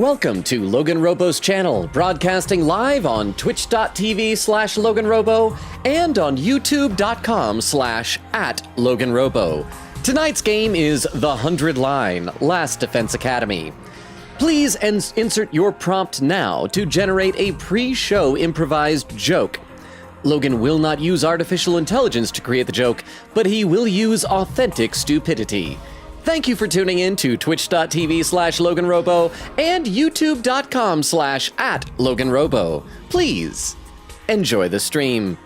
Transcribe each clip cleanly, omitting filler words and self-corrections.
Welcome to LoganRobo's channel, broadcasting live on twitch.tv/LoganRobo and on youtube.com/@LoganRobo. Tonight's game is The 100 Line, Last Defense Academy. Please insert your prompt now to generate a pre-show improvised joke. Logan will not use artificial intelligence to create the joke, but he will use authentic stupidity. Thank you for tuning in to twitch.tv/LoganRobo and youtube.com/@LoganRobo. Please enjoy the stream.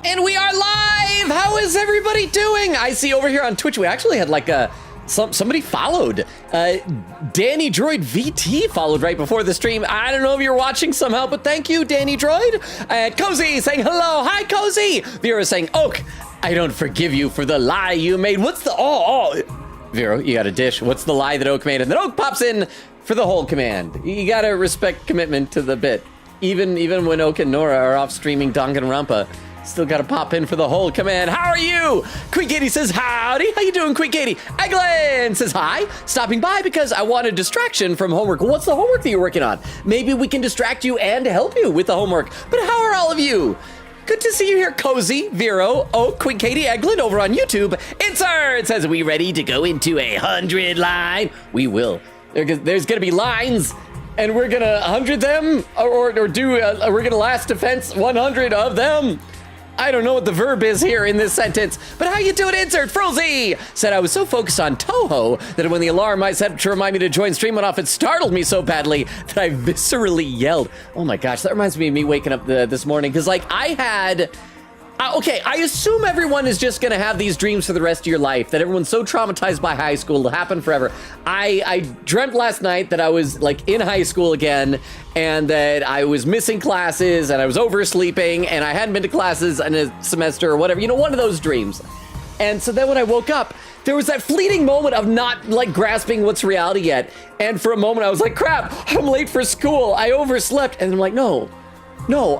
And we are live! How is everybody doing? I see over here on Twitch, we actually had like somebody followed. Danny Droid VT followed right before the stream. I don't know if you're watching somehow, but thank you, Danny Droid. Cozy saying hello. Hi, Cozy. Vera saying, Oak, I don't forgive you for the lie you made. What's the, Vera, you got a dish. What's the lie that Oak made? And then Oak pops in for the whole command. You gotta respect commitment to the bit. Even when Oak and Nora are off streaming Danganronpa. Still gotta pop in for the whole command. How are you? Quick Katie says howdy. How you doing, Quick Katie? Eglin says hi. Stopping by because I want a distraction from homework. Well, what's the homework that you're working on? Maybe we can distract you and help you with the homework. But how are all of you? Good to see you here, Cozy, Vero, Oak, Quick Katie, Eglin over on YouTube. Insert says, we ready to go into a 100 line? We will. There's gonna be lines. And we're gonna 100 them or do, we're gonna last defense 100 of them. I don't know what the verb is here in this sentence, but how you doing, Insert? Frozy said, I was so focused on Toho that when the alarm I set to remind me to join stream went off, it startled me so badly that I viscerally yelled. Oh my gosh, that reminds me of me waking up this morning, because like I had... okay, I assume everyone is just gonna have these dreams for the rest of your life, that everyone's so traumatized by high school, it'll happen forever. I dreamt last night that I was like in high school again, and that I was missing classes, and I was oversleeping, and I hadn't been to classes in a semester or whatever, you know, one of those dreams. And so then when I woke up, there was that fleeting moment of not like grasping what's reality yet. And for a moment I was like, crap, I'm late for school, I overslept. And I'm like, no,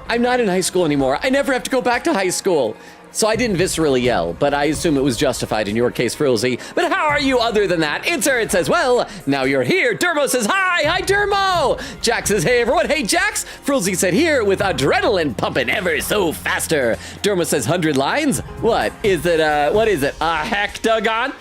I'm not in high school anymore. I never have to go back to high school. So I didn't viscerally yell, but I assume it was justified in your case, Frilzy. But how are you other than that? Insert says, well, now you're here. Dermo says, hi Dermo. Jax says, hey everyone, hey Jax. Frilzy said, here with adrenaline pumping ever so faster. Dermo says, 100 lines? What is it, a hectagon?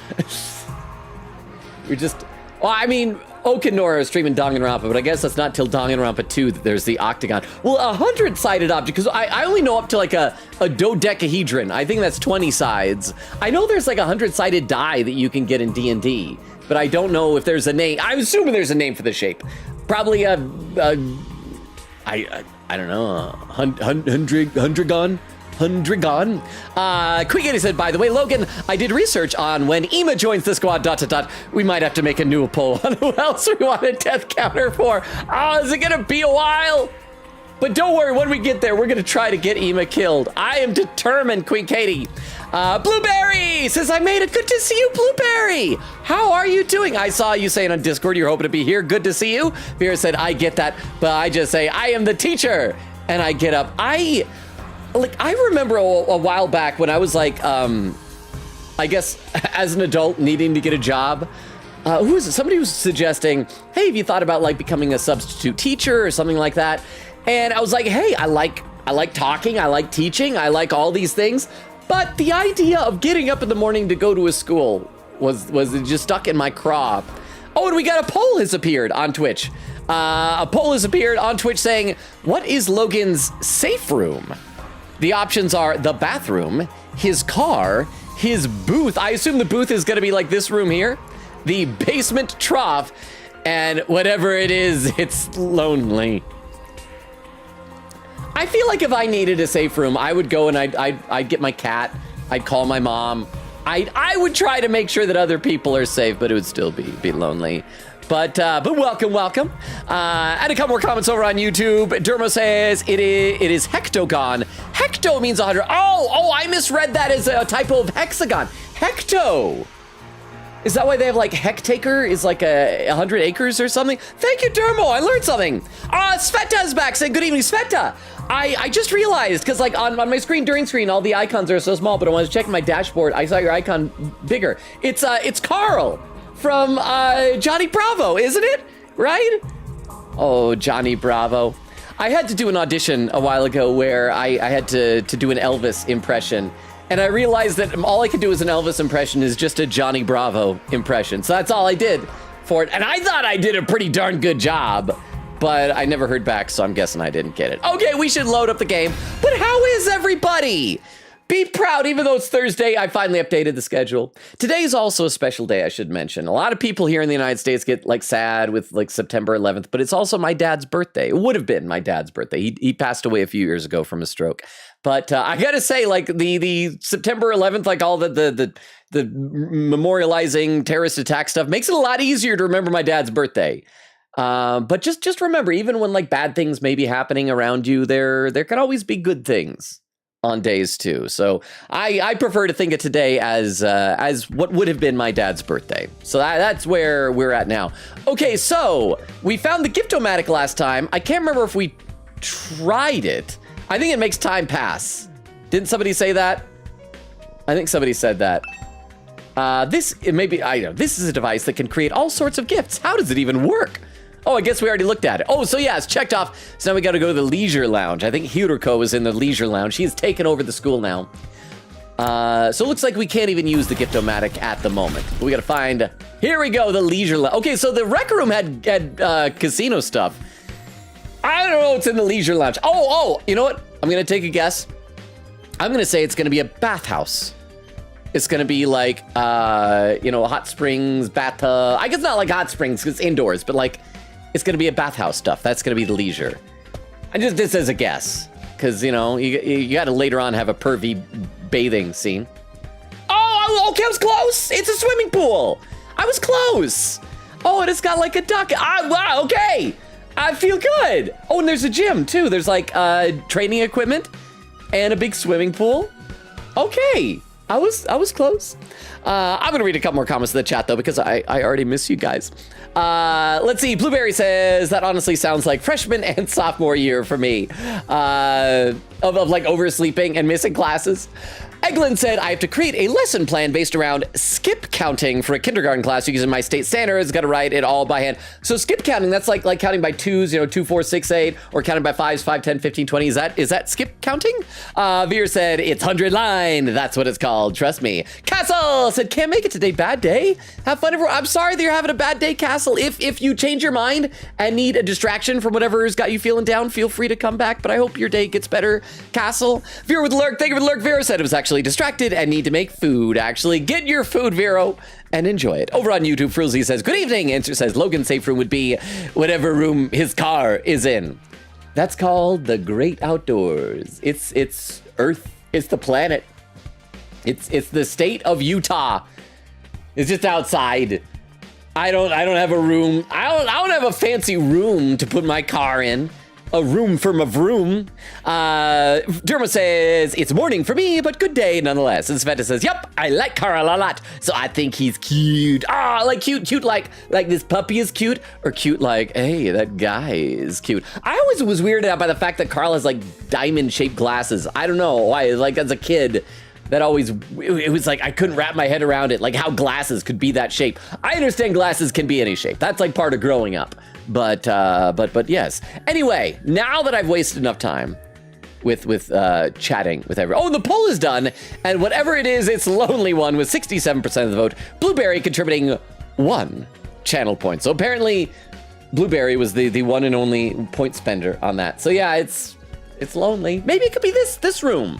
You're just, well, I mean, Oak and Nora are streaming Danganronpa, but I guess that's not till Danganronpa 2 that there's the octagon. Well, a 100-sided object, because I only know up to like a dodecahedron. I think that's 20 sides. I know there's like a 100-sided die that you can get in D&D, but I don't know if there's a name. I'm assuming there's a name for the shape. Probably I don't know, Hundragon? Quick Eddie said, by the way, Logan, I did research on when Ema joins the squad, ... We might have to make a new poll on who else we want a death counter for. Is it gonna be a while? But don't worry, when we get there, we're gonna try to get Ema killed. I am determined, Queen Katie. Blueberry says, I made it. Good to see you, Blueberry. How are you doing? I saw you saying on Discord you're hoping to be here. Good to see you. Vera said, I get that, but I just say, I am the teacher. And I get up. I remember a while back when I was like, I guess as an adult needing to get a job, who was it? Somebody was suggesting, hey, have you thought about like becoming a substitute teacher or something like that? And I was like, hey, I like talking, I like teaching, I like all these things, but the idea of getting up in the morning to go to a school was just stuck in my craw. Oh, and we got a poll has appeared on Twitch. A poll has appeared on Twitch saying, what is Logan's safe room? The options are the bathroom, his car, his booth. I assume the booth is gonna be like this room here, the basement trough, and whatever it is, it's lonely. I feel like if I needed a safe room, I would go and I'd get my cat, I'd call my mom, I would try to make sure that other people are safe, but it would still be lonely. But welcome. And a couple more comments over on YouTube. Dermo says it is hectagon. Hecto means 100. Oh, I misread that as a typo of hexagon. Hecto. Is that why they have like hectaker is like 100 acres or something? Thank you, Dermo. I learned something. Sveta's back saying good evening, Sveta. I just realized, because like on my screen, during screen, all the icons are so small, but when I was checking my dashboard, I saw your icon bigger. It's Carl from Johnny Bravo, isn't it? Right? Oh, Johnny Bravo. I had to do an audition a while ago where I had to do an Elvis impression. And I realized that all I could do as an Elvis impression is just a Johnny Bravo impression. So that's all I did for it. And I thought I did a pretty darn good job, but I never heard back, so I'm guessing I didn't get it. Okay, we should load up the game. But how is everybody? Be proud, even though it's Thursday, I finally updated the schedule. Today is also a special day, I should mention. A lot of people here in the United States get like sad with like September 11th, but it's also my dad's birthday. It would have been my dad's birthday. He passed away a few years ago from a stroke. But I gotta say, like the September 11th, like all the memorializing terrorist attack stuff makes it a lot easier to remember my dad's birthday. But just remember, even when like bad things may be happening around you, there can always be good things on days too. So I prefer to think of today as what would have been my dad's birthday. So that's where we're at now. Okay, so we found the Gift-O-Matic last time. I can't remember if we tried it. I think it makes time pass. Didn't somebody say that? I think somebody said that. This is a device that can create all sorts of gifts. How does it even work? Oh, I guess we already looked at it. Oh, so yeah, it's checked off. So now we got to go to the leisure lounge. I think Hiruko is in the leisure lounge. She's taken over the school now. So it looks like we can't even use the Gift-O-Matic at the moment. We got to find, here we go, the leisure lounge. Okay, so the rec room had casino stuff. I don't know what's in the leisure lounge. Oh, you know what? I'm going to take a guess. I'm going to say it's going to be a bathhouse. It's going to be like, hot springs, bathtub. I guess not like hot springs because it's indoors, but like it's going to be a bathhouse stuff. That's going to be the leisure. This as a guess because, you got to later on have a pervy bathing scene. Oh, okay, I was close. It's a swimming pool. I was close. Oh, and it's got like a duck. Wow, okay. I feel good. Oh, and there's a gym too. There's like training equipment and a big swimming pool. Okay, I was close. I'm gonna read a couple more comments in the chat though because I already miss you guys. Let's see. Blueberry says that honestly sounds like freshman and sophomore year for me. Of like oversleeping and missing classes. Eglin said, I have to create a lesson plan based around skip counting for a kindergarten class using my state standards. Got to write it all by hand. So skip counting, that's like counting by twos, 2, 4, 6, 8, or counting by fives, 5, 10, 15, 20. Is that skip counting? Veer said, it's 100 line. That's what it's called. Trust me. Castle said, can't make it today. Bad day. Have fun, everyone. I'm sorry that you're having a bad day, Castle. If you change your mind and need a distraction from whatever's got you feeling down, feel free to come back. But I hope your day gets better, Castle. Veer with the lurk. Thank you for the lurk. Vera said it was actually distracted and need to make food. Actually, get your food, Vero, and enjoy it. Over on YouTube, Frilzy says, good evening. Answer says, Logan's safe room would be whatever room his car is in. That's called the great outdoors. It's Earth. It's the planet. It's the state of Utah. It's just outside. I don't have a room. I don't have a fancy room to put my car in. A room from a vroom. Derma says, it's morning for me, but good day nonetheless. And Sveta says, yep, I like Carl a lot, so I think he's cute. Like cute like this puppy is cute, or cute like, hey, that guy is cute. I always was weirded out by the fact that Carl has like diamond-shaped glasses. I don't know why, like as a kid, that always, it was like, I couldn't wrap my head around it, like how glasses could be that shape. I understand glasses can be any shape. That's like part of growing up. But yes. Anyway, now that I've wasted enough time with chatting with everyone. Oh, the poll is done. And whatever it is, it's Lonely One with 67% of the vote. Blueberry contributing 1 channel point. So apparently Blueberry was the one and only point spender on that. So yeah, it's lonely. Maybe it could be this room.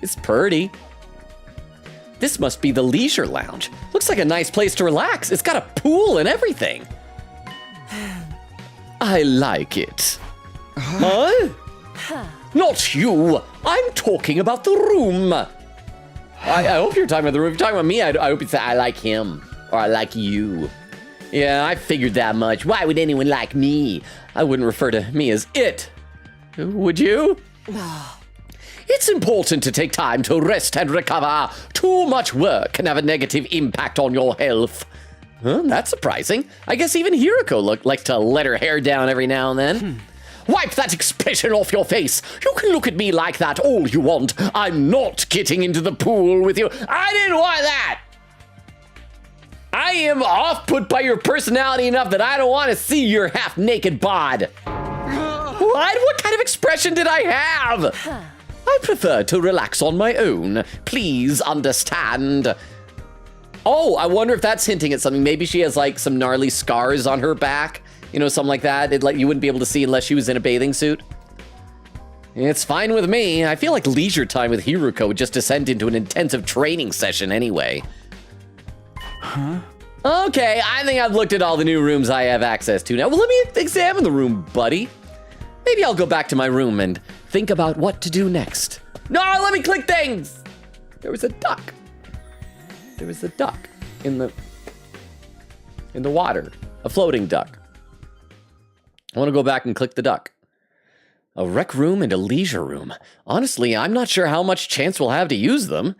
It's pretty. This must be the leisure lounge. Looks like a nice place to relax. It's got a pool and everything. I like it. Huh? Not you. I'm talking about the room. I hope you're talking about the room. If you're talking about me, I hope you say, I like him. Or I like you. Yeah, I figured that much. Why would anyone like me? I wouldn't refer to me as it. Would you? It's important to take time to rest and recover. Too much work can have a negative impact on your health. Huh, that's surprising. I guess even Hiroko likes to let her hair down every now and then. Wipe that expression off your face. You can look at me like that all you want. I'm not getting into the pool with you. I didn't want that. I am off-put by your personality enough that I don't want to see your half-naked bod. What? What kind of expression did I have? I prefer to relax on my own. Please understand. Oh, I wonder if that's hinting at something. Maybe she has like some gnarly scars on her back. You know, something like that. You wouldn't be able to see unless she was in a bathing suit. It's fine with me. I feel like leisure time with Hiroko would just descend into an intensive training session anyway. Huh? Okay, I think I've looked at all the new rooms I have access to now. Well, let me examine the room, buddy. Maybe I'll go back to my room and think about what to do next. No, let me click things! There was a duck. There was a duck in the water. A floating duck. I want to go back and click the duck. A rec room and a leisure room. Honestly, I'm not sure how much chance we'll have to use them.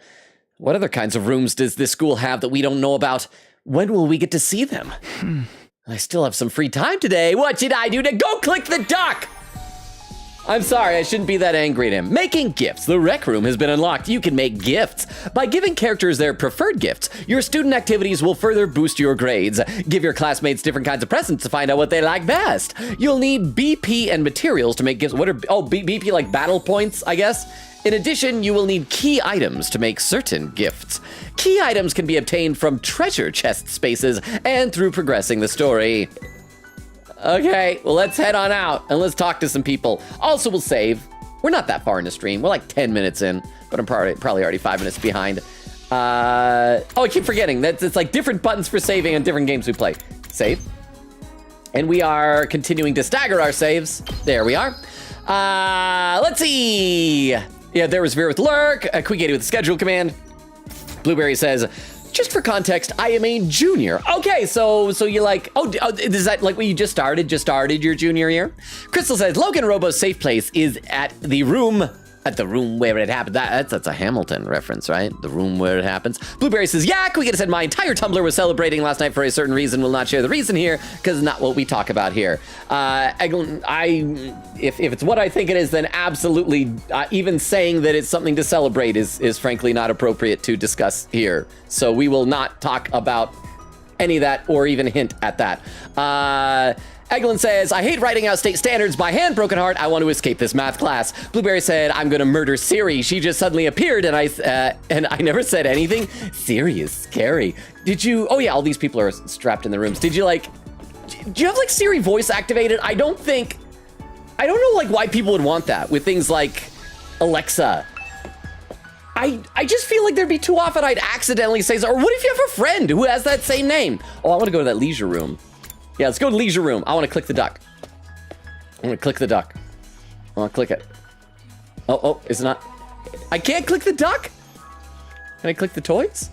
What other kinds of rooms does this school have that we don't know about? When will we get to see them? I still have some free time today. What did I do to go click the duck? I'm sorry, I shouldn't be that angry at him. Making gifts. The rec room has been unlocked. You can make gifts. By giving characters their preferred gifts, your student activities will further boost your grades. Give your classmates different kinds of presents to find out what they like best. You'll need BP and materials to make gifts. What are, BP like battle points, I guess? In addition, you will need key items to make certain gifts. Key items can be obtained from treasure chest spaces and through progressing the story. Okay, well, let's head on out and let's talk to some people. Also, we'll save. We're not that far in the stream. We're like 10 minutes in, but I'm probably already 5 minutes behind. I keep forgetting that it's like different buttons for saving on different games we play. Save. And we are continuing to stagger our saves. There we are. Let's see. Yeah, there was Veer with Lurk. Quigate with the schedule command. Blueberry says, just for context, I am a junior. Okay, so you like, is that like what you just started your junior year? Crystal says, LoganRobo's safe place is at the room where it happened. That's a Hamilton reference, right? The room where it happens. Blueberry says, yeah, Quigate said my entire Tumblr was celebrating last night for a certain reason. Will not share the reason here, because it's not what we talk about here. Eglin, if it's what I think it is, then absolutely, even saying that it's something to celebrate is frankly not appropriate to discuss here. So we will not talk about any of that or even hint at that. Eglin says, I hate writing out state standards by hand, broken heart. I want to escape this math class. Blueberry said, I'm going to murder Siri. She just suddenly appeared and I never said anything. Siri is scary. Did you, oh yeah, all these people are strapped in the rooms. Did you like, do you have like Siri voice activated? I don't know like why people would want that with things like Alexa. I just feel like there'd be too often I'd accidentally say so. Or what if you have a friend who has that same name? Oh, I want to go to that leisure room. Yeah, let's go to leisure room. I want to click the duck. I want to click the duck. I want to click it. Oh, is it not? I can't click the duck? Can I click the toys?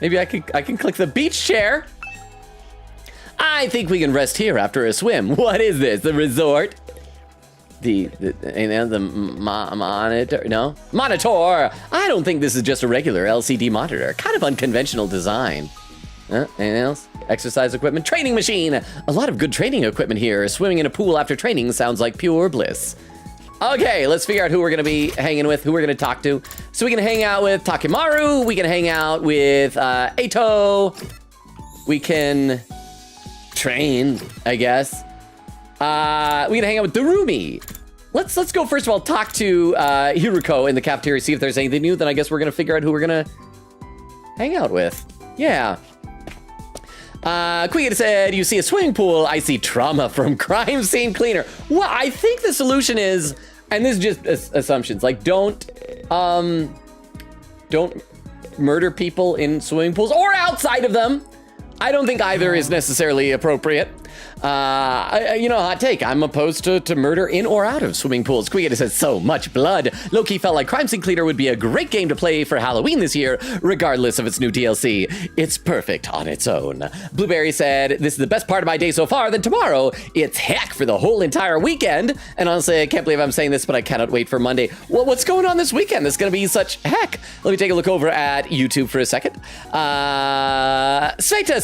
Maybe I can click the beach chair. I think we can rest here after a swim. What is this, the resort? The monitor, no? Monitor! I don't think this is just a regular LCD monitor. Kind of unconventional design. Anything else? Exercise equipment, training machine. A lot of good training equipment here. Swimming in a pool after training sounds like pure bliss. Okay, let's figure out who we're gonna be hanging with, who we're gonna talk to. So we can hang out with Takimaru, we can hang out with Eito. We can train, I guess. We can hang out with Darumi. Let's go first of all talk to Hiroko in the cafeteria, see if there's anything new. Then I guess we're gonna figure out who we're gonna hang out with. Yeah. Quigate said, you see a swimming pool, I see trauma from crime scene cleaner. Well, I think the solution is, and this is just assumptions, like don't murder people in swimming pools or outside of them. I don't think either is necessarily appropriate. Hot take. I'm opposed to murder in or out of swimming pools. Quigata says, so much blood. Loki felt like Crime Scene Cleaner would be a great game to play for Halloween this year, regardless of its new DLC. It's perfect on its own. Blueberry said, this is the best part of my day so far. Then tomorrow, it's heck for the whole entire weekend. And honestly, I can't believe I'm saying this, but I cannot wait for Monday. Well, what's going on this weekend? That's going to be such heck. Let me take a look over at YouTube for a second. Sveta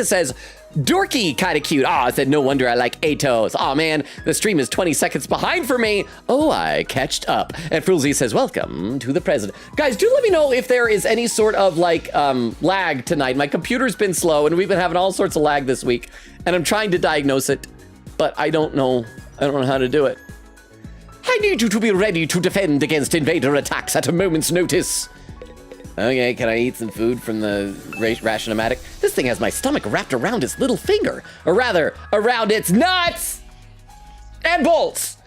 says, dorky, kind of cute. I said, no wonder I like Atos. Man, the stream is 20 seconds behind for me. I catched up. And Frulzy says, welcome to the president. Guys, do let me know if there is any sort of lag tonight. My computer's been slow and we've been having all sorts of lag this week. And I'm trying to diagnose it, but I don't know how to do it. I need you to be ready to defend against invader attacks at a moment's notice. Okay, can I eat some food from the ration-o-matic? This thing has my stomach wrapped around its little finger. Or rather, around its nuts and bolts.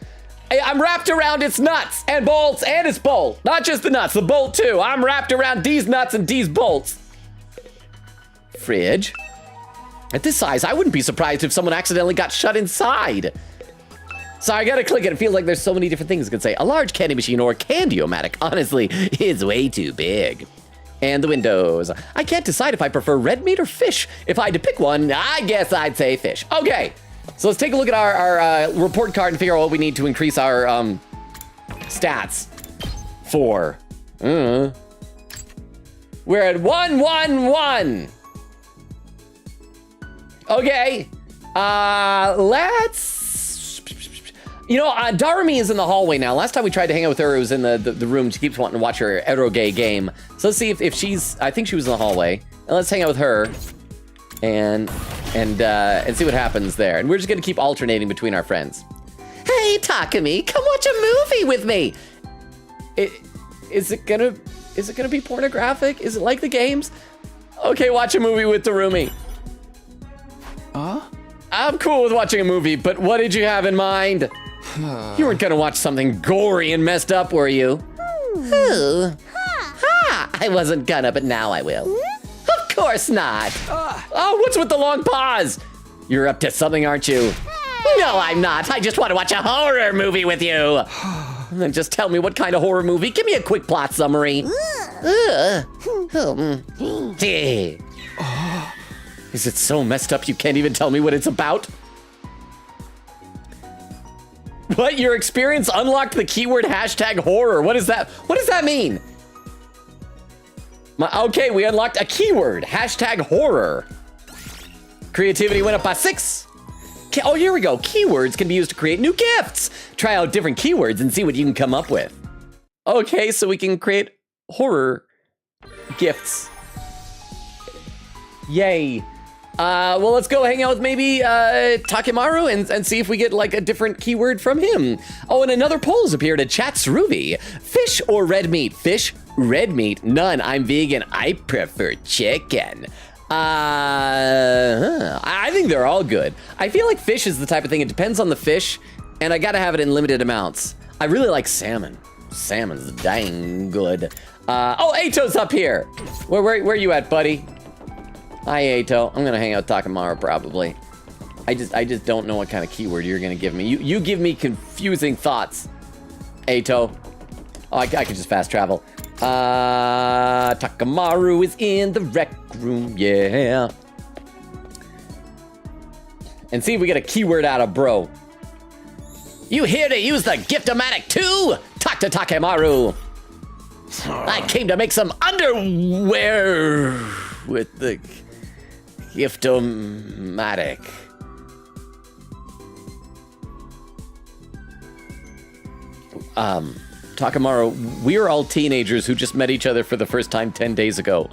I'm wrapped around its nuts and bolts and its bolt. Not just the nuts, the bolt too. I'm wrapped around these nuts and these bolts. Fridge. At this size, I wouldn't be surprised if someone accidentally got shut inside. So I gotta click it. It feels like there's so many different things I could say. A large candy machine or candy-o-matic, honestly, is way too big. And the windows. I can't decide if I prefer red meat or fish. If I had to pick one, I guess I'd say fish. Okay, so let's take a look at our report card and figure out what we need to increase our stats for. We're at 111. Okay, let's... Darumi is in the hallway now. Last time we tried to hang out with her, it was in the room. She keeps wanting to watch her eroge game. So let's see if she's, I think she was in the hallway. And let's hang out with her and see what happens there. And we're just gonna keep alternating between our friends. Hey, Takumi, come watch a movie with me. Is it gonna be pornographic? Is it like the games? Okay, watch a movie with Darumi. I'm cool with watching a movie, but what did you have in mind? You weren't gonna watch something gory and messed up, were you? I wasn't gonna, but now I will. Of course not. What's with the long pause? You're up to something, aren't you? No, I'm not. I just want to watch a horror movie with you. Then just tell me what kind of horror movie. Give me a quick plot summary. Is it so messed up you can't even tell me what it's about? What? Your experience unlocked the keyword #horror. What is that? What does that mean? Okay, we unlocked a keyword, #horror. Creativity went up by 6. Oh, here we go. Keywords can be used to create new gifts. Try out different keywords and see what you can come up with. Okay, so we can create horror gifts. Yay. Well, let's go hang out with maybe Takemaru and see if we get like a different keyword from him. Oh, and another poll has appeared at Chatsuruvi. Fish or red meat? Fish, red meat, none. I'm vegan. I prefer chicken. I think they're all good. I feel like fish is the type of thing, it depends on the fish, and I gotta have it in limited amounts. I really like salmon. Salmon's dang good. Ato's up here. Where you at, buddy? Hi, Ato. I'm gonna hang out with Takemaru probably. I just don't know what kind of keyword you're gonna give me. You give me confusing thoughts, Ato. Oh, I could just fast travel. Takemaru is in the rec room, yeah. And see if we get a keyword out of bro. You here to use the Gift-O-Matic too? Talk to Takemaru. I came to make some underwear with the Gift-O-Matic. Takemaru, we are all teenagers who just met each other for the first time 10 days ago.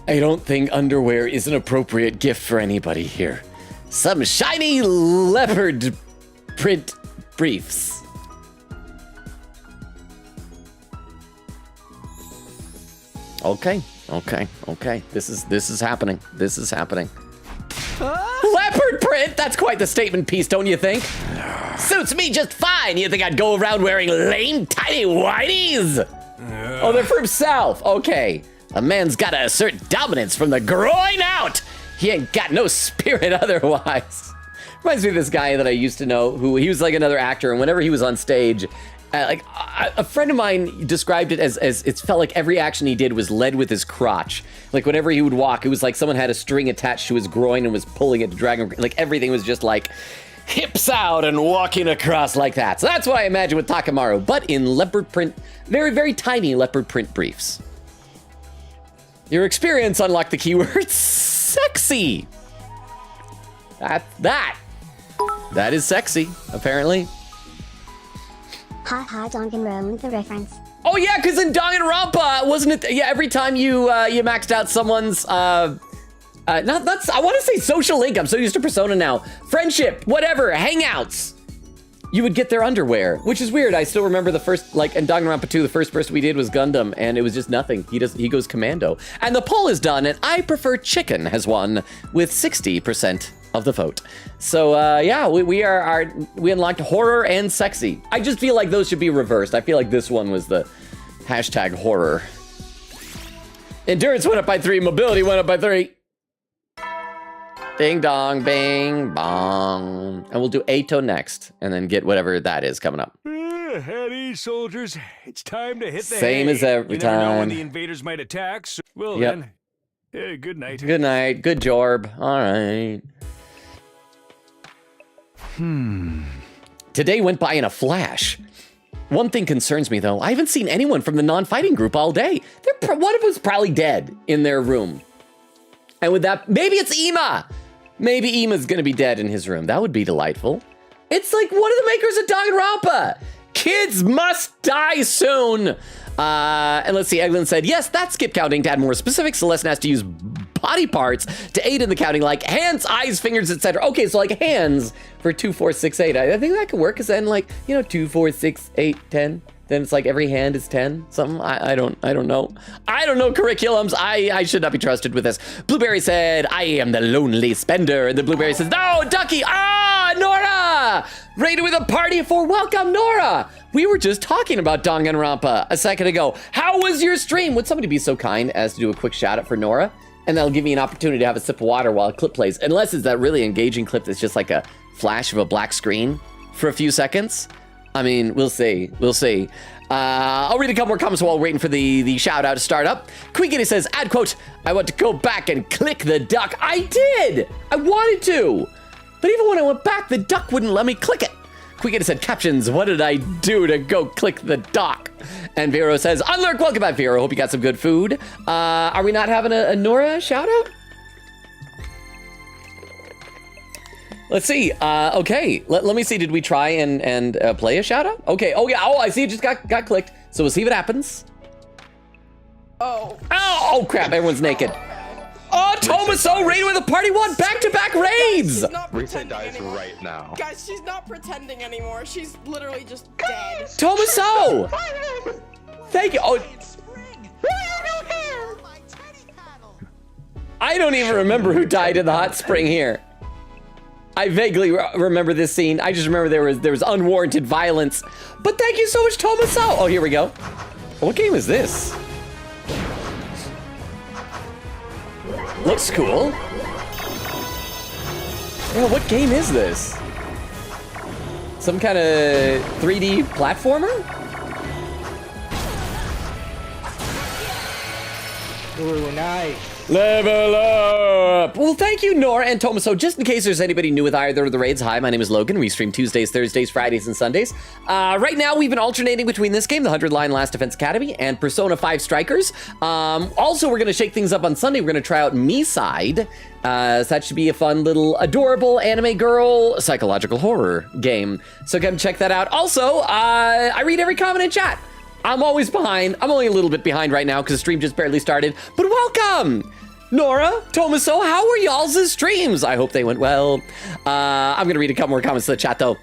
I don't think underwear is an appropriate gift for anybody here. Some shiny leopard print briefs. Okay. This is happening. This is happening. Leopard print? That's quite the statement piece, don't you think? Suits me just fine. You think I'd go around wearing lame, tiny whities? Oh, they're from South. Okay. A man's gotta assert dominance from the groin out. He ain't got no spirit otherwise. Reminds me of this guy that I used to know who he was like another actor, and whenever he was on stage, a friend of mine described it as it felt like every action he did was led with his crotch. Like whenever he would walk, it was like someone had a string attached to his groin and was pulling it to drag him. Like everything was just like hips out and walking across like that. So that's what I imagine with Takemaru, but in leopard print, very, very tiny leopard print briefs. Your experience unlocked the keyword sexy. That is sexy, apparently. Haha, Danganronpa, the reference. Oh yeah, because in Danganronpa, wasn't it? Yeah, every time you maxed out someone's I want to say social link. I'm so used to Persona now. Friendship, whatever, hangouts. You would get their underwear, which is weird. I still remember the first, like in Danganronpa 2, the first person we did was Gundam, and it was just nothing. He goes commando. And the poll is done, and I Prefer Chicken has won with 60% of the vote. So yeah, we unlocked horror and sexy. I just feel like those should be reversed. I feel like this one was the hashtag horror. Endurance went up by 3, mobility went up by 3. Ding dong, bing, bong. And we'll do Ato next, and then get whatever that is coming up. At ease, soldiers. It's time to hit the Same hay. as every you never know when time. the invaders might attack. So, well Yep. then, good night. Good night, good jorb. All right. Today went by in a flash. One thing concerns me, though. I haven't seen anyone from the non-fighting group all day. One of them's probably dead in their room. And with that, maybe it's Ima. Maybe Ima's gonna be dead in his room. That would be delightful. It's like one of the makers of Danganronpa. Kids must die soon. And let's see, Eglin said, yes, that's skip counting. To add more specifics, Celeste has to use body parts to aid in the counting, like hands, eyes, fingers, etc. Okay, so like hands for 2, 4, 6, 8. I think that could work, because then like, 2, 4, 6, 8, 10. Then it's like every hand is 10, something. I don't know. I don't know curriculums. I should not be trusted with this. Blueberry said, I am the lonely spender. And the Blueberry says, no, Ducky. Nora! Rated with a party for welcome, Nora. We were just talking about Danganronpa a second ago. How was your stream? Would somebody be so kind as to do a quick shout out for Nora? And that'll give me an opportunity to have a sip of water while a clip plays. Unless it's that really engaging clip that's just like a flash of a black screen for a few seconds. I mean, we'll see. We'll see. I'll read a couple more comments while waiting for the shout out to start up. Quiggity says, add quote, I want to go back and click the duck. I did. I wanted to. But even when I went back, the duck wouldn't let me click it. Quiggity said, captions, what did I do to go click the duck? And Vero says, Unlurk, welcome back, Vero. Hope you got some good food. Are we not having a Nora shout out? Let's see. Okay, let me see. Did we try and play a shout out? Okay. Oh yeah. Oh, I see. It just got clicked. So we'll see what happens. Oh crap! Everyone's naked. Oh, Tomaso raided with a party one back-to-back raids. Reset dies right now. Guys, she's not pretending anymore. She's literally just dead. Tomaso. Thank you. Oh. I don't even remember who died in the hot spring here. I vaguely remember this scene. I just remember there was unwarranted violence. But thank you so much, Tomaso. Oh, here we go. What game is this? Looks cool. Yeah, what game is this? Some kind of 3D platformer? Ooh, nice. Level up! Well, thank you, Nora and Tomaso. Just in case there's anybody new with either of the raids, hi, my name is Logan. We stream Tuesdays, Thursdays, Fridays, and Sundays. Right now, we've been alternating between this game, the 100 Line Last Defense Academy, and Persona 5 Strikers. Also, we're going to shake things up on Sunday. We're going to try out Me-Side. So that should be a fun little adorable anime girl psychological horror game. So come check that out. Also, I read every comment in chat. I'm always behind. I'm only a little bit behind right now because the stream just barely started. But welcome! Nora, Tomaso, how were y'all's streams? I hope they went well. I'm going to read a couple more comments to the chat, though.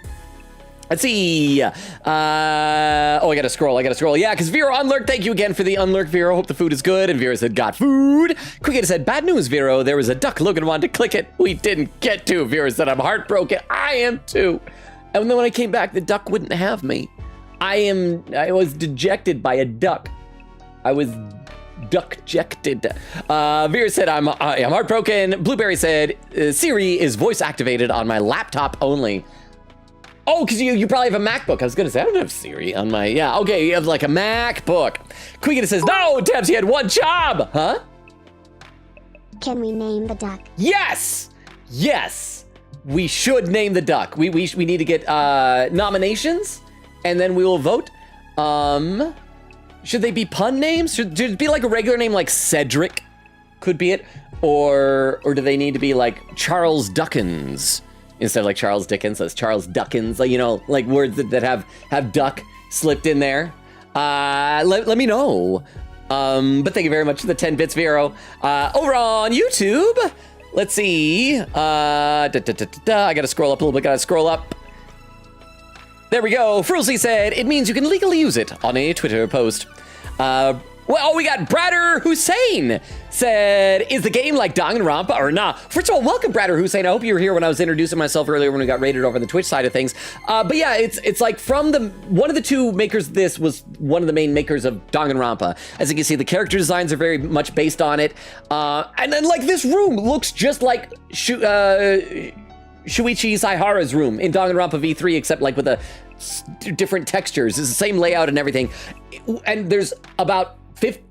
Let's see. Oh, I gotta scroll. Yeah, because Vero unlurked. Thank you again for the unlurk, Vero. Hope the food is good. And Vero said, got food. Quickita said, bad news, Vero. There was a duck. Logan wanted to click it. We didn't get to. Vero said, I'm heartbroken. I am too. And then when I came back, the duck wouldn't have me. I was dejected by a duck. I was duckjected. Vera said, I'm heartbroken. Blueberry said, Siri is voice activated on my laptop only. Oh, because you probably have a MacBook. I was going to say, I don't have Siri on my, yeah. Okay, you have like a MacBook. Quiggin says, no, Debs, he had one job. Huh? Can we name the duck? Yes! Yes! We should name the duck. We need to get nominations, and then we will vote. Should they be pun names? Should it be like a regular name like Cedric? Could be it. Or do they need to be like Charles Duckins? Instead of like Charles Dickens, so it's Charles Duckins. Like, you know, like words that have duck slipped in there. Let me know. But thank you very much for the 10 bits, Vero. Over on YouTube, let's see. I gotta scroll up a little bit, There we go. Frulsey said, it means you can legally use it on a Twitter post. Well, we got Bratter Hussein said, is the game like Danganronpa or not? First of all, welcome, Bratter Hussein. I hope you were here when I was introducing myself earlier when we got rated over on the Twitch side of things. But yeah, it's like from one of the two makers of this was one of the main makers of Danganronpa. As you can see, the character designs are very much based on it. And then like this room looks just like Shuichi Saihara's room in Danganronpa V3, except like with different textures. It's the same layout and everything. And there's about 50,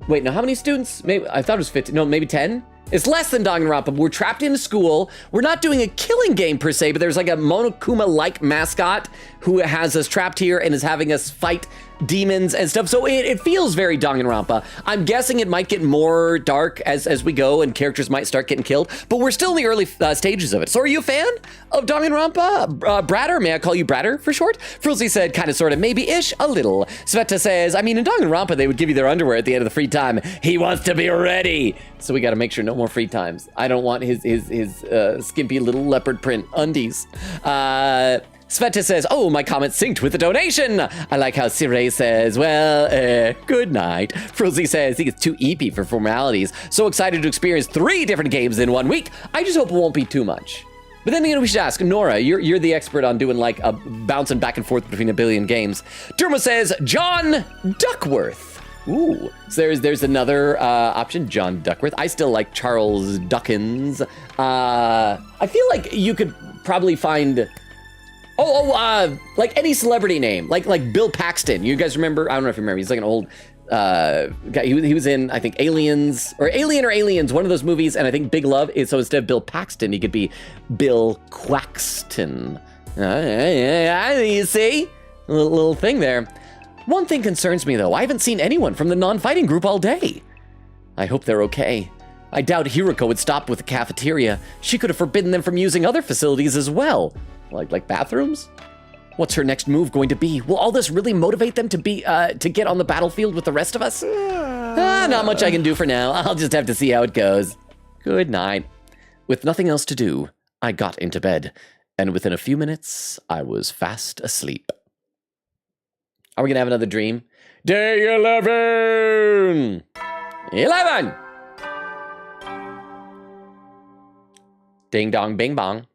wait, now how many students? Maybe I thought it was 50, no, maybe 10? It's less than Danganronpa. We're trapped in a school. We're not doing a killing game per se, but there's like a Monokuma-like mascot who has us trapped here and is having us fight demons and stuff. So it feels very Danganronpa. I'm guessing it might get more dark as we go and characters might start getting killed, but we're still in the early stages of it. So are you a fan of Danganronpa? Bratter, may I call you Bratter for short? Frulsey said kind of, sort of, maybe-ish, a little. Sveta says, I mean, in Danganronpa, they would give you their underwear at the end of the free time. He wants to be ready. So we got to make sure no more free times. I don't want his skimpy little leopard print undies. Sveta says, oh, my comment synced with the donation. I like how Sire says, well, good night. Frosy says, I think it's too eepy for formalities. So excited to experience 3 different games in 1 week. I just hope it won't be too much. But then again, we should ask, Nora, you're the expert on doing like a bouncing back and forth between a billion games. Dermo says, John Duckworth. Ooh, so there's another option, John Duckworth. I still like Charles Duckins. I feel like you could probably find... like any celebrity name, like Bill Paxton. You guys remember? I don't know if you remember. He's like an old guy. He was in, I think, Aliens, or Alien or Aliens, one of those movies, and I think Big Love is, so instead of Bill Paxton, he could be Bill Quaxton. You see? A little thing there. One thing concerns me, though. I haven't seen anyone from the non-fighting group all day. I hope they're okay. I doubt Hiroko would stop with the cafeteria. She could have forbidden them from using other facilities as well. Like bathrooms? What's her next move going to be? Will all this really motivate them to get on the battlefield with the rest of us? Not much I can do for now. I'll just have to see how it goes. Good night. With nothing else to do, I got into bed, and within a few minutes, I was fast asleep. Are we gonna have another dream? Day 11! 11! Ding dong bing bong.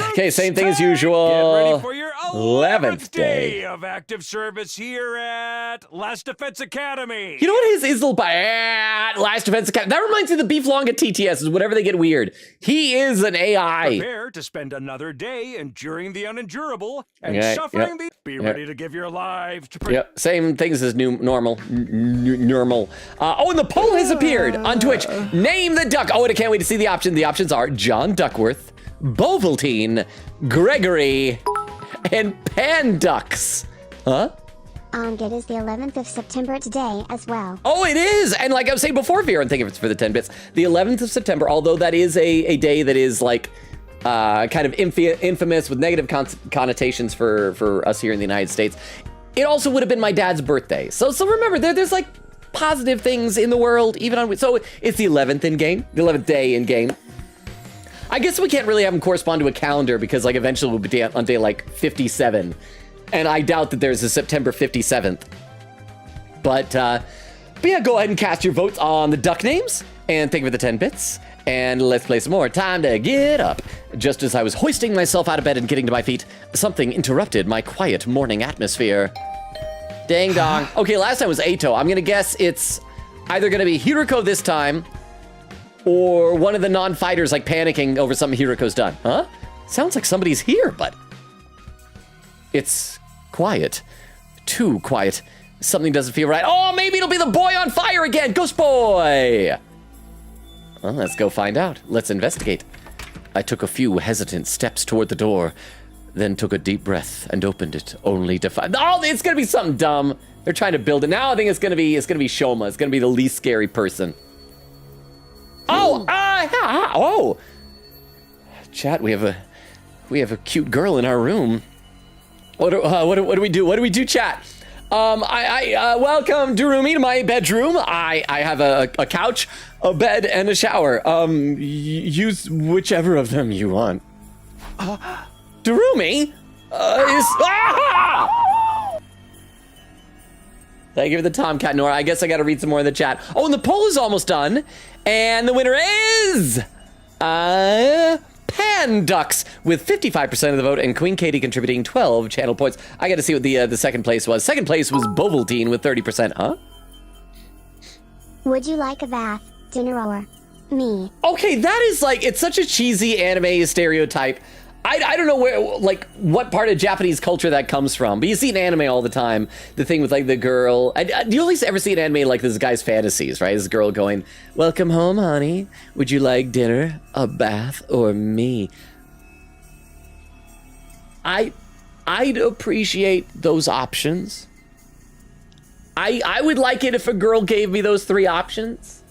Okay, same thing as usual. Get ready for your 11th day of active service here at Last Defense Academy. You know what his little Last Defense Academy? That reminds me of the Beef Long at TTS, is whenever they get weird. He is an AI. Prepare to spend another day enduring the unendurable and suffering the... Be ready to give your life to... Yep, same things as normal. Normal. And the poll has appeared on Twitch. Name the duck. Oh, and I can't wait to see the option. The options are John Duckworth, Bovaltine, Gregory, and Pandux. Huh? It is the 11th of September today as well. Oh, it is! And like I was saying before, Vera, and thank you for the 10 bits. The 11th of September, although that is a day that is like kind of infamous with negative connotations for us here in the United States, it also would have been my dad's birthday. So remember, there's like positive things in the world, even on... So it's the 11th in game, the 11th day in game. I guess we can't really have them correspond to a calendar because like eventually we'll be on day like 57. And I doubt that there's a September 57th. But yeah, go ahead and cast your votes on the duck names. And thank you for the 10 bits. And let's play some more. Time to get up. Just as I was hoisting myself out of bed and getting to my feet, something interrupted my quiet morning atmosphere. Dang dong. Okay, last time was Ato. I'm gonna guess it's either gonna be Hiroko this time, or one of the non-fighters like panicking over something Hiroko's done. Huh? Sounds like somebody's here, but it's quiet. Too quiet. Something doesn't feel right. Oh, maybe it'll be the boy on fire again. Ghost boy. Well, let's go find out. Let's investigate. I took a few hesitant steps toward the door, then took a deep breath and opened it, only to find... Oh, it's gonna be something dumb. They're trying to build it. Now I think it's gonna be Shoma. It's gonna be the least scary person. Oh, oh. Chat, we have a cute girl in our room. What do we do? What do we do, chat? Welcome, Durumi, to my bedroom. I have a couch, a bed, and a shower. Use whichever of them you want. Durumi? Thank you for the Tomcat, Nora. I guess I gotta read some more in the chat. Oh, and the poll is almost done. And the winner is... Pandux with 55% of the vote, and Queen Katie contributing 12 channel points. I got to see what the second place was. Second place was Bovaltine with 30%. Huh? Would you like a bath, dinner, or me? Okay, that is like, it's such a cheesy anime stereotype. I don't know where, like, what part of Japanese culture that comes from, but you see in anime all the time, the thing with, like, the girl. Do you at least ever see an anime like this guy's fantasies, right? This girl going, welcome home, honey. Would you like dinner, a bath, or me? I'd appreciate those options. I would like it if a girl gave me those 3 options.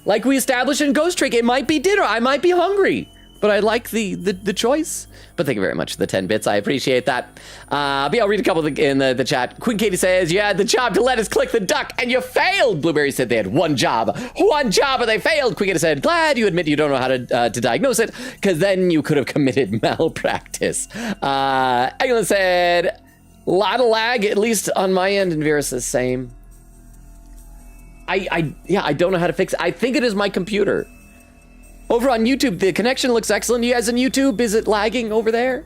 Like we established in Ghost Trick, it might be dinner, I might be hungry. But I like the choice. But thank you very much for the 10 bits. I appreciate that. But yeah, I'll read a couple in the chat. Queen Katie says, you had the job to let us click the duck, and you failed. Blueberry said they had one job. One job, and they failed. Queen Katie said, glad you admit you don't know how to diagnose it, because then you could have committed malpractice. Eglin said, lot of lag, at least on my end, and Vera says, same. I don't know how to fix it. I think it is my computer. Over on YouTube, the connection looks excellent. You guys on YouTube, is it lagging over there?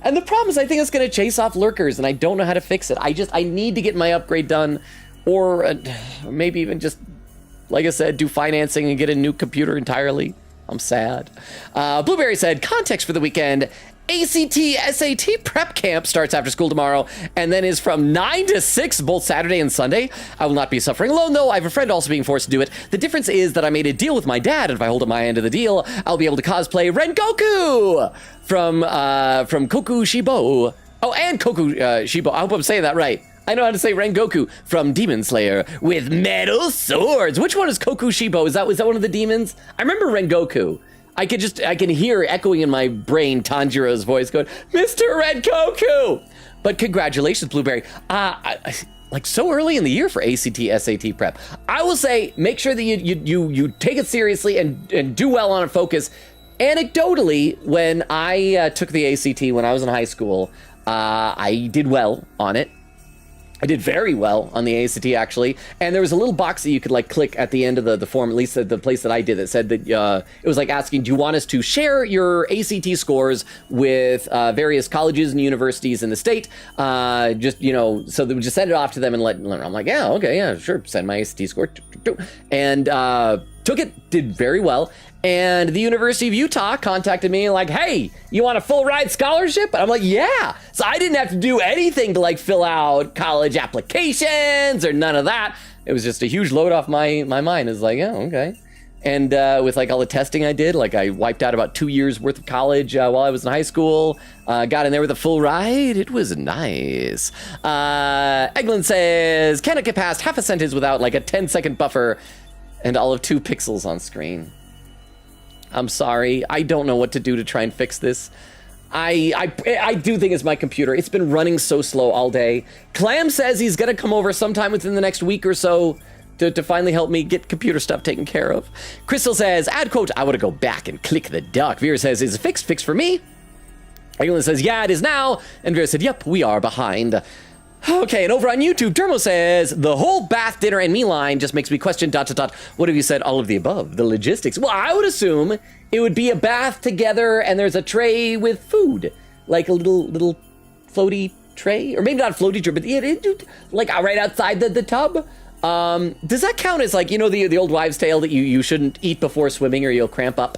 And the problem is I think it's going to chase off lurkers, and I don't know how to fix it. I need to get my upgrade done, or maybe even just, like I said, do financing and get a new computer entirely. I'm sad. Blueberry said, context for the weekend. ACT SAT prep camp starts after school tomorrow and then is from 9 to 6 both Saturday and Sunday. I will not be suffering alone, though. I have a friend also being forced to do it. The difference is that I made a deal with my dad, and if I hold up my end of the deal, I'll be able to cosplay Rengoku from Koku Shibo. Oh, and Koku Shibo. I hope I'm saying that right. I know how to say Rengoku from Demon Slayer with metal swords. Which one is Koku Shibo? Is that one of the demons? I remember Rengoku. I can hear echoing in my brain Tanjiro's voice going, Mr. Rengoku! But congratulations, Blueberry. Like so early in the year for ACT SAT prep. I will say, make sure that you take it seriously and do well on it, focus. Anecdotally, when I took the ACT when I was in high school, I did well on it. I did very well on the ACT, actually, and there was a little box that you could like click at the end of the form, at least at the place that I did, that said that it was like asking, do you want us to share your ACT scores with various colleges and universities in the state? Just, you know, so they would just send it off to them and let them. I'm like, yeah, okay, yeah, sure, send my ACT score. And took it, did very well. And the University of Utah contacted me like, hey, you want a full ride scholarship? And I'm like, yeah. So I didn't have to do anything to like fill out college applications or none of that. It was just a huge load off my mind. It's like, yeah, okay. And with like all the testing I did, like I wiped out about 2 years worth of college while I was in high school. Got in there with a full ride. It was nice. Eglin says, cannot get past half a sentence without like a 10-second buffer and all of 2 pixels on screen. I'm sorry. I don't know what to do to try and fix this. I do think it's my computer. It's been running so slow all day. Clam says he's going to come over sometime within the next week or so to finally help me get computer stuff taken care of. Crystal says, add quote, I want to go back and click the duck. Vera says, is it fixed? Fixed for me? Eglin says, yeah, it is now. And Vera said, yep, we are behind. Okay, and over on YouTube, Termo says, the whole bath, dinner, and me line just makes me question, ... what have you said, all of the above? The logistics. Well, I would assume it would be a bath together and there's a tray with food. Like a little floaty tray, or maybe not floaty tray, but like right outside the tub. Does that count as like, you know, the old wives' tale that you shouldn't eat before swimming or you'll cramp up?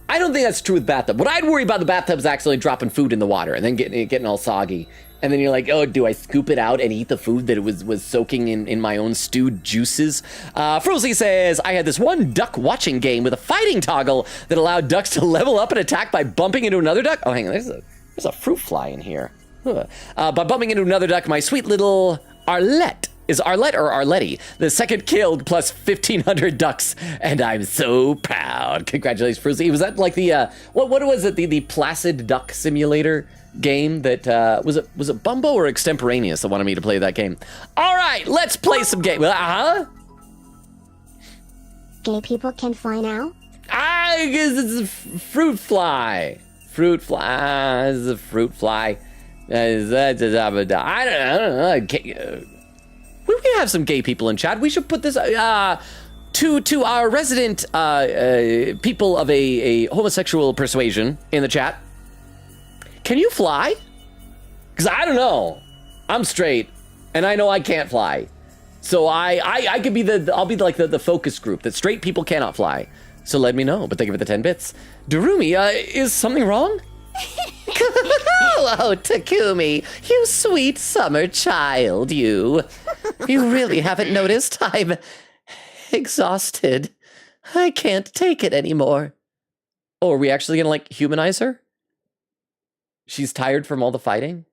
I don't think that's true with bathtub. What I'd worry about the bathtub is actually dropping food in the water and then getting all soggy. And then you're like, oh, do I scoop it out and eat the food that it was soaking in my own stewed juices? Frozy says, I had this one duck watching game with a fighting toggle that allowed ducks to level up and attack by bumping into another duck. Oh, hang on, there's a fruit fly in here. By bumping into another duck, my sweet little Arlette. Is Arlette or Arletty the second killed plus 1,500 ducks, and I'm so proud. Congratulations, Fruzy. Was that like the what was it? The Placid Duck Simulator game that was it Bumbo or Extemporaneous that wanted me to play that game? All right, let's play some game. Gay people can fly now? I guess it's a fruit fly. Fruit fly. It's a fruit fly. I don't know. We can have some gay people in chat. We should put this to our resident people of a homosexual persuasion in the chat. Can you fly? Because I don't know. I'm straight, and I know I can't fly. So I could be I'll be like the focus group that straight people cannot fly. So let me know. But thank you for the 10 bits. Darumi, is something wrong? Hello, Takumi, you sweet summer child, you. You really haven't noticed I'm exhausted. I can't take it anymore. Oh, are we actually gonna, like, humanize her? She's tired from all the fighting?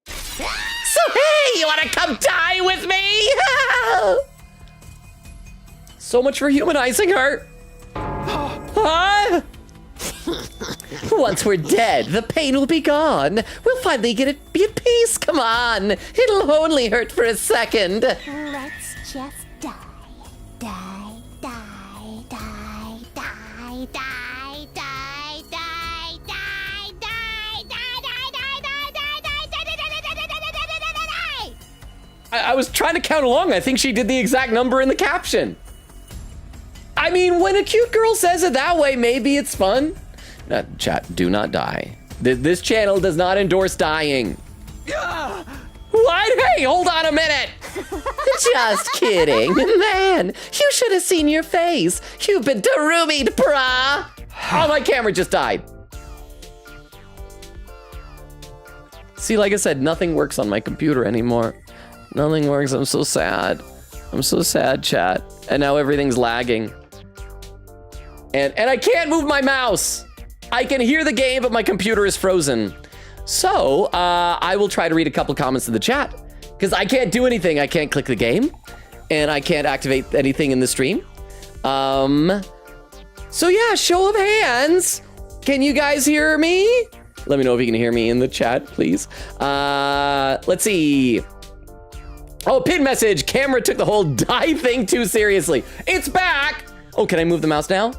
So, hey, you wanna come die with me? So much for humanizing her. Huh? Once we're dead, the pain will be gone. We'll finally be at peace. Come on. It'll only hurt for a second. Let's just die. Die, die, die, die, die, die, die, die, die, die, I was trying to count along. I think she did the exact number in the caption. I mean, when a cute girl says it that way, maybe it's fun. Chat, do not die. This channel does not endorse dying. What? Hey, hold on a minute. Just kidding. Man, you should have seen your face. You've been Darumi'd, brah. Oh, my camera just died. See, like I said, nothing works on my computer anymore. Nothing works. I'm so sad. I'm so sad, chat. And now everything's lagging. And I can't move my mouse. I can hear the game, but my computer is frozen. So, I will try to read a couple comments in the chat, because I can't do anything. I can't click the game, and I can't activate anything in the stream. So yeah, show of hands. Can you guys hear me? Let me know if you can hear me in the chat, please. Let's see. Oh, pin message. Camera took the whole die thing too seriously. It's back. Oh, can I move the mouse now?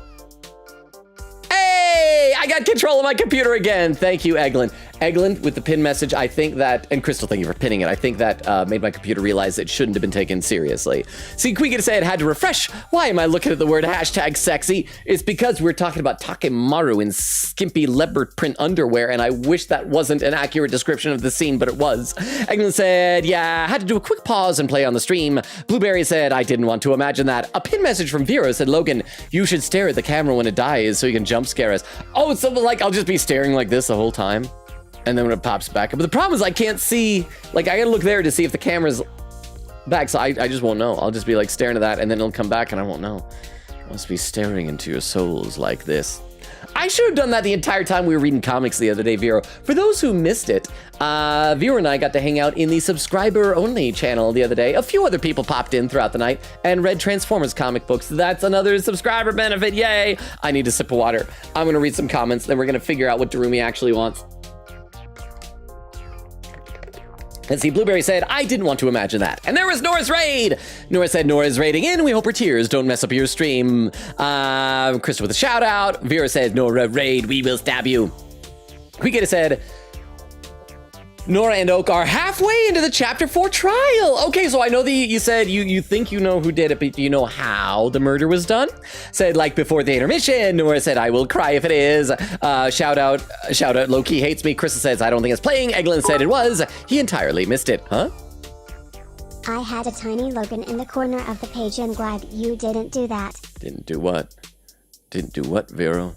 Hey, I got control of my computer again. Thank you, Eglin. Eglin, with the pin message, I think that, and Crystal, thank you for pinning it. I think that made my computer realize it shouldn't have been taken seriously. See, Queeky to say it had to refresh. Why am I looking at the word hashtag sexy? It's because we're talking about Takemaru in skimpy leopard print underwear, and I wish that wasn't an accurate description of the scene, but it was. Eglin said, yeah, I had to do a quick pause and play on the stream. Blueberry said, I didn't want to imagine that. A pin message from Vero said, Logan, you should stare at the camera when it dies so you can jump scare us. Oh, it's something like I'll just be staring like this the whole time. And then when it pops back up. But the problem is I can't see, like I gotta look there to see if the camera's back. So I just won't know. I'll just be like staring at that and then it'll come back and I won't know. I must be staring into your souls like this. I should have done that the entire time we were reading comics the other day, Vero. For those who missed it, Vero and I got to hang out in the subscriber-only channel the other day. A few other people popped in throughout the night and read Transformers comic books. That's another subscriber benefit, yay! I need a sip of water. I'm gonna read some comments, then we're gonna figure out what Darumi actually wants. Let's see, Blueberry said, I didn't want to imagine that. And there was Nora's raid. Nora said, Nora's raiding in. We hope her tears don't mess up your stream. Krista with a shout out. Vera said, Nora raid, we will stab you. Queekita said, Nora and Oak are halfway into the Chapter 4 trial. Okay, so I know you said you think you know who did it, but do you know how the murder was done? Said like before the intermission. Nora said, I will cry if it is. Shout out, Loki hates me. Krista says, I don't think it's playing. Eglin said it was. He entirely missed it. Huh? I had a tiny Logan in the corner of the page and glad you didn't do that. Didn't do what? Didn't do what, Vero?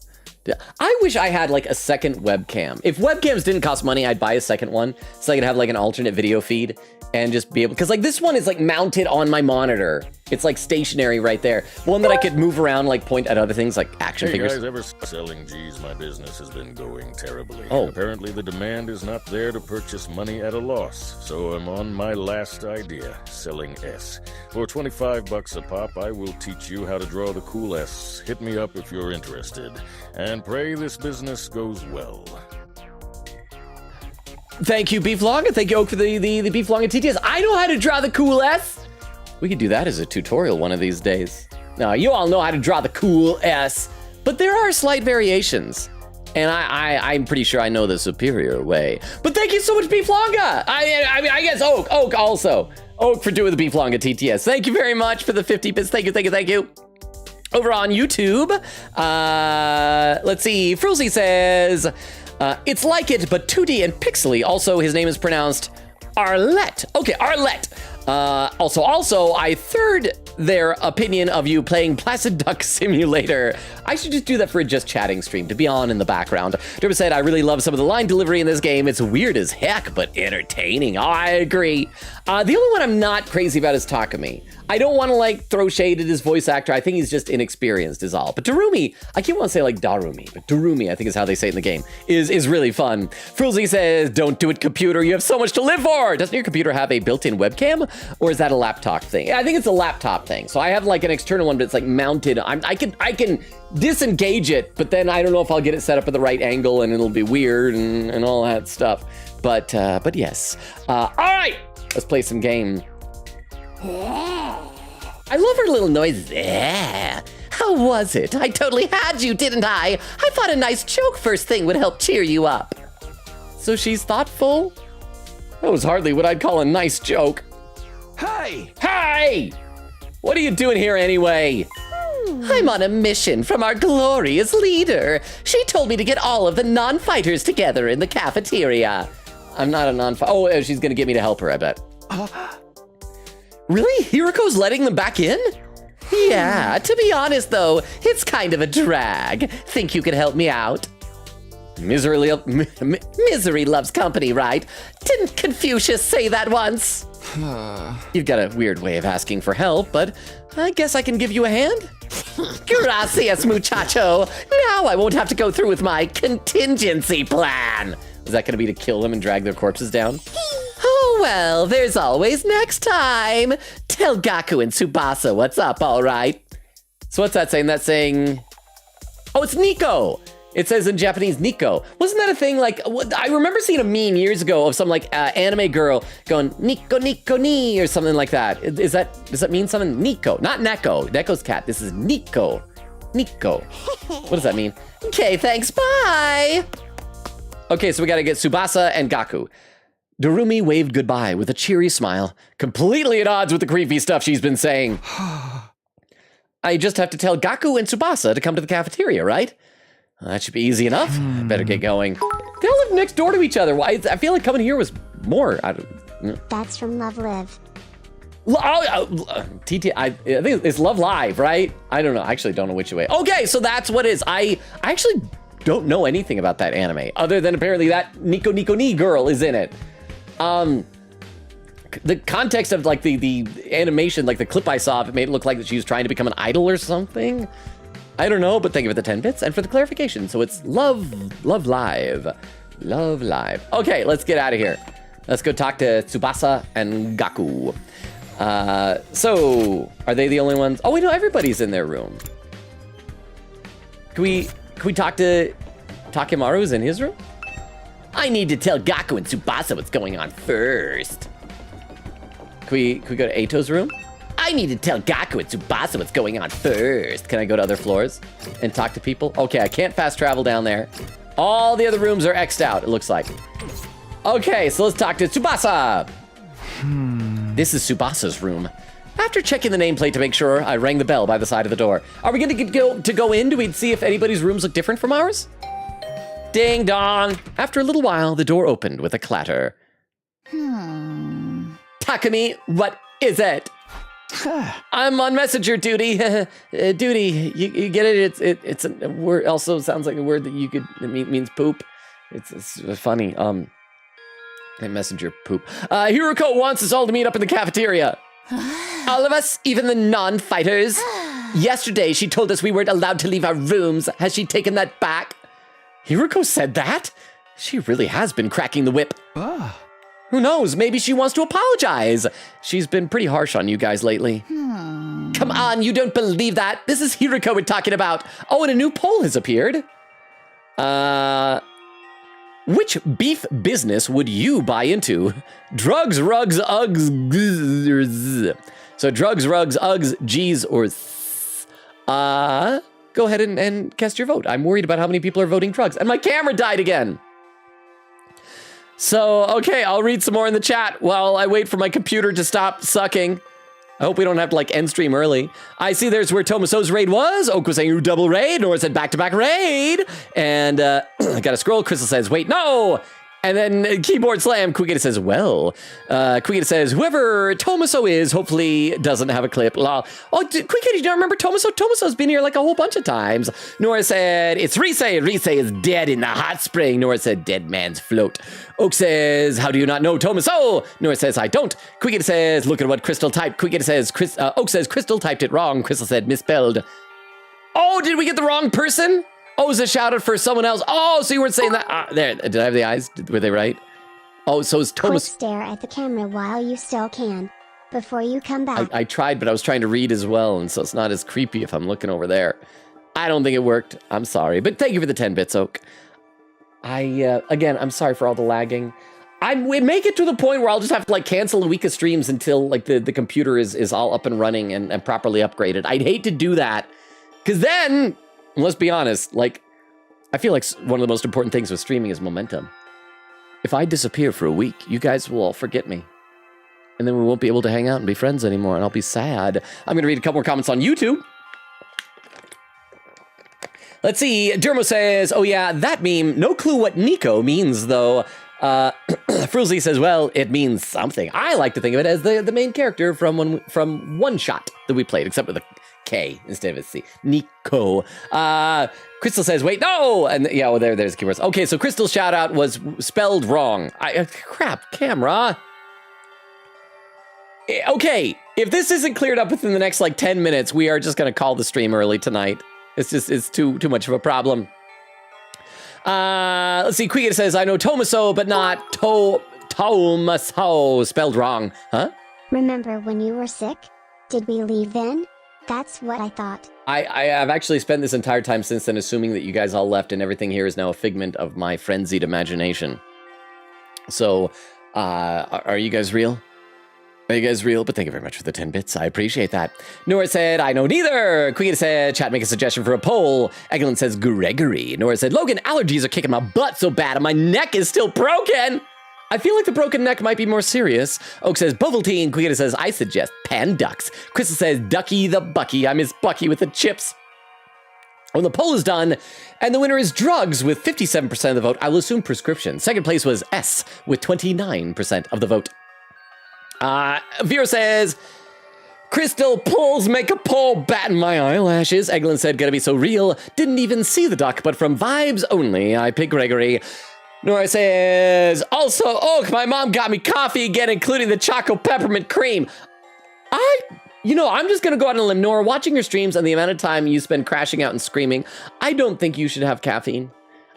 I wish I had like a second webcam. If webcams didn't cost money, I'd buy a second one so I could have like an alternate video feed and just be able, because like this one is like mounted on my monitor. It's like stationary right there. One that I could move around, like point at other things like action figures. Hey guys, ever selling? Geez, my business has been going terribly. Oh. Apparently the demand is not there to purchase money at a loss. So I'm on my last idea, selling S. For $25 a pop, I will teach you how to draw the cool S. Hit me up if you're interested. And pray this business goes well. Thank you, Beef Long, and thank you, Oak, for the Beef Long and TTS. I know how to draw the cool S. We could do that as a tutorial one of these days. Now, you all know how to draw the cool S, but there are slight variations. And I'm pretty sure I know the superior way. But thank you so much, Beef Longa. I guess Oak also. Oak for doing the Beef Longa TTS. Thank you very much for the 50 bits. Thank you. Over on YouTube, let's see. Fruzy says, it's like it, but 2D and pixely. Also, his name is pronounced Arlette. Okay, Arlette. Also, I third their opinion of you playing Placid Duck Simulator. I should just do that for a just chatting stream to be on in the background. Derba said, I really love some of the line delivery in this game. It's weird as heck, but entertaining. Oh, I agree. The only one I'm not crazy about is Takumi. I don't want to like throw shade at his voice actor. I think he's just inexperienced is all. But Darumi, I can't want to say like Darumi, but Darumi, I think is how they say it in the game, is really fun. Frulzy says, don't do it, computer. You have so much to live for. Doesn't your computer have a built-in webcam? Or is that a laptop thing? I think it's a laptop thing. So I have like an external one, but it's like mounted. I can disengage it, but then I don't know if I'll get it set up at the right angle and it'll be weird and all that stuff. But yes. All right, let's play some game. I love her little noise. How was it? I totally had you, didn't I? I thought a nice joke first thing would help cheer you up. So she's thoughtful? That was hardly what I'd call a nice joke. Hey! What are you doing here anyway? I'm on a mission from our glorious leader. She told me to get all of the non-fighters together in the cafeteria. I'm not a non-fighter. Oh, she's gonna get me to help her, I bet. Really? Hiriko's letting them back in? Yeah, to be honest though, it's kind of a drag. Think you could help me out? Misery loves company, right? Didn't Confucius say that once? You've got a weird way of asking for help, but I guess I can give you a hand. Gracias, muchacho. Now I won't have to go through with my contingency plan. Is that gonna be to kill them and drag their corpses down? Oh, well, there's always next time. Tell Gaku and Tsubasa what's up, all right? So what's that saying? That's saying, oh, it's Nico. It says in Japanese, Nico. Wasn't that a thing? Like, I remember seeing a meme years ago of some like anime girl going, Nico, Nico, ni, or something like that. Does that mean something? Nico, not Neko. Neko's cat. This is Nico. Nico. What does that mean? Okay, thanks, bye. Okay, so we gotta get Tsubasa and Gaku. Darumi waved goodbye with a cheery smile, completely at odds with the creepy stuff she's been saying. I just have to tell Gaku and Tsubasa to come to the cafeteria, right? That should be easy enough. I better get going. They all live next door to each other. Why? I feel like coming here was more. That's from Love Live. TT, I think it's Love Live, right? I don't know. I actually don't know which way. Okay, so that's what it is. I actually don't know anything about that anime, other than apparently that Nico Nico Ni girl is in it. The context of like the animation, like the clip I saw, it made it look like that she was trying to become an idol or something. I don't know, but thank you for the 10 bits and for the clarification. So it's Love Live. Okay, let's get out of here. Let's go talk to Tsubasa and Gaku. So are they the only ones? Oh, wait, no, everybody's in their room. Can we talk to Takemaru's in his room? I need to tell Gaku and Tsubasa what's going on first. Can we go to Eito's room? I need to tell Gaku and Tsubasa what's going on first. Can I go to other floors and talk to people? Okay, I can't fast travel down there. All the other rooms are X'd out, it looks like. Okay, so let's talk to Tsubasa. This is Tsubasa's room. After checking the nameplate to make sure, I rang the bell by the side of the door. Are we going to go in? Do we see if anybody's rooms look different from ours? Ding dong. After a little while, the door opened with a clatter. Takumi, what is it? I'm on messenger duty. Duty, you get it? It's a word. Also sounds like a word that it means poop. It's funny. Messenger poop. Hiruko wants us all to meet up in the cafeteria. All of us, even the non-fighters. Yesterday, she told us we weren't allowed to leave our rooms. Has she taken that back? Hiruko said that? She really has been cracking the whip. Who knows? Maybe she wants to apologize. She's been pretty harsh on you guys lately. Come on, you don't believe that. This is Hiruko we're talking about. Oh, and a new poll has appeared. Which beef business would you buy into? Drugs, rugs, Uggs, gzzz. So drugs, rugs, Uggs, G's, or go ahead and cast your vote. I'm worried about how many people are voting drugs. And my camera died again. So, okay, I'll read some more in the chat while I wait for my computer to stop sucking. I hope we don't have to, like, end stream early. I see there's where Tomaso's raid was. Oak was saying double raid. Nora said back-to-back raid. And I got a scroll. Crystal says, wait, no. And then keyboard slam. Quiggita says, well. Quiggita says, whoever Tomaso is hopefully doesn't have a clip. Lol. Oh, Quiggita, you don't remember Tomaso? Tomaso's been here like a whole bunch of times. Nora said, it's Rise. Rise is dead in the hot spring. Nora said, dead man's float. Oak says, how do you not know Tomaso? Nora says, I don't. Quiggita says, look at what Crystal typed. Quiggita says, Oak says, Crystal typed it wrong. Crystal said, misspelled. Oh, did we get the wrong person? Oh, it was a shout out for someone else. Oh, so you weren't saying that. There, did I have the eyes? Were they right? Oh, so it's Thomas. Quick stare at the camera while you still can, before you come back. I tried, but I was trying to read as well, and so it's not as creepy if I'm looking over there. I don't think it worked. I'm sorry, but thank you for the 10 bits, Oak. Again, I'm sorry for all the lagging. We make it to the point where I'll just have to like cancel a week of streams until like the computer is all up and running and properly upgraded. I'd hate to do that, because then, let's be honest, like, I feel like one of the most important things with streaming is momentum. If I disappear for a week, you guys will all forget me. And then we won't be able to hang out and be friends anymore, and I'll be sad. I'm going to read a couple more comments on YouTube. Let's see. Dermo says, oh yeah, that meme. No clue what Nico means, though. Fruzzy says, well, it means something. I like to think of it as the main character from One Shot that we played, except with a K instead of a C. Nico. Crystal says, wait, no! And yeah, well, there's keywords. Okay, so Crystal's shout out was spelled wrong. Crap, camera. Okay, if this isn't cleared up within the next like 10 minutes, we are just gonna call the stream early tonight. It's too much of a problem. Let's see, Quiggita says, I know Tomaso, but not Tomaso, spelled wrong. Huh? Remember when you were sick? Did we leave then? That's what I thought. I've actually spent this entire time since then assuming that you guys all left and everything here is now a figment of my frenzied imagination. So, are you guys real? Are you guys real? But thank you very much for the 10 bits. I appreciate that. Nora said, I know neither. Quiggita said, chat, make a suggestion for a poll. Eglin says, Gregory. Nora said, Logan, allergies are kicking my butt so bad and my neck is still broken. I feel like the broken neck might be more serious. Oak says, Bovaltine. Quiggita says, I suggest pan ducks. Crystal says, Ducky the Bucky. I miss Bucky with the chips. When the poll is done, and the winner is drugs with 57% of the vote, I will assume prescription. Second place was S with 29% of the vote. Vera says, Crystal pulls make a poll, bat in my eyelashes. Eglin said, gotta be so real. Didn't even see the duck, but from vibes only, I pick Gregory. Nora says, also, Oak, my mom got me coffee again, including the choco peppermint cream. I'm just gonna go out on a limb, Nora, watching your streams and the amount of time you spend crashing out and screaming, I don't think you should have caffeine.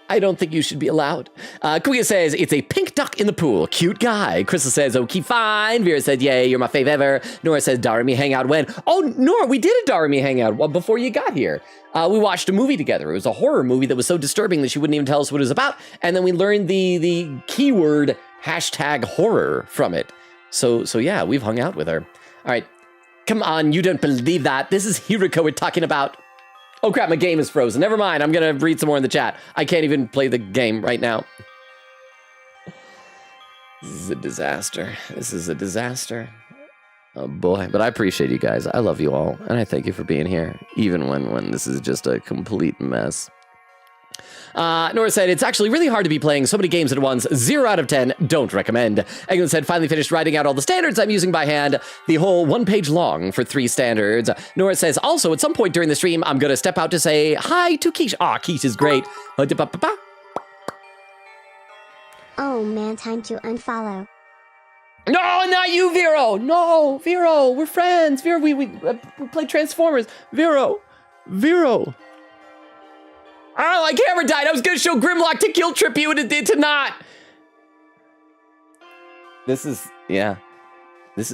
I don't think you should be allowed. Kuya says, it's a pink duck in the pool. Cute guy. Crystal says, okay, fine. Vera said, yay, you're my fave ever. Nora says, Darami hangout when? Oh, Nora, we did a Darami hangout before you got here. We watched a movie together. It was a horror movie that was so disturbing that she wouldn't even tell us what it was about. And then we learned the keyword #horror from it. So yeah, we've hung out with her. All right. Come on, you don't believe that. This is Hiruko we're talking about. Oh crap, my game is frozen. Never mind, I'm gonna read some more in the chat. I can't even play the game right now. This is a disaster. This is a disaster. Oh boy, but I appreciate you guys. I love you all, and I thank you for being here, even when this is just a complete mess. Nora said, it's actually really hard to be playing so many games at once. 0 out of 10, don't recommend. Eglin said, finally finished writing out all the standards I'm using by hand. The whole 1 page long for 3 standards. Nora says, also, at some point during the stream, I'm going to step out to say hi to Quiche. Aw, Quiche is great. Oh man, time to unfollow. No, not you, Vero. No, Vero, we're friends. Vero, we play Transformers. Vero. Oh, my camera died. I was going to show Grimlock to kill trip you, and it did to not. This is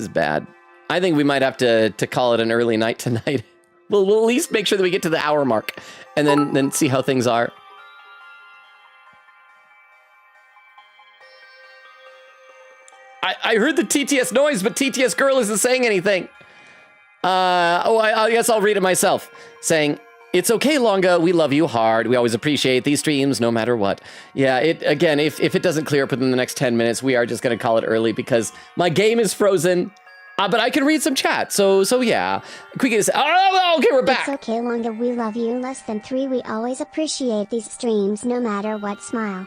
bad. I think we might have to call it an early night tonight. We'll at least make sure that we get to the hour mark, and then see how things are. I heard the TTS noise, but TTS girl isn't saying anything. I guess I'll read it myself. Saying, it's okay, Longa. We love you hard. We always appreciate these streams, no matter what. Yeah, again, if it doesn't clear up within the next 10 minutes, we are just going to call it early because my game is frozen. But I can read some chat, so yeah. Quick is, okay, we're back. It's okay, Longa. We love you. Less than 3. We always appreciate these streams, no matter what. Smile.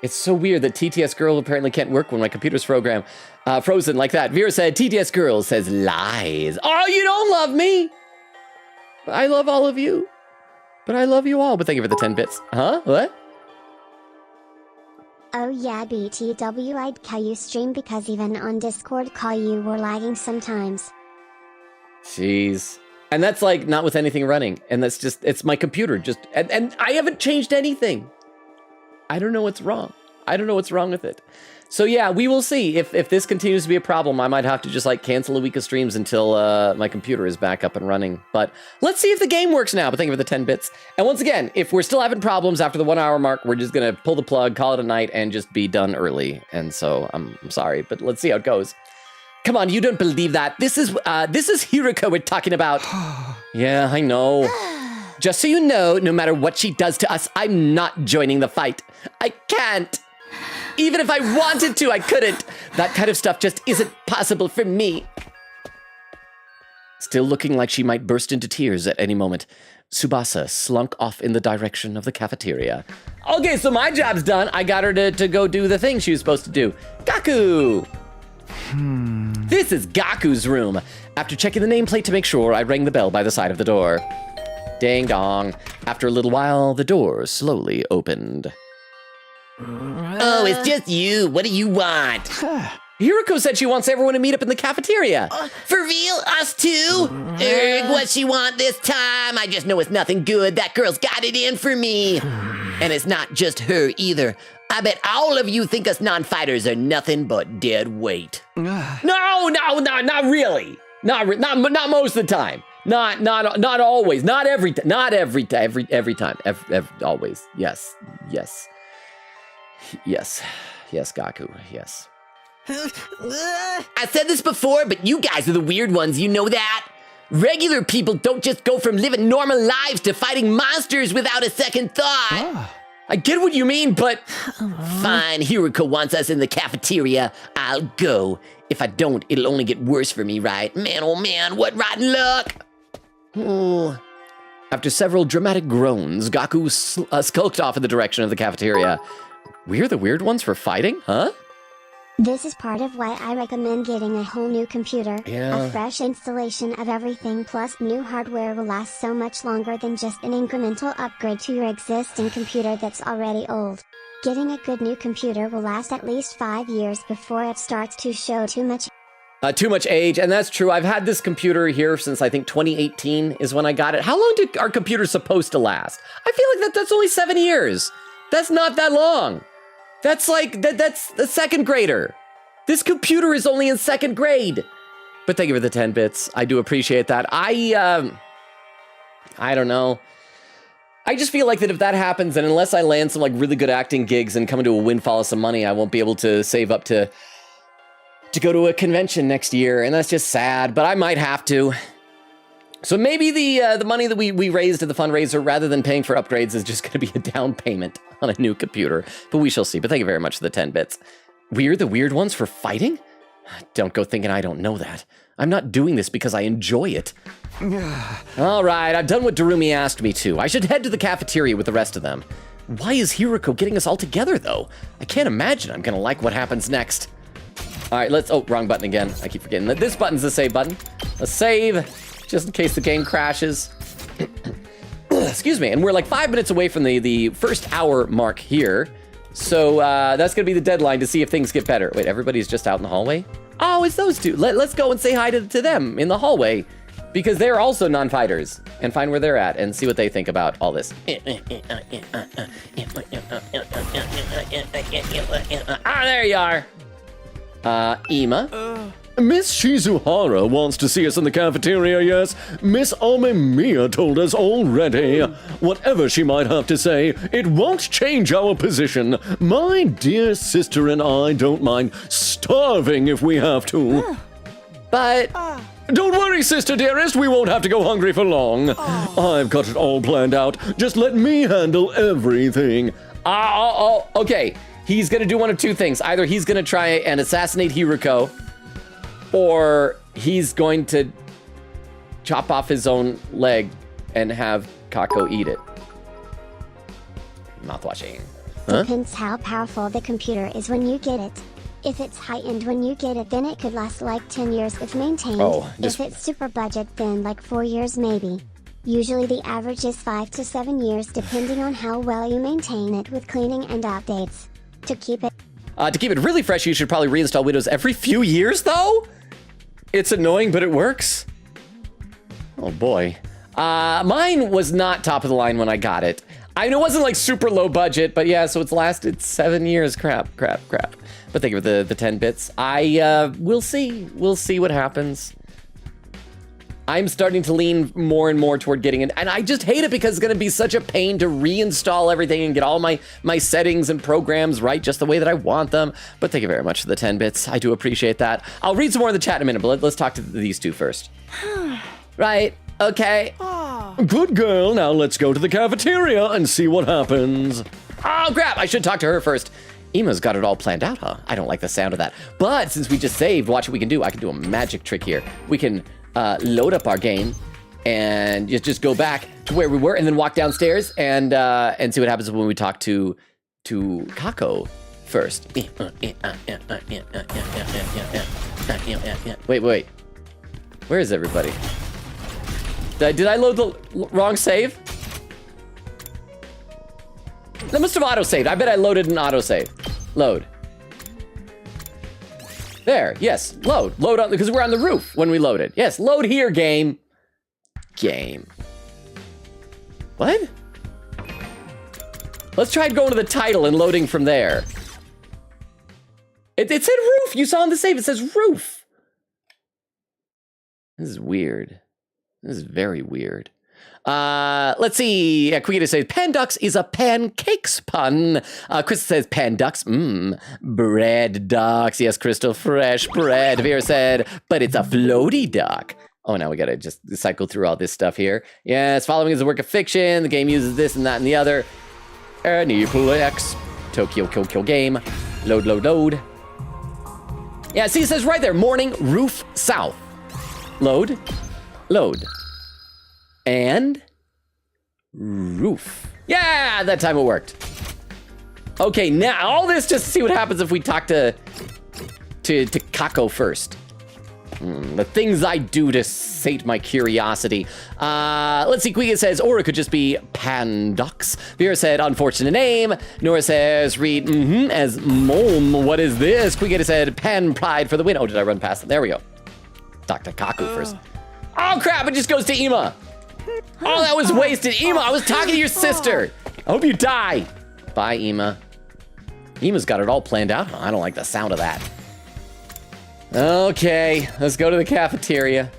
It's so weird that TTS Girl apparently can't work when my computer's frozen like that. Vera said, TTS Girl says lies. Oh, you don't love me. I love all of you. But I love you all. But thank you for the 10 bits. Huh? What? Oh yeah, BTW, I'd call you stream because even on Discord call you were lagging sometimes. Jeez. And that's like not with anything running. And that's just, it's my computer. And I haven't changed anything. I don't know what's wrong. I don't know what's wrong with it. So yeah, we will see. If this continues to be a problem, I might have to just like cancel a week of streams until my computer is back up and running. But let's see if the game works now. But thank you for the 10 bits. And once again, if we're still having problems after the 1 hour mark, we're just going to pull the plug, call it a night, and just be done early. And so I'm sorry, but let's see how it goes. Come on, you don't believe that. This is Hiroko we're talking about. Yeah, I know. Just so you know, no matter what she does to us, I'm not joining the fight. I can't. Even if I wanted to, I couldn't. That kind of stuff just isn't possible for me. Still looking like she might burst into tears at any moment, Tsubasa slunk off in the direction of the cafeteria. Okay, so my job's done. I got her to go do the thing she was supposed to do. Gaku! This is Gaku's room. After checking the nameplate to make sure, I rang the bell by the side of the door. Ding dong. After a little while, the door slowly opened. Oh, it's just you. What do you want? Hiroko said she wants everyone to meet up in the cafeteria. For real? Us too? What she want this time? I just know it's nothing good. That girl's got it in for me. And it's not just her either. I bet all of you think us non-fighters are nothing but dead weight. No, not really. Not most of the time. Not always. Not every time. Not every time. Always. Yes, Gaku. Yes. I said this before, but you guys are the weird ones. You know that? Regular people don't just go from living normal lives to fighting monsters without a second thought. I get what you mean, but... Fine, Hiroko wants us in the cafeteria. I'll go. If I don't, it'll only get worse for me, right? Man, oh man, what rotten luck! Oh. After several dramatic groans, Gaku skulked off in the direction of the cafeteria. We're the weird ones for fighting, huh? This is part of why I recommend getting a whole new computer. Yeah. A fresh installation of everything plus new hardware will last so much longer than just an incremental upgrade to your existing computer that's already old. Getting a good new computer will last at least 5 years before it starts to show too much age, and that's true. I've had this computer here since I think 2018 is when I got it. How long did our computers supposed to last? I feel like that's only 7 years. That's not that long. That's like, that's a second grader. This computer is only in second grade. But thank you for the 10 bits. I do appreciate that. I don't know. I just feel like that if that happens, and unless I land some like really good acting gigs and come into a windfall of some money, I won't be able to save up to go to a convention next year. And that's just sad, but I might have to. So maybe the money that we raised at the fundraiser, rather than paying for upgrades, is just going to be a down payment on a new computer. But we shall see. But thank you very much for the 10 bits. We're the weird ones for fighting? Don't go thinking I don't know that. I'm not doing this because I enjoy it. All right, I've done what Darumi asked me to. I should head to the cafeteria with the rest of them. Why is Hiroko getting us all together, though? I can't imagine I'm gonna like what happens next. All right, let's, oh, wrong button again. I keep forgetting that this button's the save button. Let's save, just in case the game crashes. Excuse me, and we're like 5 minutes away from the first hour mark here. So that's gonna be the deadline to see if things get better. Wait, everybody's just out in the hallway? Oh, it's those two. Let's go and say hi to them in the hallway, because they're also non-fighters, and find where they're at and see what they think about all this. Ah, there you are. Ima. Miss Shizuhara wants to see us in the cafeteria, yes? Miss Amemiya told us already. Whatever she might have to say, it won't change our position. My dear sister and I don't mind starving if we have to. But... Don't worry, sister dearest, we won't have to go hungry for long. I've got it all planned out. Just let me handle everything. Okay. He's gonna do one of two things. Either he's gonna try and assassinate Hiroko, or he's going to chop off his own leg and have Kako eat it. Mouthwashing. Huh? Depends how powerful the computer is when you get it. If it's high-end when you get it, then it could last like 10 years if maintained. If it's super budget, then like 4 years maybe. Usually the average is 5 to 7 years depending on how well you maintain it with cleaning and updates. To keep it really fresh, you should probably reinstall Windows every few years, though? It's annoying, but it works. Oh, boy. Mine was not top of the line when I got it. I know it wasn't like super low budget, but yeah, so it's lasted 7 years. Crap. But thank you for the 10 bits. We'll see. We'll see what happens. I'm starting to lean more and more toward getting it, and I just hate it because it's gonna be such a pain to reinstall everything and get all my settings and programs right just the way that I want them. But thank you very much for the 10 bits. I do appreciate that. I'll read some more in the chat in a minute, but let's talk to these two first. Right, okay. Good girl, now let's go to the cafeteria and see what happens. Oh, crap, I should talk to her first. Ima's got it all planned out, huh? I don't like the sound of that. But since we just saved, watch what we can do. I can do a magic trick here. We can load up our game and just go back to where we were and then walk downstairs and see what happens when we talk to Kako first. Wait. Where is everybody? Did I load the wrong save? That must have auto-saved. I bet I loaded an auto-save. Load. There, yes, load on, because we're on the roof when we loaded. Yes, load here, game. What? Let's try going to the title and loading from there. It said roof, you saw in the save, it says roof. This is weird. This is very weird. Let's see. Quita says, Pandux is a pancakes pun. Crystal says, Pandux, bread ducks. Yes, Crystal, fresh bread. Vera said, but it's a floaty duck. Oh, now we gotta just cycle through all this stuff here. Yes, following is a work of fiction. The game uses this and that and the other. Aniplex. Tokyo Kill game. Load. Yeah, see, it says right there, morning, roof, south. Load. And roof. Yeah, that time it worked. Okay, now all this just to see what happens if we talk to Kako first. The things I do to sate my curiosity. Let's see, Quiga says, or it could just be Pandux. Vera said, unfortunate name. Nora says, read as Mom. What is this? Quiga said, Pan Pride for the win. Oh, did I run past it? There we go. Talk to Kaku first. Oh crap, it just goes to Ima. Oh, that was wasted. Ima, I was talking to your sister. I hope you die. Bye, Ima. Ima's got it all planned out. I don't like the sound of that. Okay, let's go to the cafeteria.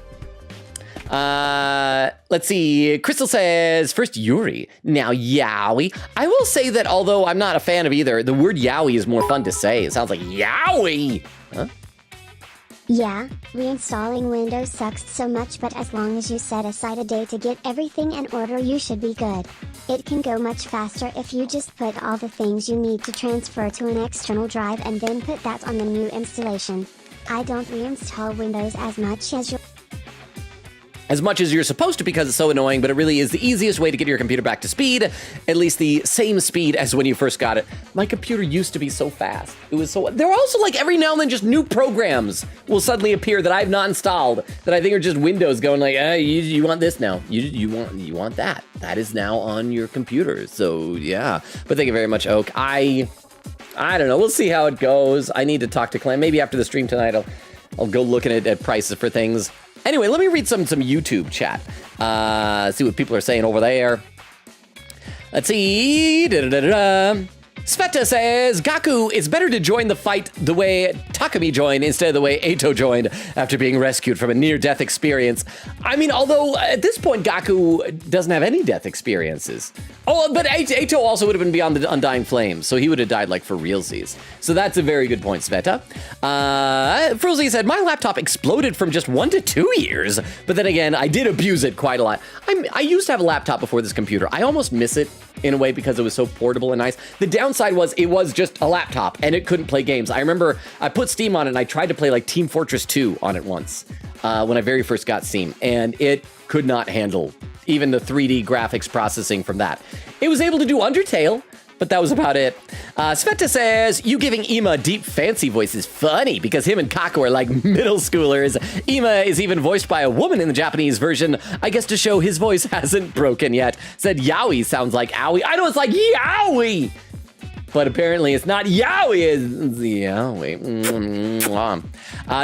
Let's see. Crystal says, first Yuri, now Yowie. I will say that although I'm not a fan of either, the word Yowie is more fun to say. It sounds like Yowie. Huh? Yeah, reinstalling Windows sucks so much, but as long as you set aside a day to get everything in order, you should be good. It can go much faster if you just put all the things you need to transfer to an external drive and then put that on the new installation. I don't reinstall Windows as much as you're supposed to because it's so annoying, but it really is the easiest way to get your computer back to speed, at least the same speed as when you first got it. My computer used to be so fast. It was so, there are also like every now and then just new programs will suddenly appear that I've not installed that I think are just Windows going like, you want this now. You want that. That is now on your computer. So yeah, but thank you very much, Oak. I don't know. We'll see how it goes. I need to talk to Clem. Maybe after the stream tonight, I'll go looking at prices for things. Anyway, let me read some YouTube chat. See what people are saying over there. Let's see. Sveta says, Gaku, it's better to join the fight the way Takumi joined instead of the way Eito joined after being rescued from a near-death experience. I mean, although at this point, Gaku doesn't have any death experiences. Oh, but Eito also would have been beyond the Undying Flames, so he would have died like for realsies. So that's a very good point, Sveta. Fruzzy said, my laptop exploded from just 1 to 2 years, but then again, I did abuse it quite a lot. I used to have a laptop before this computer. I almost miss it in a way because it was so portable and nice. The downside was it was just a laptop and it couldn't play games. I remember I put Steam on it and I tried to play like Team Fortress 2 on it once when I very first got Steam, and it could not handle even the 3D graphics processing from that. It was able to do Undertale, but that was about it. Sveta says, you giving Ima a deep fancy voice is funny because him and Kako are like middle schoolers. Ima is even voiced by a woman in the Japanese version, I guess to show his voice hasn't broken yet. Said Yaoi sounds like Owie. I know it's like Yaoi, but apparently it's not Yaoi, it's Yaoi.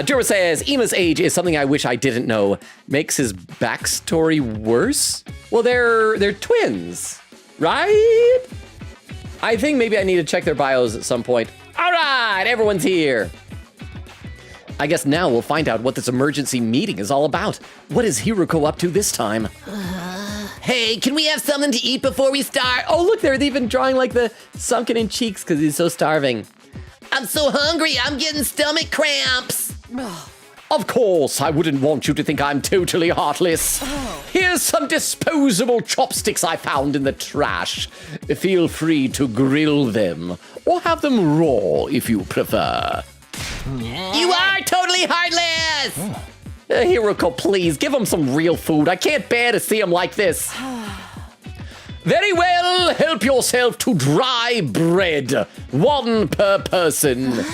Jura says, Ima's age is something I wish I didn't know. Makes his backstory worse? Well, they're twins, right? I think maybe I need to check their bios at some point. All right, everyone's here. I guess now we'll find out what this emergency meeting is all about. What is Hiruko up to this time? Hey, can we have something to eat before we start? Oh, look, they're even drawing like the sunken in cheeks because he's so starving. I'm so hungry, I'm getting stomach cramps. Of course, I wouldn't want you to think I'm totally heartless. Here's some disposable chopsticks I found in the trash. Feel free to grill them, or have them raw if you prefer. You are totally heartless! Hiruko, please, give him some real food. I can't bear to see him like this. Very well, help yourself to dry bread. 1 per person.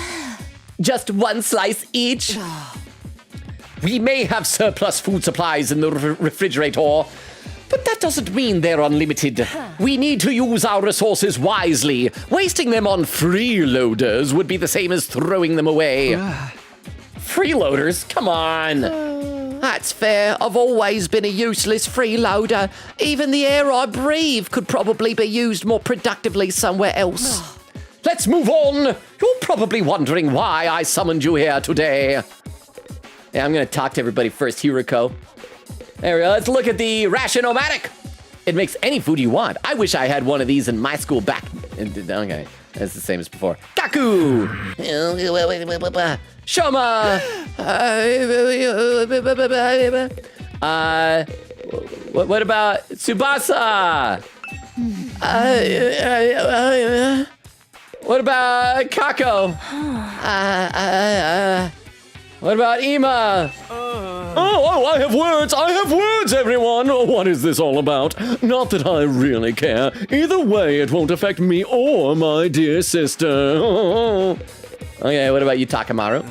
Just 1 slice each. We may have surplus food supplies in the refrigerator, but that doesn't mean they're unlimited. We need to use our resources wisely. Wasting them on freeloaders would be the same as throwing them away. Freeloaders? Come on. That's fair. I've always been a useless freeloader. Even the air I breathe could probably be used more productively somewhere else. Let's move on. You're probably wondering why I summoned you here today. Yeah, I'm gonna talk to everybody first, Hiruko. There we go, let's look at the Ration-O-Matic. It makes any food you want. I wish I had one of these in my school back. Okay, that's the same as before. Kaku! Shoma! What about Tsubasa? What about Kako? What about Ima? Oh, I have words! I have words, everyone! What is this all about? Not that I really care. Either way, it won't affect me or my dear sister. Okay, what about you, Takamaru?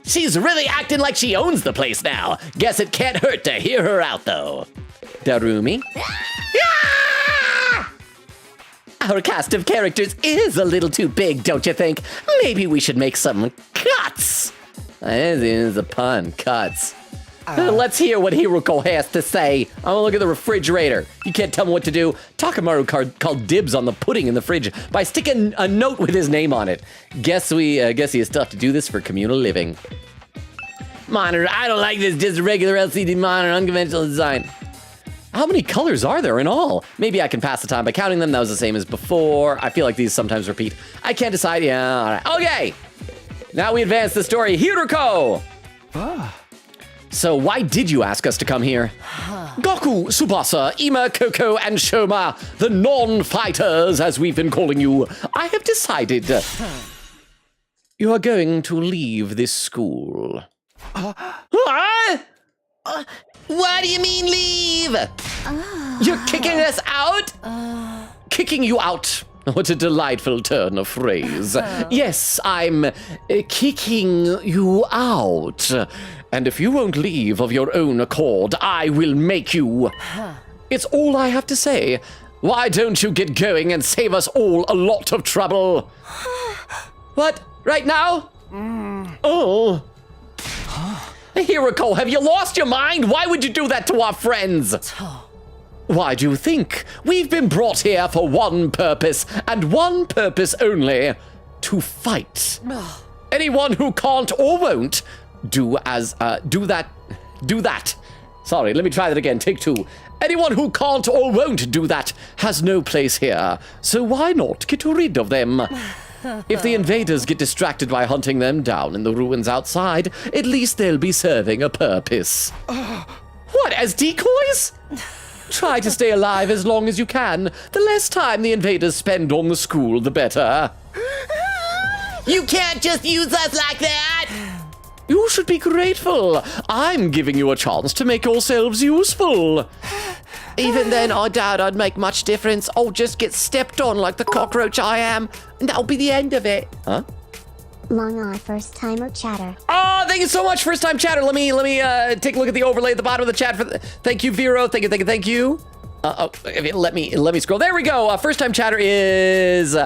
She's really acting like she owns the place now. Guess it can't hurt to hear her out, though. Darumi? Our cast of characters is a little too big, don't you think? Maybe we should make some cuts. This is a pun, cuts. Let's hear what Hiruko has to say. I'm gonna look at the refrigerator. You can't tell me what to do. Takamaru called dibs on the pudding in the fridge by sticking a note with his name on it. Guess he has stuff to do this for communal living. Monitor, I don't like this, just a regular LCD monitor, unconventional design. How many colors are there in all? Maybe I can pass the time by counting them. That was the same as before. I feel like these sometimes repeat. I can't decide. Yeah, all right. Okay. Now we advance the story. Hiruko! So why did you ask us to come here? Goku, Tsubasa, Ima, Koko, and Shoma, the non-fighters, as we've been calling you, I have decided you are going to leave this school. What? What do you mean leave? You're kicking us out? Kicking you out. What a delightful turn of phrase. Yes, I'm kicking you out. And if you won't leave of your own accord, I will make you. It's all I have to say. Why don't you get going and save us all a lot of trouble? What? Right now? Oh. Hiruko, have you lost your mind? Why would you do that to our friends? Why do you think? We've been brought here for one purpose, and one purpose only: to fight. Anyone who can't or won't do that. Sorry, let me try that again. Take 2. Anyone who can't or won't do that has no place here. So why not get rid of them? If the invaders get distracted by hunting them down in the ruins outside, at least they'll be serving a purpose. What, as decoys? Try to stay alive as long as you can. The less time the invaders spend on the school, the better. You can't just use us like that! You should be grateful. I'm giving you a chance to make yourselves useful. Even then, I doubt I'd make much difference. I'll just get stepped on like the cockroach I am, and that'll be the end of it. Huh? Long on first timer chatter. Oh, thank you so much, first time chatter. Let me take a look at the overlay at the bottom of the chat. Thank you, Vero. Thank you. Let me scroll. There we go. First time chatter is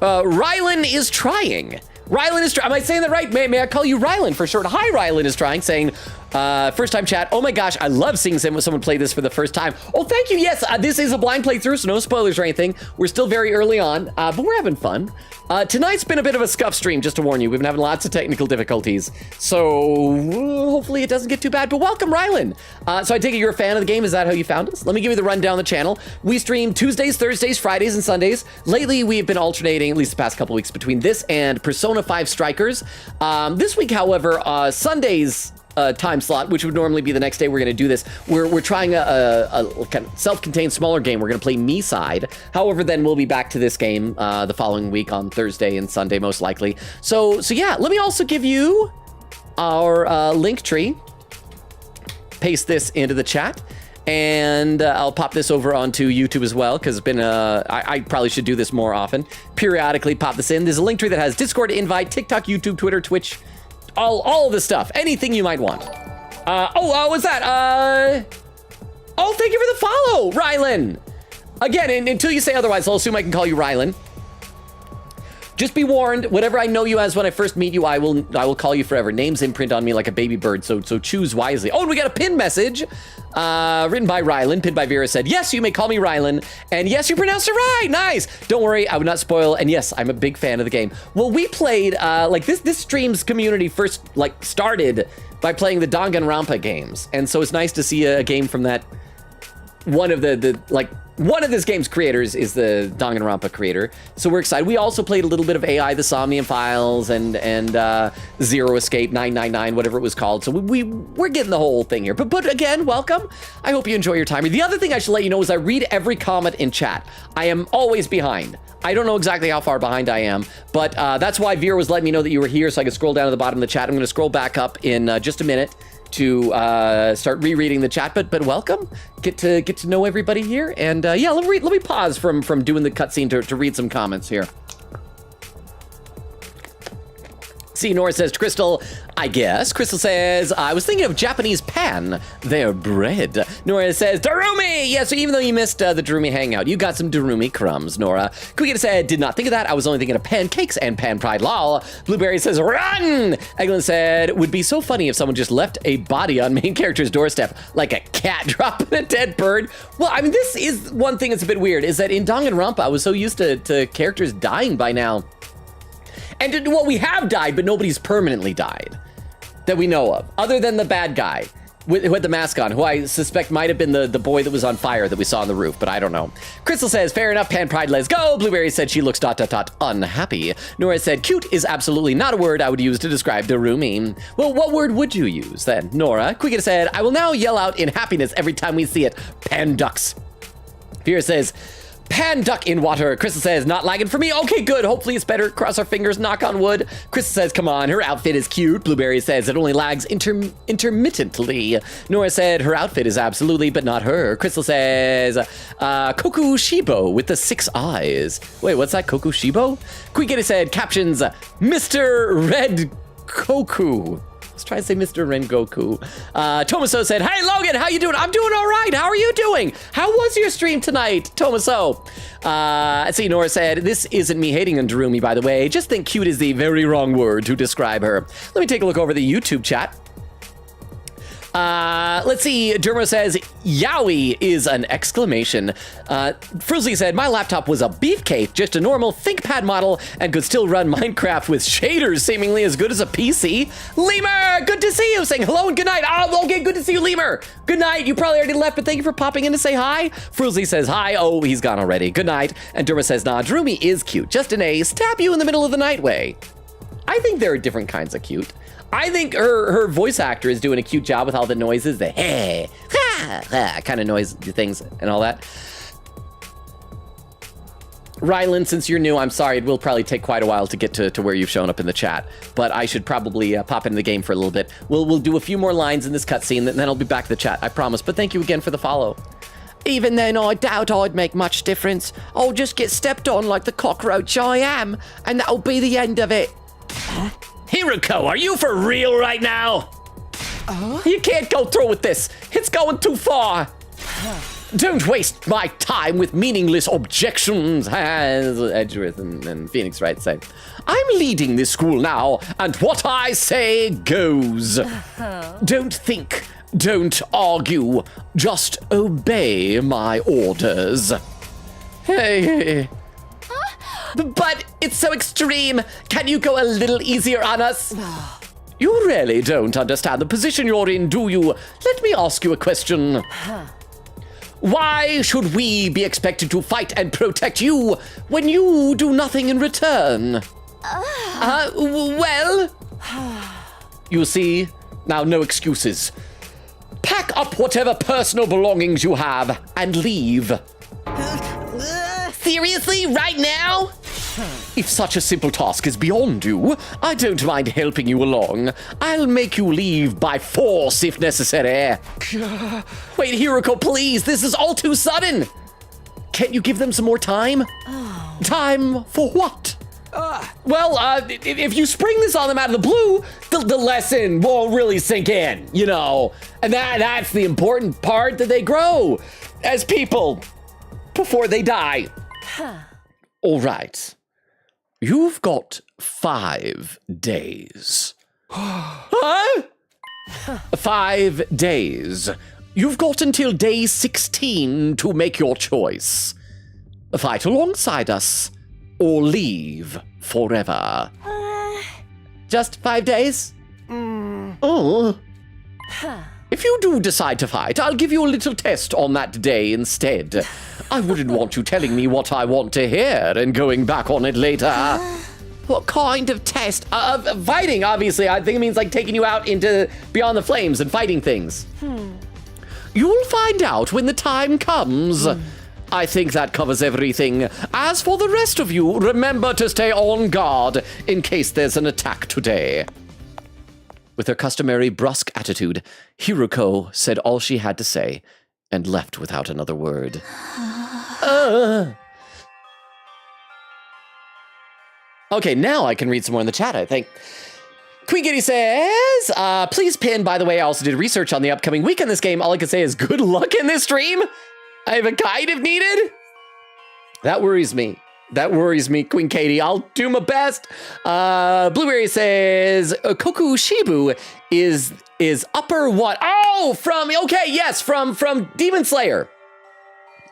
Rylan is trying. Rylan is trying. Am I saying that right? May I call you Rylan for short? Hi, Rylan is trying, saying, first time chat. Oh my gosh, I love seeing someone play this for the first time. Oh, thank you. Yes, this is a blind playthrough, so no spoilers or anything. We're still very early on, but we're having fun. Tonight's been a bit of a scuff stream, just to warn you. We've been having lots of technical difficulties, so hopefully it doesn't get too bad, but welcome, Rylan. So I take it you're a fan of the game. Is that how you found us? Let me give you the rundown of the channel. We stream Tuesdays, Thursdays, Fridays, and Sundays. Lately, we've been alternating, at least the past couple weeks, between this and Persona 5 Strikers. This week, however, Sundays time slot, which would normally be the next day we're going to do this. We're trying a kind of self-contained smaller game. We're going to play Me Side. However, then we'll be back to this game the following week on Thursday and Sunday, most likely. So yeah, let me also give you our link tree. Paste this into the chat. And I'll pop this over onto YouTube as well, because it's been I probably should do this more often. Periodically pop this in. There's a link tree that has Discord invite, TikTok, YouTube, Twitter, Twitch, all of the stuff. Anything you might want. What's that? Oh, thank you for the follow, Rylan. Again, until you say otherwise, I'll assume I can call you Rylan. Just be warned, whatever I know you as when I first meet you, I will call you forever. Names imprint on me like a baby bird, so choose wisely. Oh, and we got a pin message written by Rylan. Pinned by Vera said, yes, you may call me Rylan. And yes, you pronounced it right. Nice. Don't worry, I would not spoil. And yes, I'm a big fan of the game. Well, we played, this stream's community first, started by playing the Danganronpa games. And so it's nice to see a game from that. One of one of this game's creators is the Danganronpa creator, so we're excited. We also played a little bit of AI, the Somnium Files, and Zero Escape 999, whatever it was called. So we're getting the whole thing here. But again, welcome. I hope you enjoy your time. The other thing I should let you know is I read every comment in chat. I am always behind. I don't know exactly how far behind I am, but that's why Vera was letting me know that you were here, so I could scroll down to the bottom of the chat. I'm going to scroll back up in just a minute to start rereading the chat, but welcome. Get to know everybody here, and yeah, let me pause from doing the cutscene to read some comments here. See, Nora says, Crystal, I guess. Crystal says, I was thinking of Japanese pan, their bread. Nora says, Darumi! Yeah, so even though you missed the Darumi hangout, you got some Darumi crumbs, Nora. Kugita said, did not think of that. I was only thinking of pancakes and pan pride, lol. Blueberry says, run! Eglin said, would be so funny if someone just left a body on main character's doorstep, like a cat dropping a dead bird. Well, I mean, this is one thing that's a bit weird, is that in Danganronpa, I was so used to characters dying by now. And we have died, but nobody's permanently died that we know of, other than the bad guy. who had the mask on, who I suspect might have been the boy that was on fire that we saw on the roof, but I don't know. Crystal says, fair enough, Pan Pride, let's go. Blueberry said she looks ... unhappy. Nora said, cute is absolutely not a word I would use to describe the roomie. Well, what word would you use then, Nora? Quicket said, I will now yell out in happiness every time we see it. Pan ducks. Pierre says, pan duck in water. Crystal says, not lagging for me. Okay, good. Hopefully it's better. Cross our fingers, knock on wood. Crystal says, come on, her outfit is cute. Blueberry says it only lags intermittently. Nora said her outfit is absolutely, but not her. Crystal says, Koku Shibo with the 6 eyes. Wait, what's that, Koku Shibo? Quickity said, captions, Mr. Red Koku. Let's try to say Mr. Rengoku. Tomaso said, hey, Logan, how you doing? I'm doing all right. How are you doing? How was your stream tonight, Tomaso? Let's see, Nora said, this isn't me hating on Darumi, by the way. Just think cute is the very wrong word to describe her. Let me take a look over the YouTube chat. Let's see, Dermo says, yowie is an exclamation. Frizzly said, my laptop was a beefcake, just a normal ThinkPad model, and could still run Minecraft with shaders seemingly as good as a PC. Lemur, good to see you, saying hello and good night. Oh, okay, good to see you, Lemur. Good night, you probably already left, but thank you for popping in to say hi. Frizzly says hi, oh, he's gone already. Good night. And Dermo says, nah, Droomy is cute, just an A, stab you in the middle of the night way. I think there are different kinds of cute. I think her voice actor is doing a cute job with all the noises, the hey, ha, ha, kind of noise things and all that. Rylan, since you're new, I'm sorry, it will probably take quite a while to get to where you've shown up in the chat, but I should probably pop into the game for a little bit. We'll do a few more lines in this cutscene, and then I'll be back to the chat, I promise. But thank you again for the follow. Even then, I doubt I'd make much difference. I'll just get stepped on like the cockroach I am, and that'll be the end of it. Hiruko, are you for real right now? You can't go through with this. It's going too far. Don't waste my time with meaningless objections, as Edgeworth and Phoenix Wright say. I'm leading this school now, and what I say goes. Don't think, don't argue, just obey my orders. Hey. But it's so extreme. Can you go a little easier on us? You really don't understand the position you're in, do you? Let me ask you a question. Why should we be expected to fight and protect you when you do nothing in return? Well, you see, now no excuses. Pack up whatever personal belongings you have and leave. Seriously, right now? If such a simple task is beyond you, I don't mind helping you along. I'll make you leave by force if necessary. Wait, Hiruko, please, this is all too sudden. Can't you give them some more time? Time for what? Well, if you spring this on them out of the blue, the lesson won't really sink in, you know. And that's the important part, that they grow as people before they die. All right. You've got 5 days. Huh? 5 days. You've got until day 16 to make your choice. Fight alongside us or leave forever. Just 5 days? Oh. If you do decide to fight, I'll give you a little test on that day instead. I wouldn't want you telling me what I want to hear and going back on it later. What kind of test? Fighting, obviously. I think it means like taking you out into beyond the flames and fighting things. You'll find out when the time comes. I think that covers everything. As for the rest of you, remember to stay on guard in case there's an attack today. With her customary brusque attitude, Hiruko said all she had to say and left without another word. Okay, now I can read some more in the chat, I think. Queen Kitty says, please pin, by the way, I also did research on the upcoming week in this game. All I can say is good luck in this stream. I have a guide if needed. That worries me. That worries me, Queen Katie. I'll do my best. Blueberry says, Koku Shibu is upper what? Oh, from Demon Slayer.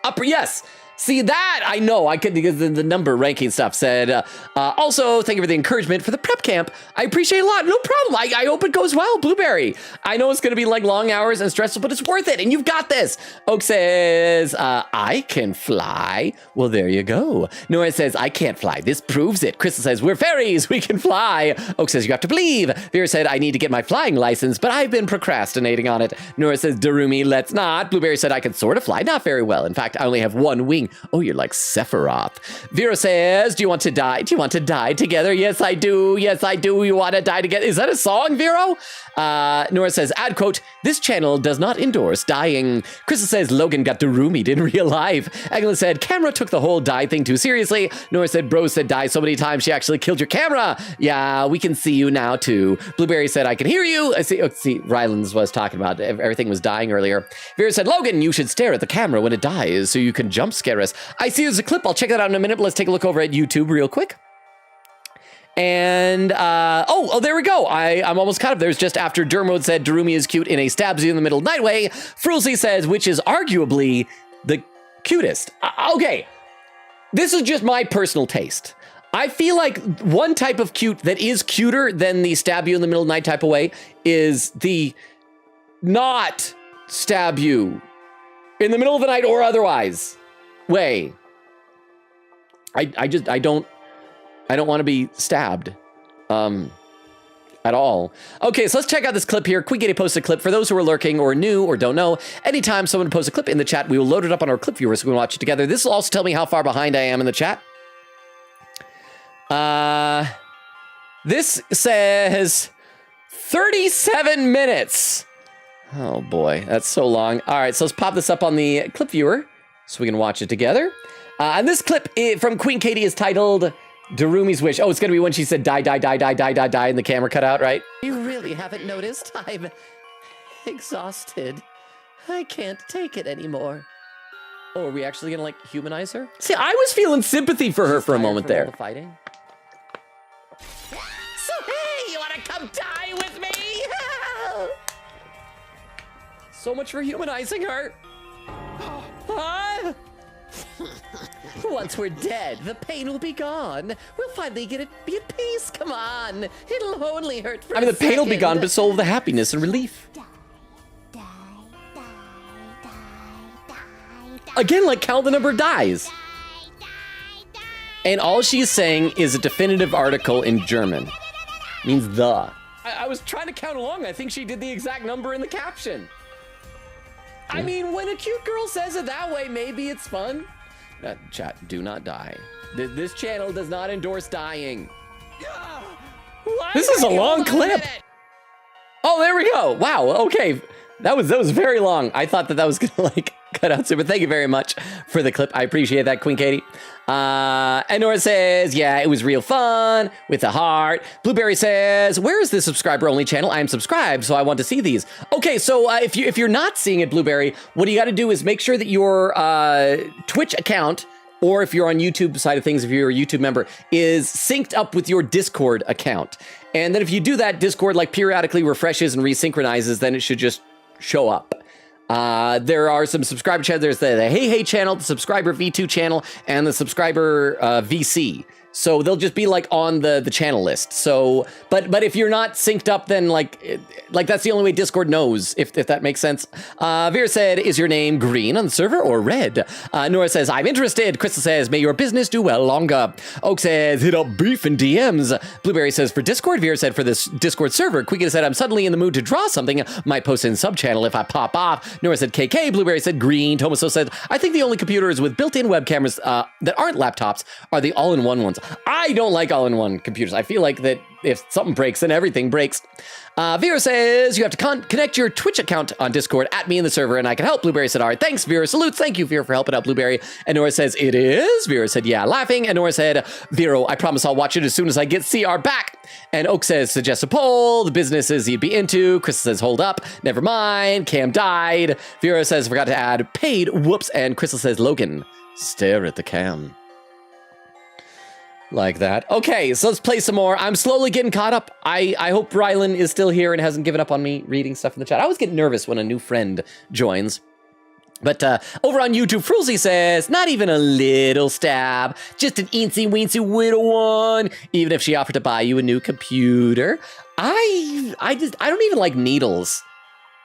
Upper, yes. See that? I know. I could, because the number ranking stuff said, also, thank you for the encouragement for the prep camp. I appreciate it a lot. No problem. I hope it goes well, Blueberry. I know it's going to be like long hours and stressful, but it's worth it. And you've got this. Oak says, I can fly. Well, there you go. Nora says, I can't fly. This proves it. Crystal says, we're fairies. We can fly. Oak says, you have to believe. Vera said, I need to get my flying license, but I've been procrastinating on it. Nora says, Darumi, let's not. Blueberry said, I can sort of fly. Not very well. In fact, I only have one wing. Oh, you're like Sephiroth. Vera says, do you want to die? Do you want to die together? Yes, I do. Yes, I do. You want to die together? Is that a song, Vero? Nora says, add quote, this channel does not endorse dying. Crystal says, Logan got deroomied in real life. Agnes said, camera took the whole die thing too seriously. Nora said, bro said die so many times she actually killed your camera. Yeah, we can see you now too. Blueberry said, I can hear you. I see, Rylands was talking about everything was dying earlier. Vera said, Logan, you should stare at the camera when it dies so you can jump scare us. I see there's a clip. I'll check that out in a minute, but let's take a look over at YouTube real quick. And, there we go. I'm almost caught up. There's just after Dermot said Darumi is cute in a stabs you in the middle night way. Frulsey says, which is arguably the cutest. Okay. This is just my personal taste. I feel like one type of cute that is cuter than the stab you in the middle of the night type of way is the not stab you in the middle of the night or otherwise way. I don't want to be stabbed at all. Okay, so let's check out this clip here. Quiggy posted a clip. For those who are lurking or new or don't know, anytime someone posts a clip in the chat, we will load it up on our clip viewer so we can watch it together. This will also tell me how far behind I am in the chat. This says 37 minutes. Oh boy, that's so long. All right, so let's pop this up on the clip viewer so we can watch it together. And this clip from Queen Katie is titled Darumi's Wish. Oh, it's going to be when she said die, die, die, die, die, die, die, and the camera cut out, right? You really haven't noticed? I'm exhausted. I can't take it anymore. Oh, are we actually going to, like, humanize her? See, I was feeling sympathy for her for a moment there. Fighting. So, hey, you want to come die with me? So much for humanizing her. Huh? Once we're dead, the pain will be gone. We'll finally be at peace. Come on. It'll only hurt for a second. The pain will be gone, but so will the happiness and relief. Again, like count the number of dies. And all she's saying is a definitive article in German. Means the. I was trying to count along. I think she did the exact number in the caption. I mean, when a cute girl says it that way, maybe it's fun. Chat, do not die. This channel does not endorse dying. This is a long clip. Oh, there we go. Wow, okay. That was very long. I thought that was gonna like cut out soon, but thank you very much for the clip. I appreciate that, Queen Katie. And Nora says, yeah, it was real fun with a heart. Blueberry says, where is the subscriber only channel? I am subscribed, so I want to see these. Okay, so if you're not seeing it, Blueberry, what you got to do is make sure that your Twitch account, or if you're on YouTube side of things, if you're a YouTube member, is synced up with your Discord account. And then if you do that, Discord like periodically refreshes and resynchronizes, then it should just show up. There are some subscriber channels. There's the Hey Hey channel, the subscriber V2 channel, and the subscriber VC. So they'll just be like on the channel list. So, but if you're not synced up, then like that's the only way Discord knows, if that makes sense. Vera said, is your name green on the server or red? Nora says, I'm interested. Crystal says, may your business do well longer. Oak says, hit up beef and DMs. Blueberry says, for Discord. Vera said, for this Discord server. Quiggy said, I'm suddenly in the mood to draw something. Might post in sub channel if I pop off. Nora said, KK. Blueberry said, green. Tomaso said, I think the only computers with built-in web cameras that aren't laptops are the all-in-one ones. I don't like all-in-one computers. I feel like that if something breaks, then everything breaks. Vera says, you have to connect your Twitch account on Discord at me in the server, and I can help. Blueberry said, all right, thanks, Vera. Salutes. Thank you, Vera, for helping out, Blueberry. And Nora says, it is? Vera said, yeah, laughing. And Nora said, Vero, I promise I'll watch it as soon as I get CR back. And Oak says, suggest a poll. The businesses you'd be into. Chris says, hold up. Never mind. Cam died. Vera says, forgot to add paid. Whoops. And Crystal says, Logan, stare at the cam. Like that. Okay, so let's play some more. I'm slowly getting caught up. I hope Rylan is still here and hasn't given up on me reading stuff in the chat. I always get nervous when a new friend joins. But over on YouTube, Frulzy says, not even a little stab, just an eensy-weensy little one, even if she offered to buy you a new computer. I don't even like needles.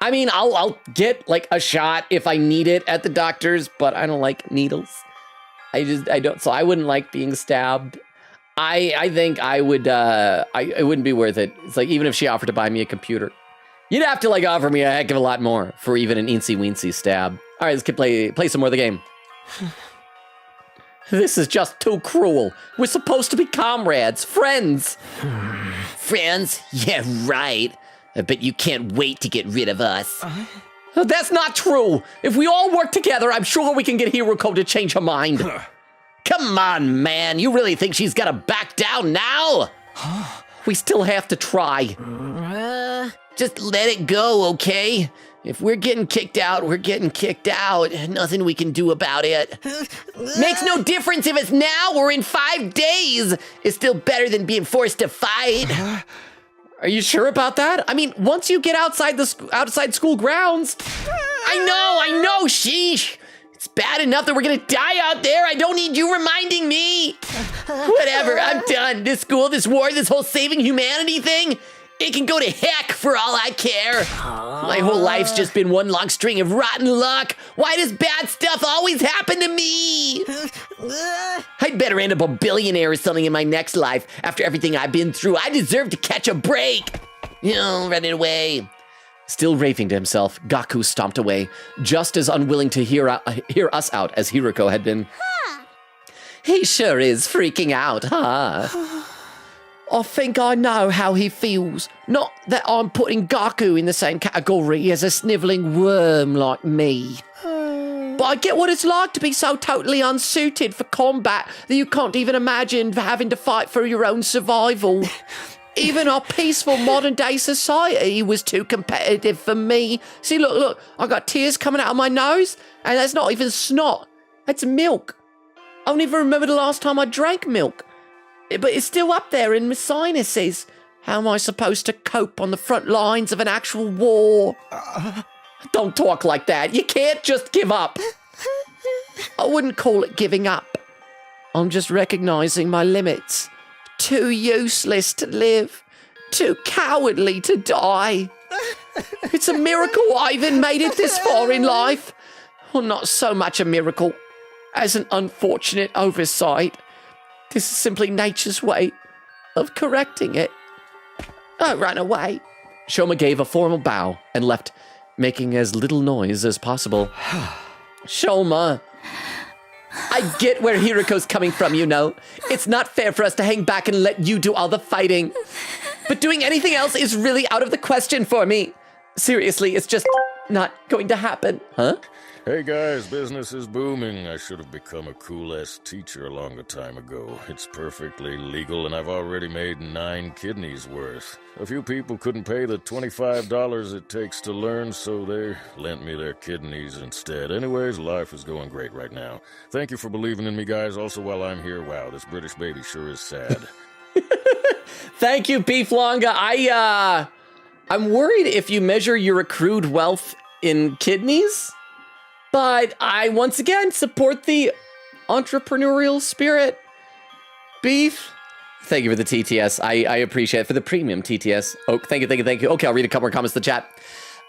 I mean, I'll get like a shot if I need it at the doctor's, but I don't like needles. I don't, so I wouldn't like being stabbed. I think I would, it wouldn't be worth it. It's like, even if she offered to buy me a computer, you'd have to like offer me a heck of a lot more for even an eensy-weensy stab. All right, let's play some more of the game. This is just too cruel. We're supposed to be comrades, friends. Friends? Yeah, right. But you can't wait to get rid of us. That's not true. If we all work together, I'm sure we can get Hiroko to change her mind. Come on, man. You really think she's gonna back down now? We still have to try. Just let it go, okay? If we're getting kicked out, we're getting kicked out. Nothing we can do about it. Makes no difference if it's now or in 5 days. It's still better than being forced to fight. Are you sure about that? I mean, once you get outside school grounds. I know, sheesh. It's bad enough that we're gonna die out there. I don't need you reminding me. Whatever, I'm done. This school, this war, this whole saving humanity thing, it can go to heck for all I care. My whole life's just been one long string of rotten luck. Why does bad stuff always happen to me? I'd better end up a billionaire or something in my next life. After everything I've been through, I deserve to catch a break. Running away. Still raving to himself, Gaku stomped away, just as unwilling to hear us out as Hiroko had been. He sure is freaking out, huh? I think I know how he feels. Not that I'm putting Gaku in the same category as a sniveling worm like me. But I get what it's like to be so totally unsuited for combat that you can't even imagine having to fight for your own survival. Even our peaceful modern-day society was too competitive for me. See, look, I got tears coming out of my nose, and that's not even snot. That's milk. I don't even remember the last time I drank milk. But it's still up there in my sinuses. How am I supposed to cope on the front lines of an actual war? Don't talk like that. You can't just give up. I wouldn't call it giving up. I'm just recognizing my limits. Too useless to live. Too cowardly to die. It's a miracle I even made it this far in life. Well, not so much a miracle as an unfortunate oversight. This is simply nature's way of correcting it. Don't run away. Shoma gave a formal bow and left, making as little noise as possible. Shoma, I get where Hiroko's coming from, you know. It's not fair for us to hang back and let you do all the fighting. But doing anything else is really out of the question for me. Seriously, it's just not going to happen. Huh? Hey guys, business is booming. I should have become a cool-ass teacher a longer time ago. It's perfectly legal, and I've already made 9 kidneys worth. A few people couldn't pay the $25 it takes to learn, so they lent me their kidneys instead. Anyways, life is going great right now. Thank you for believing in me, guys. Also, while I'm here, wow, this British baby sure is sad. Thank you, Beef Longa. I'm worried if you measure your accrued wealth in kidneys. But I, once again, support the entrepreneurial spirit. Beef, thank you for the TTS. I appreciate it. For the premium TTS. Oh, thank you. Okay, I'll read a couple more comments in the chat.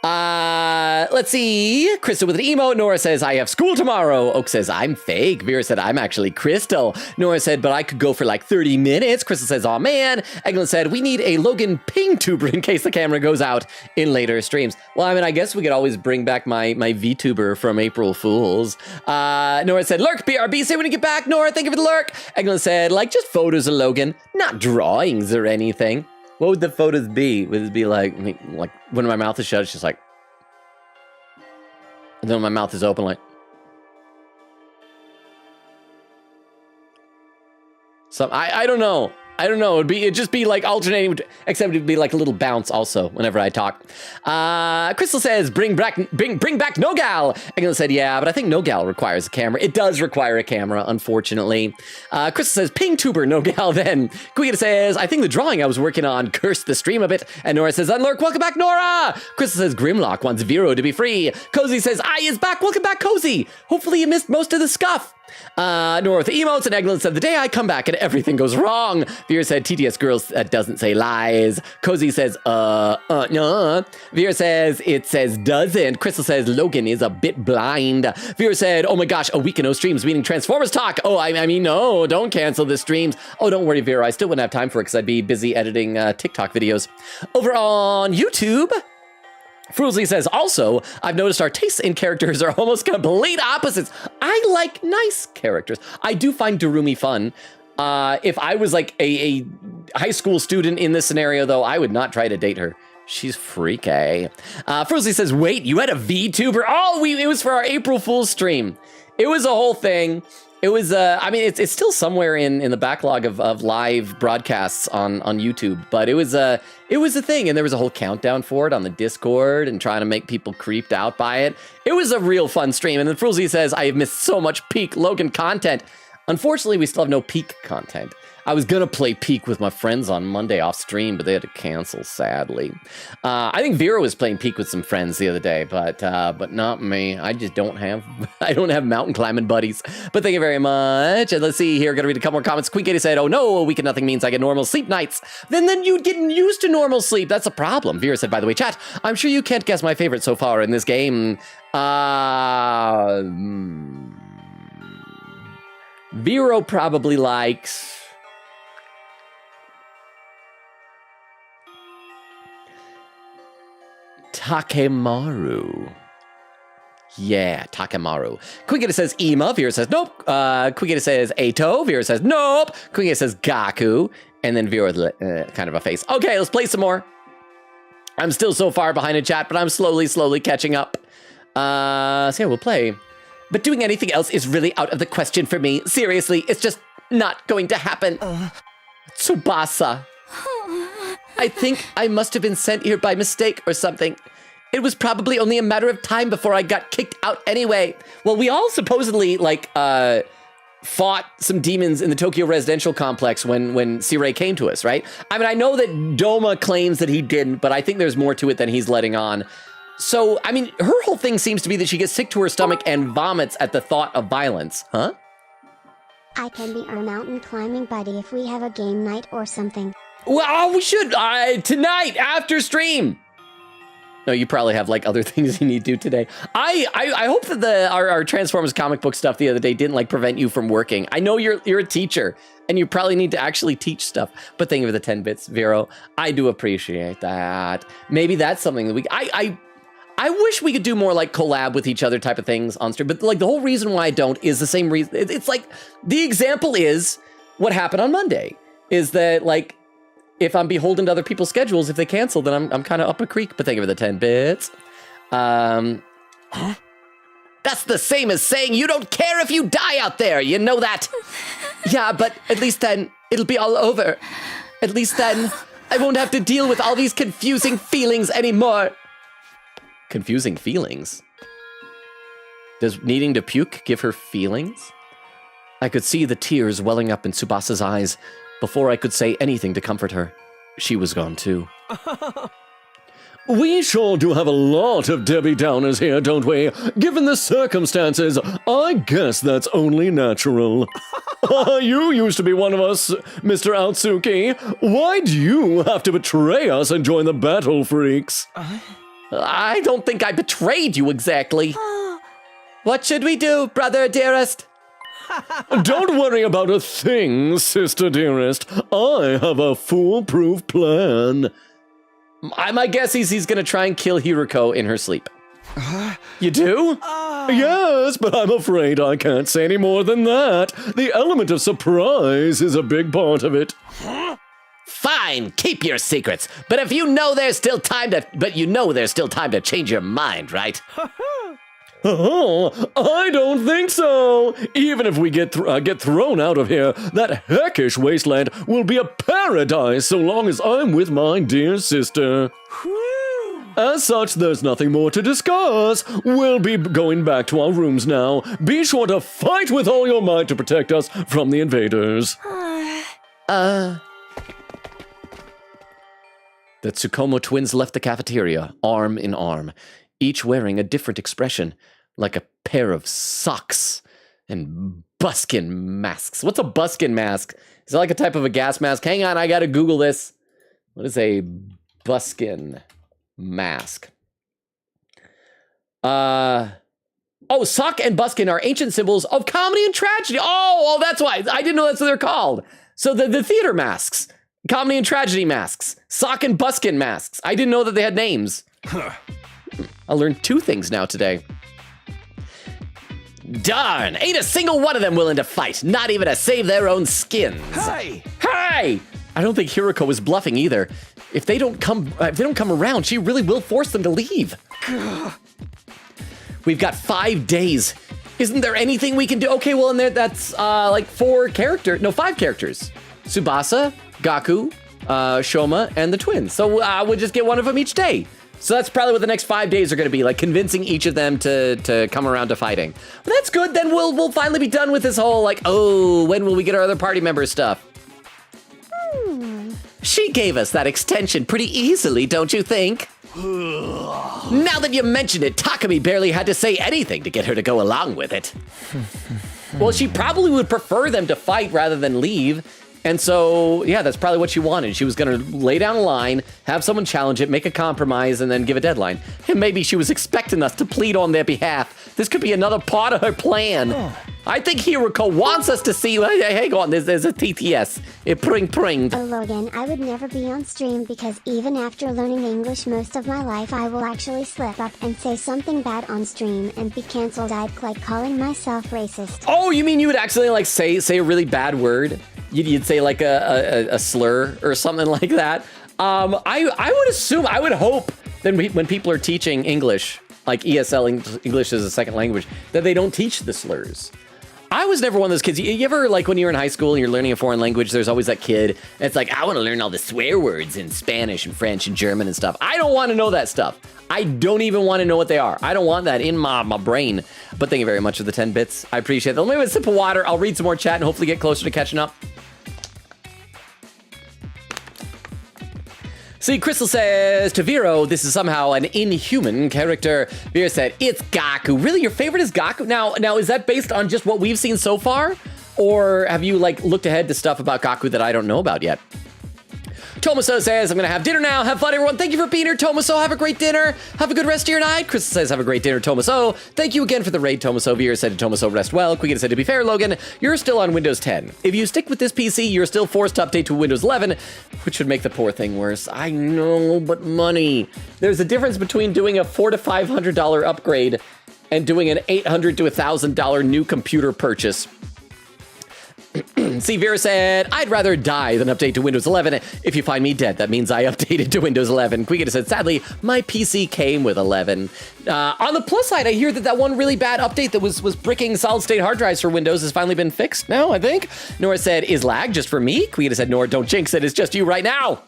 Let's see. Crystal with an emote. Nora says, I have school tomorrow. Oak says, I'm fake. Vera said, I'm actually Crystal. Nora said, but I could go for like 30 minutes. Crystal says, aw man. Eglin said, we need a Logan ping tuber in case the camera goes out in later streams. Well, I mean, I guess we could always bring back my VTuber from April Fools. Nora said, lurk, BRB, say when you get back. Nora, thank you for the lurk. Eglin said, like, just photos of Logan, not drawings or anything. What would the photos be? Would it be like when my mouth is shut, it's just like, and then when my mouth is open, like, I don't know. I don't know. It'd just be like alternating, except it'd be like a little bounce also whenever I talk. Crystal says, bring back Nogal. England said, yeah, but I think Nogal requires a camera. It does require a camera, unfortunately. Crystal says, ping tuber Nogal then. Quigita says, I think the drawing I was working on cursed the stream a bit. And Nora says, Unlurk, welcome back, Nora. Crystal says, Grimlock wants Vero to be free. Cozy says, I is back. Welcome back, Cozy. Hopefully you missed most of the scuff. Nora with the emotes, and Eglin said, the day I come back and everything goes wrong. Vera said, TTS girls, that doesn't say lies. Cozy says, no. Vera says, it says doesn't. Crystal says, Logan is a bit blind. Vera said, oh my gosh, a week and no streams, meaning Transformers talk. Oh, I mean, no, don't cancel the streams. Oh, don't worry, Vera, I still wouldn't have time for it because I'd be busy editing TikTok videos. Over on YouTube, Frusley says, also, I've noticed our tastes in characters are almost complete opposites. I like nice characters. I do find Darumi fun. If I was like a high school student in this scenario, though, I would not try to date her. She's freaky. Frusley says, wait, you had a VTuber? Oh, it was for our April Fool's stream. It was a whole thing. It was, I mean, it's still somewhere in the backlog of live broadcasts on YouTube, but it was a thing, and there was a whole countdown for it on the Discord and trying to make people creeped out by it. It was a real fun stream, and then Frulzy says, I have missed so much peak Logan content. Unfortunately, we still have no peak content. I was gonna play Peak with my friends on Monday off stream, but they had to cancel, sadly. I think Vera was playing Peak with some friends the other day, but not me. I just don't have mountain climbing buddies. But thank you very much. And let's see here, gonna read a couple more comments. Queen Katie said, oh no, a week of nothing means I get normal sleep nights. Then you'd get used to normal sleep. That's a problem. Vera said, by the way, chat, I'm sure you can't guess my favorite so far in this game. Vero probably likes Takemaru. Yeah, Takemaru. Quigita says Ema. Vera says nope. Quigita says Ato. Vera says nope. Quigita says Gaku. And then Vera with kind of a face. Okay, let's play some more. I'm still so far behind in chat, but I'm slowly catching up. So yeah, we'll play. But doing anything else is really out of the question for me. Seriously, it's just not going to happen. Tsubasa. I think I must have been sent here by mistake or something. It was probably only a matter of time before I got kicked out anyway. Well, we all supposedly, fought some demons in the Tokyo residential complex when Sirei came to us, right? I mean, I know that Doma claims that he didn't, but I think there's more to it than he's letting on. So, I mean, her whole thing seems to be that she gets sick to her stomach and vomits at the thought of violence. Huh? I can be our mountain climbing buddy if we have a game night or something. Well, we should, tonight, after stream. No, you probably have, other things you need to do today. I hope that our Transformers comic book stuff the other day didn't, prevent you from working. I know you're a teacher, and you probably need to actually teach stuff. But thank you for the 10 bits, Vero. I do appreciate that. Maybe that's something that I wish we could do more collab with each other type of things on stream, but the whole reason why I don't is the same reason. It's the example is what happened on Monday is that if I'm beholden to other people's schedules, if they cancel, then I'm kind of up a creek. But thank you for the 10 bits. Huh? That's the same as saying you don't care if you die out there. You know that? Yeah, but at least then it'll be all over. At least then I won't have to deal with all these confusing feelings anymore. Confusing feelings? Does needing to puke give her feelings? I could see the tears welling up in Tsubasa's eyes before I could say anything to comfort her. She was gone too. We sure do have a lot of Debbie Downers here, don't we? Given the circumstances, I guess that's only natural. You used to be one of us, Mr. Outsuki. Why do you have to betray us and join the battle freaks? I don't think I betrayed you exactly. What should we do, brother dearest? Don't worry about a thing, sister dearest. I have a foolproof plan. My guess is he's gonna try and kill Hiruko in her sleep. You do? Yes, but I'm afraid I can't say any more than that. The element of surprise is a big part of it. Fine, keep your secrets. But you know there's still time to change your mind, right? Oh, I don't think so. Even if we get thrown out of here, that heckish wasteland will be a paradise so long as I'm with my dear sister. As such, there's nothing more to discuss. We'll be going back to our rooms now. Be sure to fight with all your might to protect us from the invaders. The Tsukumo twins left the cafeteria, arm in arm, each wearing a different expression, like a pair of socks and buskin masks. What's a buskin mask? Is it like a type of a gas mask? Hang on, I gotta Google this. What is a buskin mask? Sock and buskin are ancient symbols of comedy and tragedy. Oh, that's why. I didn't know that's what they're called. So the theater masks, comedy and tragedy masks, sock and buskin masks. I didn't know that they had names. I learned 2 things now today. Darn, ain't a single one of them willing to fight, not even to save their own skins. Hey! I don't think Hiroko was bluffing either. If they don't come around, she really will force them to leave. We've got 5 days. Isn't there anything we can do? Okay, well, in there, that's like 5 characters. Tsubasa, Gaku, Shoma, and the twins. So we'll just get one of them each day. So that's probably what the next 5 days are going to be, like convincing each of them to come around to fighting. But that's good. Then we'll finally be done with this whole like, oh, when will we get our other party member stuff? She gave us that extension pretty easily, don't you think? Now that you mention it, Takumi barely had to say anything to get her to go along with it. Well, she probably would prefer them to fight rather than leave. And so, yeah, that's probably what she wanted. She was going to lay down a line, have someone challenge it, make a compromise, and then give a deadline. And maybe she was expecting us to plead on their behalf. This could be another part of her plan. I think Hiroko wants us to see... Hey, go on, there's a TTS. It pring. Oh, Logan, I would never be on stream because even after learning English most of my life, I will actually slip up and say something bad on stream and be cancelled. I'd like calling myself racist. Oh, you mean you would actually like say a really bad word? You'd say like a slur or something like that. I would assume, I would hope that when people are teaching English, like ESL English as a second language, that they don't teach the slurs. I was never one of those kids. You ever, like, when you're in high school and you're learning a foreign language, there's always that kid, and it's like, I want to learn all the swear words in Spanish and French and German and stuff. I don't want to know that stuff. I don't even want to know what they are. I don't want that in my brain. But thank you very much for the 10 bits. I appreciate that. Let me have a sip of water. I'll read some more chat and hopefully get closer to catching up. See, Crystal says, to Vero, this is somehow an inhuman character. Vera said, it's Gaku. Really, your favorite is Gaku? Now, is that based on just what we've seen so far? Or have you, like, looked ahead to stuff about Gaku that I don't know about yet? Tomaso says, I'm going to have dinner now. Have fun, everyone. Thank you for being here, Tomaso. Have a great dinner. Have a good rest of your night. Crystal says, have a great dinner, Tomaso. Thank you again for the raid, Tomaso. Vera said to Tomaso, rest well. Quiggin said, to be fair, Logan, you're still on Windows 10. If you stick with this PC, you're still forced to update to Windows 11, which would make the poor thing worse. I know, but money. There's a difference between doing a $400 to $500 upgrade and doing an $800 to $1,000 new computer purchase. See, Vera said, I'd rather die than update to Windows 11. If you find me dead, that means I updated to Windows 11. Quiggin said, sadly, my PC came with 11. On the plus side, I hear that one really bad update that was bricking solid-state hard drives for Windows has finally been fixed now, I think. Nora said, is lag just for me? Quiggin said, Nora, don't jinx it. It's just you right now.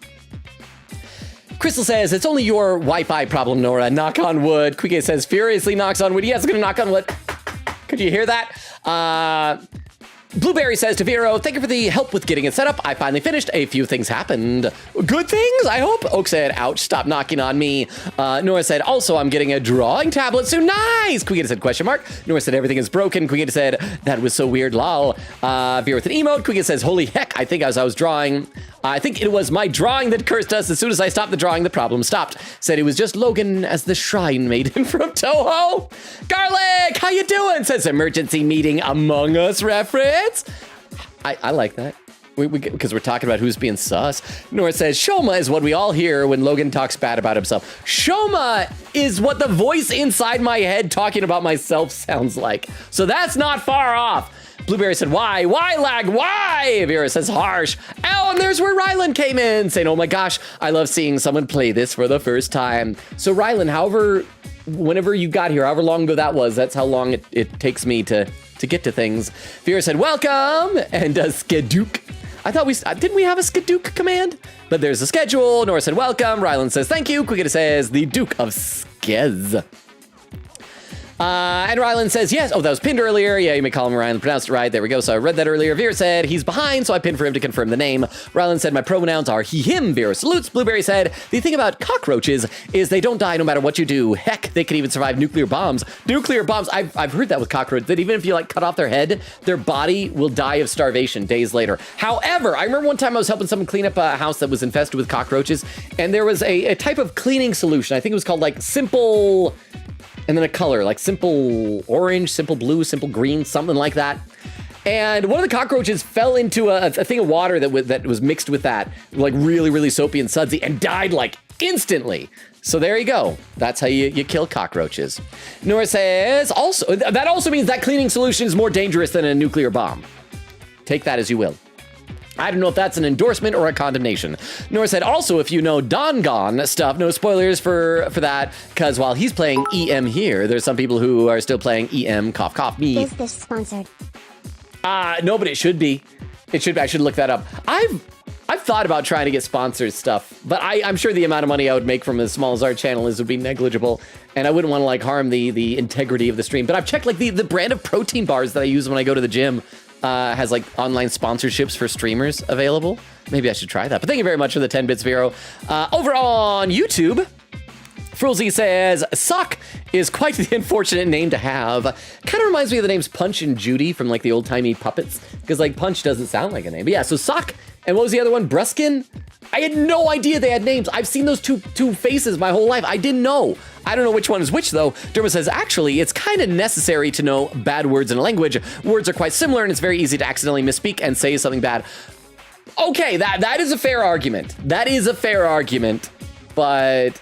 Crystal says, it's only your Wi-Fi problem, Nora. Knock on wood. Quiggin says, furiously knocks on wood. Yes, I'm going to knock on wood. Could you hear that? Blueberry says to Vero, thank you for the help with getting it set up. I finally finished. A few things happened. Good things, I hope. Oak said, ouch, stop knocking on me. Nora said, also, I'm getting a drawing tablet soon. Nice! Quiggin said, question mark. Nora said, everything is broken. Quiggin said, that was so weird, lol. Vero with an emote. Quiggin says, holy heck, I think as I was drawing, I think it was my drawing that cursed us. As soon as I stopped the drawing, the problem stopped. Said it was just Logan as the shrine maiden from Toho. Garlic, how you doing? Says emergency meeting Among Us reference. I like that. Because we're talking about who's being sus. Nora says, Shoma is what we all hear when Logan talks bad about himself. Shoma is what the voice inside my head talking about myself sounds like. So that's not far off. Blueberry said, why? Why lag? Why? Vera says, harsh. Oh, and there's where Rylan came in, saying, oh my gosh, I love seeing someone play this for the first time. So Rylan, however whenever you got here, however long ago that was, that's how long it takes me to get to things. Vera said, welcome, and Skedook. I thought didn't we have a Skedook command? But there's a schedule. Nora said, welcome. Rylan says, thank you. Quickita says, the Duke of Skez. And Rylan says, yes. Oh, that was pinned earlier. Yeah, you may call him Rylan. Pronounced it right. There we go. So I read that earlier. Vera said, he's behind, so I pinned for him to confirm the name. Rylan said, my pronouns are he, him. Vera salutes. Blueberry said, the thing about cockroaches is they don't die no matter what you do. Heck, they can even survive nuclear bombs. Nuclear bombs. I've heard that with cockroaches, that even if you like cut off their head, their body will die of starvation days later. However, I remember one time I was helping someone clean up a house that was infested with cockroaches, and there was a type of cleaning solution. I think it was called like Simple... and then a color, like Simple Orange, Simple Blue, Simple Green, something like that. And one of the cockroaches fell into a thing of water that was mixed with that, like really, really soapy and sudsy, and died like instantly. So there you go. That's how you kill cockroaches. Nora says, that also means that cleaning solution is more dangerous than a nuclear bomb. Take that as you will. I don't know if that's an endorsement or a condemnation. Nora said, also, if you know Dongon stuff, no spoilers for that, because while he's playing EM here, there's some people who are still playing EM, cough, cough, me. Is this sponsored? No, but it should be. It should be. I should look that up. I've thought about trying to get sponsored stuff, but I'm sure the amount of money I would make from as small as our channel is would be negligible, and I wouldn't want to like harm the integrity of the stream. But I've checked like the brand of protein bars that I use when I go to the gym. Has like online sponsorships for streamers available. Maybe I should try that. But thank you very much for the 10 bits, Vero. Over on YouTube, Frulzy says, Sock is quite the unfortunate name to have. Kind of reminds me of the names Punch and Judy from like the old-timey puppets, because like Punch doesn't sound like a name. But yeah, so Sock, and what was the other one? Bruskin? I had no idea they had names. I've seen those two faces my whole life. I didn't know. I don't know which one is which, though. Derma says, actually, it's kind of necessary to know bad words in a language. Words are quite similar, and it's very easy to accidentally misspeak and say something bad. Okay, that is a fair argument. That is a fair argument, but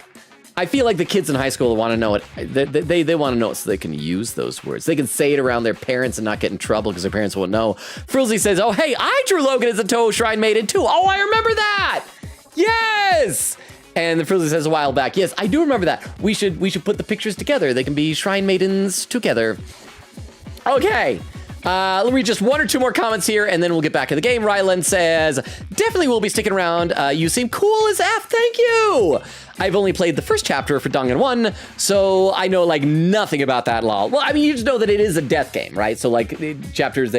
I feel like the kids in high school want to know it. They want to know it so they can use those words. They can say it around their parents and not get in trouble because their parents won't know. Frulzy says, oh, hey, I drew Logan as a Toho Shrine Maiden, too. Oh, I remember that. Yes. And the Frulzy says a while back, yes, I do remember that. We should put the pictures together. They can be Shrine Maidens together. Okay. Let me read just one or two more comments here, and then we'll get back to the game. Rylan says, definitely will be sticking around. You seem cool as F. Thank you. I've only played the first chapter for Danganronpa, so I know like nothing about that law. Well, I mean, you just know that it is a death game, right? So like chapters,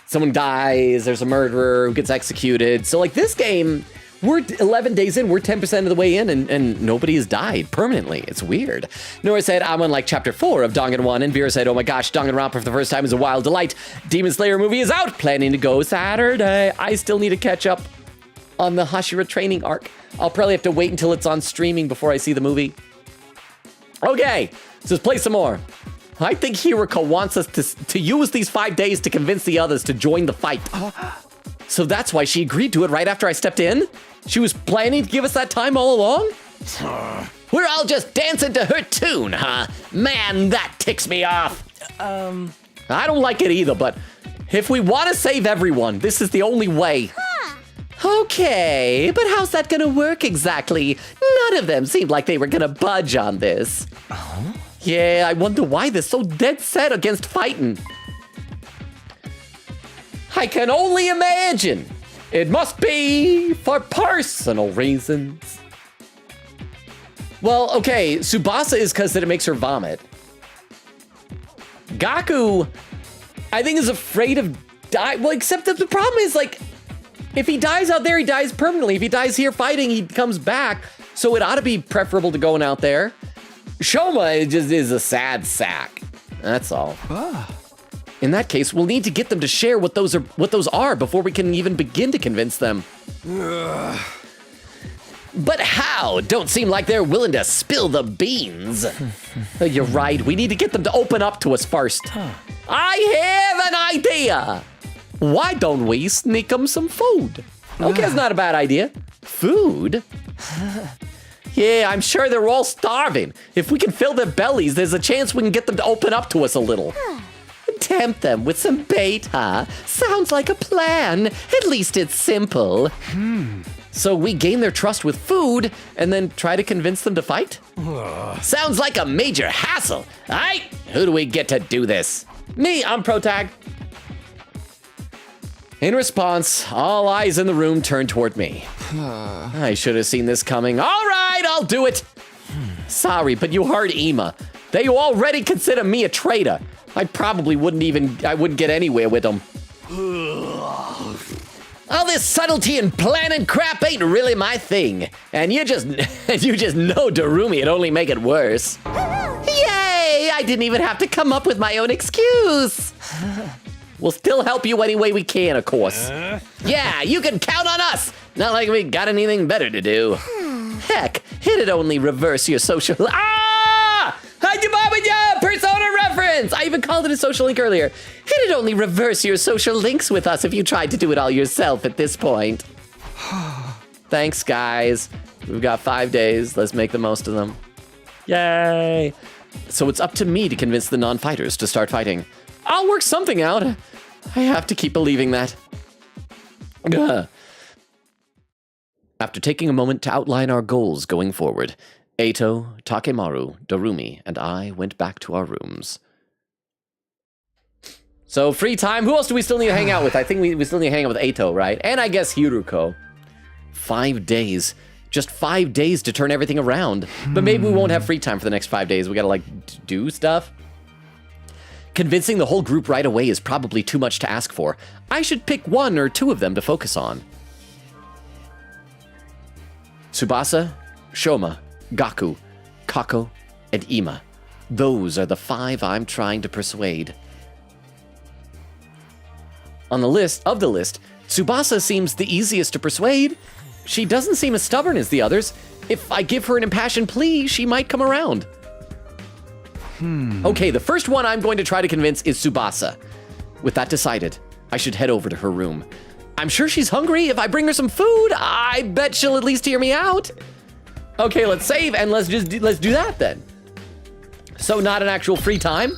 someone dies, there's a murderer who gets executed. So like this game, we're 11 days in, we're 10% of the way in, and nobody has died permanently. It's weird. Nora said, I'm on like chapter 4 of Danganronpa, and Vera said, oh my gosh, Danganronpa for the first time is a wild delight. Demon Slayer movie is out, planning to go Saturday. I still need to catch up on the Hashira training arc. I'll probably have to wait until it's on streaming before I see the movie. Okay, so let's play some more. I think Hiriko wants us to use these 5 days to convince the others to join the fight. So that's why she agreed to it right after I stepped in? She was planning to give us that time all along? We're all just dancing to her tune, huh? Man, that ticks me off. I don't like it either, but if we want to save everyone, this is the only way. Okay, but how's that gonna work exactly? None of them seemed like they were gonna budge on this. Yeah, I wonder why they're so dead set against fighting. I can only imagine. It must be for personal reasons. Well, okay, Tsubasa is because that it makes her vomit. Gaku, I think, is afraid of die. Well, except that the problem is, like, if he dies out there, he dies permanently. If he dies here fighting, he comes back. So it ought to be preferable to going out there. Shoma just is a sad sack. That's all. In that case, we'll need to get them to share what those are before we can even begin to convince them. But how? Don't seem like they're willing to spill the beans. You're right. We need to get them to open up to us first. I have an idea. Why don't we sneak them some food? Okay, that's not a bad idea. Food? Yeah, I'm sure they're all starving. If we can fill their bellies, there's a chance we can get them to open up to us a little. tempt them with some bait, huh? Sounds like a plan. At least it's simple. So we gain their trust with food and then try to convince them to fight? Sounds like a major hassle. All right, who do we get to do this? Me, I'm protag. In response, all eyes in the room turned toward me. I should have seen this coming. All right, I'll do it. Sorry, but you heard Ema. They already consider me a traitor. I probably wouldn't get anywhere with them. All this subtlety and planning crap ain't really my thing. And you just know Darumi would only make it worse. Yay! I didn't even have to come up with my own excuse. We'll still help you any way we can, of course. Yeah, you can count on us. Not like we got anything better to do. Heck, it'd only reverse your social... Persona reference! I even called it a social link earlier. It'd only reverse your social links with us if you tried to do it all yourself at this point. Thanks, guys. We've got 5 days. Let's make the most of them. Yay! So it's up to me to convince the non-fighters to start fighting. I'll work something out. I have to keep believing that. After taking a moment to outline our goals going forward, Eito, Takemaru, Darumi, and I went back to our rooms. So free time, who else do we still need to hang out with? I think we still need to hang out with Eito, right? And I guess Hiruko. 5 days. Just 5 days to turn everything around. But maybe we won't have free time for the next 5 days. We gotta like do stuff. Convincing the whole group right away is probably too much to ask for. I should pick 1 or 2 of them to focus on. Tsubasa, Shoma, Gaku, Kako, and Ima. Those are the 5 I'm trying to persuade. On the list, Tsubasa seems the easiest to persuade. She doesn't seem as stubborn as the others. If I give her an impassioned plea, she might come around. Okay, the first one I'm going to try to convince is Tsubasa. With that decided, I should head over to her room. I'm sure she's hungry. If I bring her some food, I bet she'll at least hear me out. Okay, let's save and let's do that then. So not an actual free time,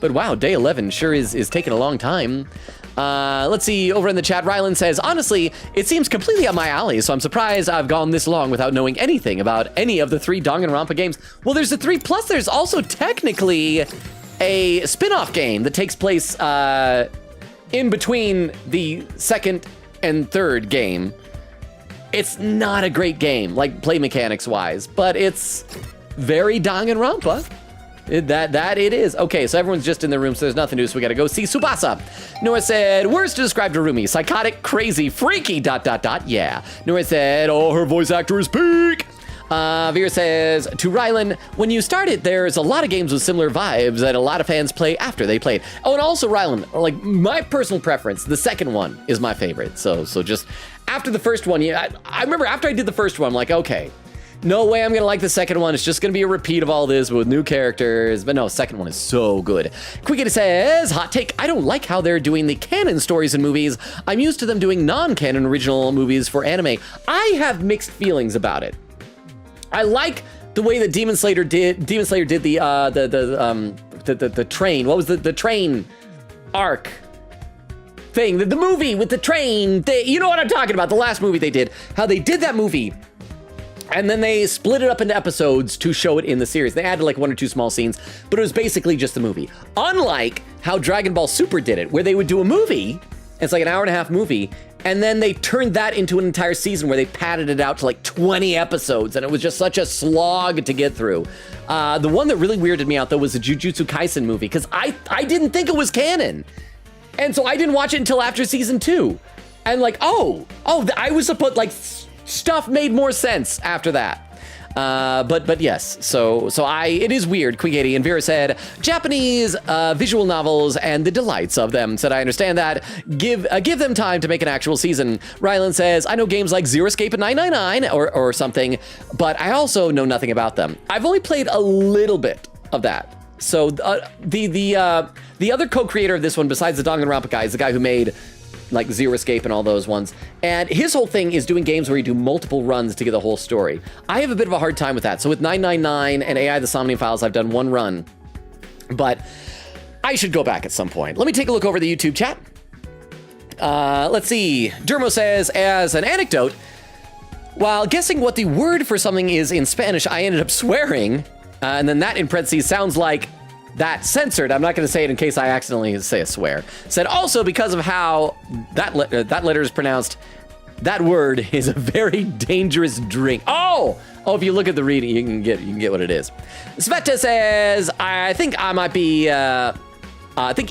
but wow, day 11 sure is taking a long time. Let's see, over in the chat, Rylan says, honestly, it seems completely up my alley, so I'm surprised I've gone this long without knowing anything about any of the 3 Danganronpa games. Well, there's the 3, plus there's also technically a spin-off game that takes place in between the 2nd and 3rd game. It's not a great game, like play mechanics wise, but it's very Danganronpa. That it is. Okay, so everyone's just in their room, so there's nothing to do, so we gotta go see Tsubasa. Nora said, words to describe Darumi, psychotic, crazy, freaky, ... Yeah. Nora said, oh, her voice actor is peak. Vera says, to Rylan, when you started, there's a lot of games with similar vibes that a lot of fans play after they played. Oh, and also Rylan, like my personal preference, the second one is my favorite. So just after the first one, yeah, I remember after I did the first one, I'm like, okay, no way I'm gonna like the second one. It's just gonna be a repeat of all this with new characters. But no, second one is so good. Quickity says, hot take, I don't like how they're doing the canon stories in movies. I'm used to them doing non-canon original movies for anime. I have mixed feelings about it. I like the way that Demon Slayer did the train. What was the train arc thing? The movie with the train. You know what I'm talking about? The last movie they did. How they did that movie, and then they split it up into episodes to show it in the series. They added like 1 or 2 small scenes, but it was basically just the movie. Unlike how Dragon Ball Super did it, where they would do a movie. It's like an hour-and-a-half movie. And then they turned that into an entire season where they padded it out to like 20 episodes, and it was just such a slog to get through. The one that really weirded me out, though, was the Jujutsu Kaisen movie, because I didn't think it was canon. And so I didn't watch it until after season 2. And like, I was supposed, like, stuff made more sense after that. But yes, so it is weird. Quick80 and Vera said, Japanese visual novels and the delights of them. Said, I understand that. Give them time to make an actual season. Rylan says, I know games like Zero Escape and 999 or something, but I also know nothing about them. I've only played a little bit of that. So the other co-creator of this one, besides the Danganronpa guy, is the guy who made like Zero Escape and all those ones. And his whole thing is doing games where you do multiple runs to get the whole story. I have a bit of a hard time with that. So with 999 and AI the Somnium Files, I've done 1 run. But I should go back at some point. Let me take a look over the YouTube chat. Let's see. Dermo says, as an anecdote, while guessing what the word for something is in Spanish, I ended up swearing. And then that in parentheses sounds like that censored. I'm not going to say it in case I accidentally say a swear. Said also because of how that letter is pronounced, that word is a very dangerous drink. Oh, if you look at the reading, you can get what it is. Sveta says, I think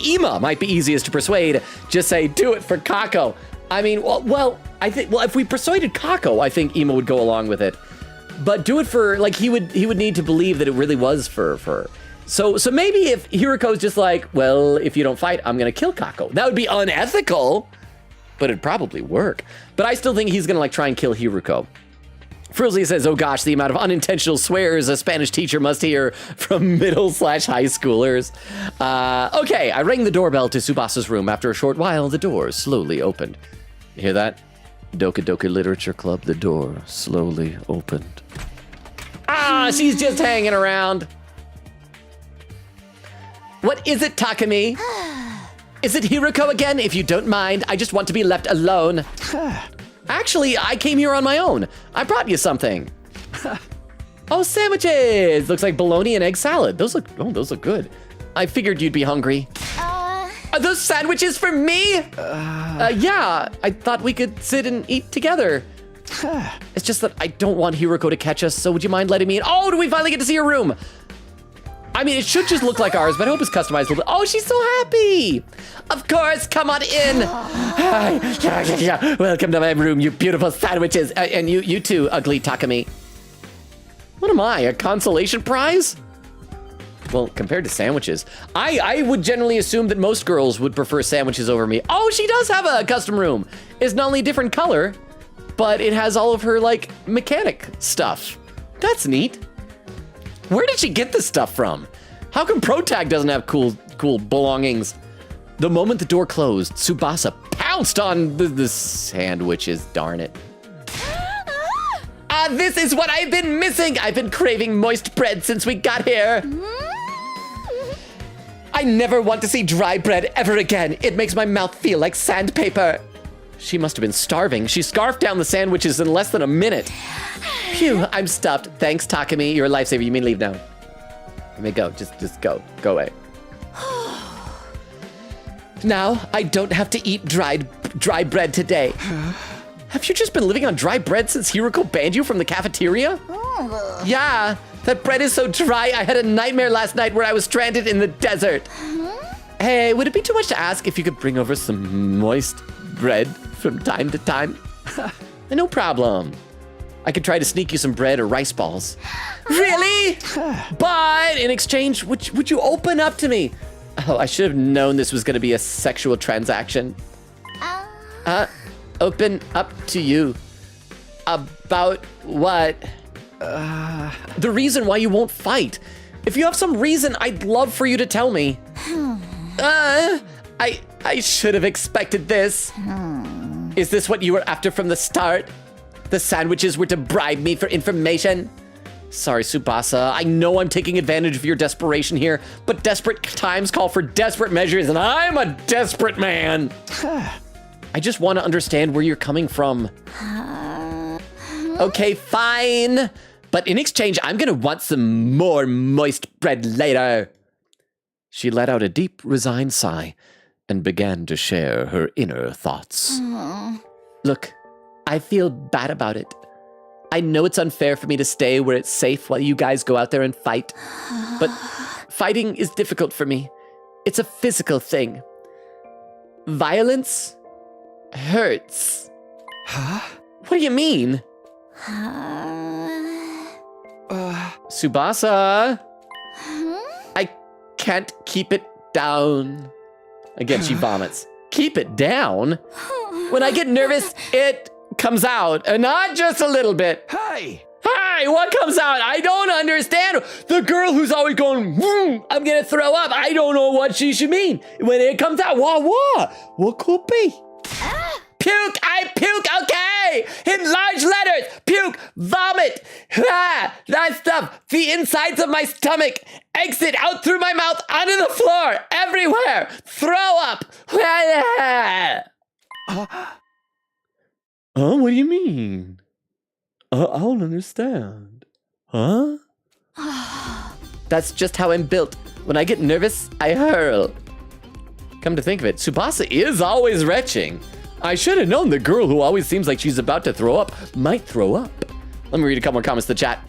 Ema might be easiest to persuade. Just say, do it for Kako. I mean, well, if we persuaded Kako, I think Ema would go along with it. But do it for, like, he would need to believe that it really was for her. So maybe if Hiruko's just like, well, if you don't fight, I'm gonna kill Kako. That would be unethical, but it'd probably work. But I still think he's gonna like try and kill Hiruko. Frizzly says, oh gosh, the amount of unintentional swears a Spanish teacher must hear from middle/high schoolers. Okay, I rang the doorbell to Tsubasa's room. After a short while, the door slowly opened. You hear that? Doka Doka Literature Club, the door slowly opened. Ah, she's just hanging around. What is it, Takumi? Is it Hiruko again? If you don't mind, I just want to be left alone. Actually, I came here on my own. I brought you something. Oh, sandwiches! Looks like bologna and egg salad. Those look good. I figured you'd be hungry. Are those sandwiches for me? Yeah, I thought we could sit and eat together. It's just that I don't want Hiruko to catch us, so would you mind letting me in? Oh, do we finally get to see your room? I mean, it should just look like ours, but I hope it's customized a little bit. Oh, she's so happy. Of course, come on in. Hi. Welcome to my room, you beautiful sandwiches. And you too, ugly Takumi. What am I, a consolation prize? Well, compared to sandwiches, I would generally assume that most girls would prefer sandwiches over me. Oh, she does have a custom room. It's not only a different color, but it has all of her, like, mechanic stuff. That's neat. Where did she get this stuff from? How come ProTag doesn't have cool belongings? The moment the door closed, Tsubasa pounced on the sandwiches, darn it. This is what I've been missing. I've been craving moist bread since we got here. I never want to see dry bread ever again. It makes my mouth feel like sandpaper. She must have been starving. She scarfed down the sandwiches in less than a minute. Phew, I'm stuffed. Thanks, Takumi. You're a lifesaver. You may leave now. You may go. Just go. Go away. Now, I don't have to eat dry bread today. Have you just been living on dry bread since Hiruko banned you from the cafeteria? Yeah, that bread is so dry. I had a nightmare last night where I was stranded in the desert. Hey, would it be too much to ask if you could bring over some moist bread from time to time? No problem. I could try to sneak you some bread or rice balls. Really? But in exchange, would you open up to me? Oh, I should have known this was going to be a sexual transaction. Open up to you. About what? The reason why you won't fight. If you have some reason, I'd love for you to tell me. I should have expected this. Is this what you were after from the start? The sandwiches were to bribe me for information? Sorry, Tsubasa. I know I'm taking advantage of your desperation here, but desperate times call for desperate measures, and I'm a desperate man. I just want to understand where you're coming from. Okay, fine. But in exchange, I'm going to want some more moist bread later. She let out a deep, resigned sigh and began to share her inner thoughts. Look, I feel bad about it. I know it's unfair for me to stay where it's safe while you guys go out there and fight. But fighting is difficult for me. It's a physical thing. Violence hurts. Huh? What do you mean? Tsubasa? I can't keep it down. Again, she vomits. Keep it down? When I get nervous, it comes out, and not just a little bit. Hey! Hi, what comes out? I don't understand. The girl who's always going, I'm gonna throw up. I don't know what she should mean. When it comes out, what could be? Puke, I puke, okay. say in large letters, puke, vomit, that stuff, the insides of my stomach, exit out through my mouth, onto the floor, everywhere, throw up. Oh, what do you mean? I don't understand. Huh? That's just how I'm built. When I get nervous, I hurl. Come to think of it, Tsubasa is always retching. I should have known the girl who always seems like she's about to throw up might throw up. Let me read a couple more comments to the chat.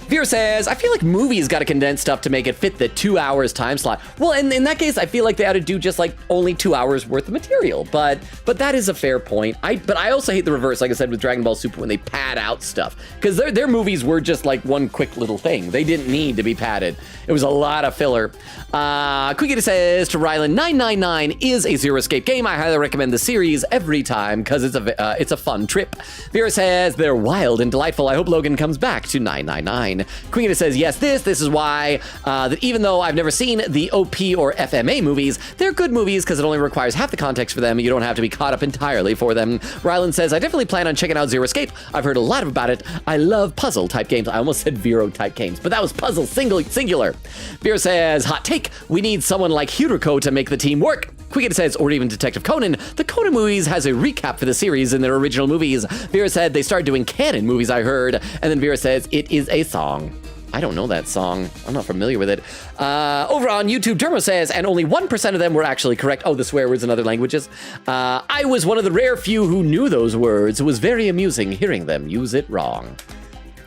Vera says, I feel like movies got to condense stuff to make it fit the 2 hours time slot. Well, in that case, I feel like they ought to do just like only 2 hours worth of material. But that is a fair point. But I also hate the reverse, like I said with Dragon Ball Super, when they pad out stuff. Because their movies were just like one quick little thing. They didn't need to be padded. It was a lot of filler. Quickita says to Rylan, 999 is a Zero Escape game. I highly recommend the series every time because it's a fun trip. Vera says, they're wild and delightful. I hope Logan comes back to 999. Queen says, yes, this is why, that even though I've never seen the OP or FMA movies, they're good movies because it only requires half the context for them. You don't have to be caught up entirely for them. Rylan says, I definitely plan on checking out Zero Escape. I've heard a lot about it. I love puzzle type games. I almost said Vero type games, but that was puzzle singular. Vera says, hot take, we need someone like Hiroko to make the team work. Quickita says, or even Detective Conan. The Conan movies has a recap for the series in their original movies. Vera said they started doing canon movies, I heard. And then Vera says, it is a song. I don't know that song. I'm not familiar with it. Over on YouTube, Dermo says, and only 1% of them were actually correct. Oh, the swear words in other languages. I was one of the rare few who knew those words. It was very amusing hearing them use it wrong.